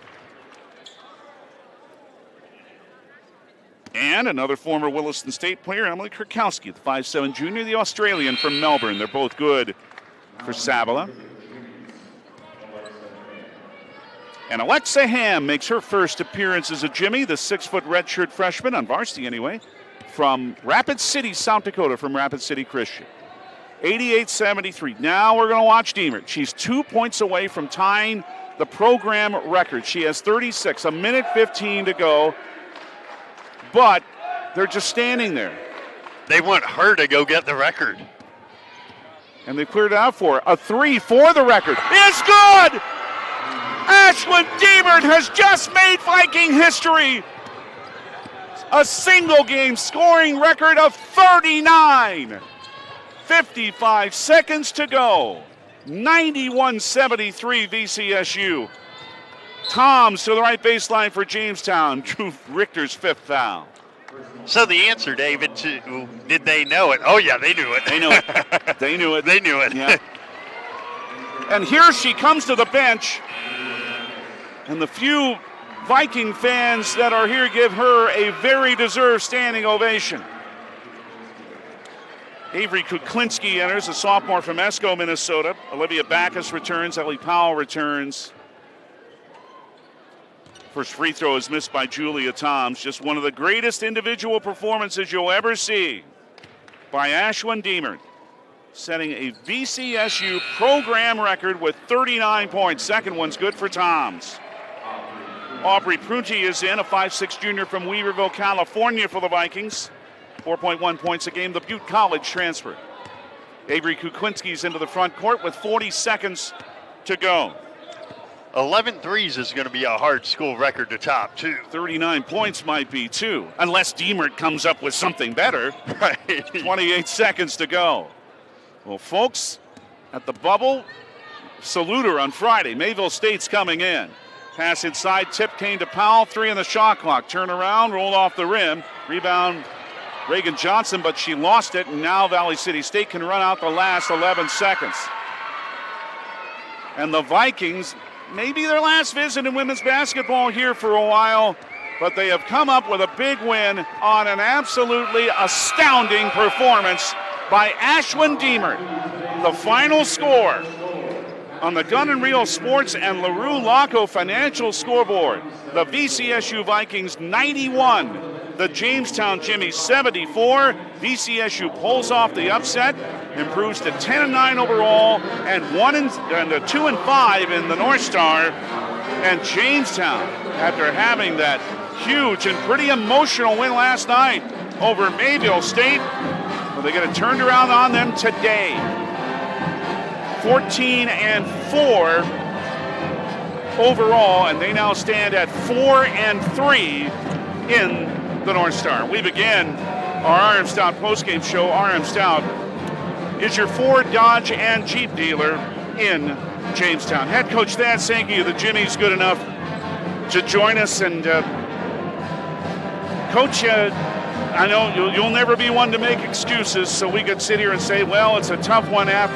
And another former Williston State player, Emily Kurkowski, the 5'7" junior, the Australian from Melbourne. They're both good for Savala. And Alexa Ham makes her first appearance as a Jimmie, the 6' redshirt freshman, on varsity anyway, from Rapid City, South Dakota, from Rapid City Christian. 88-73. Now we're going to watch Diemert. She's 2 points away from tying the program record. She has 36, a minute 15 to go. But they're just standing there. They want her to go get the record. And they cleared it out for her. A 3 for the record. It's good! Ashlyn Diemert has just made Viking history. A single game scoring record of 39. 55 seconds to go. 91-73 VCSU. Toms to the right baseline for Jamestown. Drew Richter's 5th foul. So the answer, David, to did they know it? Oh, yeah, they knew it. They knew it. They knew it. They knew it. Yeah. And here she comes to the bench. And the few Viking fans that are here give her a very deserved standing ovation. Avery Kuklinski enters, a sophomore from Esko, Minnesota. Olivia Backus returns. Ellie Powell returns. First free throw is missed by Julia Toms. Just one of the greatest individual performances you'll ever see by Ashwin Diemert, setting a VCSU program record with 39 points. Second one's good for Toms. Aubrey Prunty is in, a 5'6" junior from Weaverville, California for the Vikings. 4.1 points a game, the Butte College transfer. Avery Kuklinski's into the front court with 40 seconds to go. 11 threes is going to be a hard school record to top, too. 39 points might be, too, unless Diemert comes up with something better. Right. 28 seconds to go. Well, folks, at the bubble, salute her on Friday. Mayville State's coming in. Pass inside, tip came to Powell, 3 on the shot clock. Turn around, roll off the rim. Rebound, Reagan Johnson, but she lost it, and now Valley City State can run out the last 11 seconds. And the Vikings, maybe their last visit in women's basketball here for a while, but they have come up with a big win on an absolutely astounding performance by Ashwin Diemert. The final score, on the Gun and Reel Sports and LaRue Laco Financial scoreboard. The VCSU Vikings 91. The Jamestown Jimmie 74. VCSU pulls off the upset, improves to 10-9 overall, and 2-5 in the North Star. And Jamestown, after having that huge and pretty emotional win last night over Mayville State, well, they get it turned around on them today. 14-4 overall, and they now stand at 4-3 in the North Star. We begin our RM Stout postgame show. RM Stout is your Ford, Dodge, and Jeep dealer in Jamestown. Head coach Thad Sankey of the Jimmie's good enough to join us. And Coach, I know you'll never be one to make excuses, so we could sit here and say, well, it's a tough one after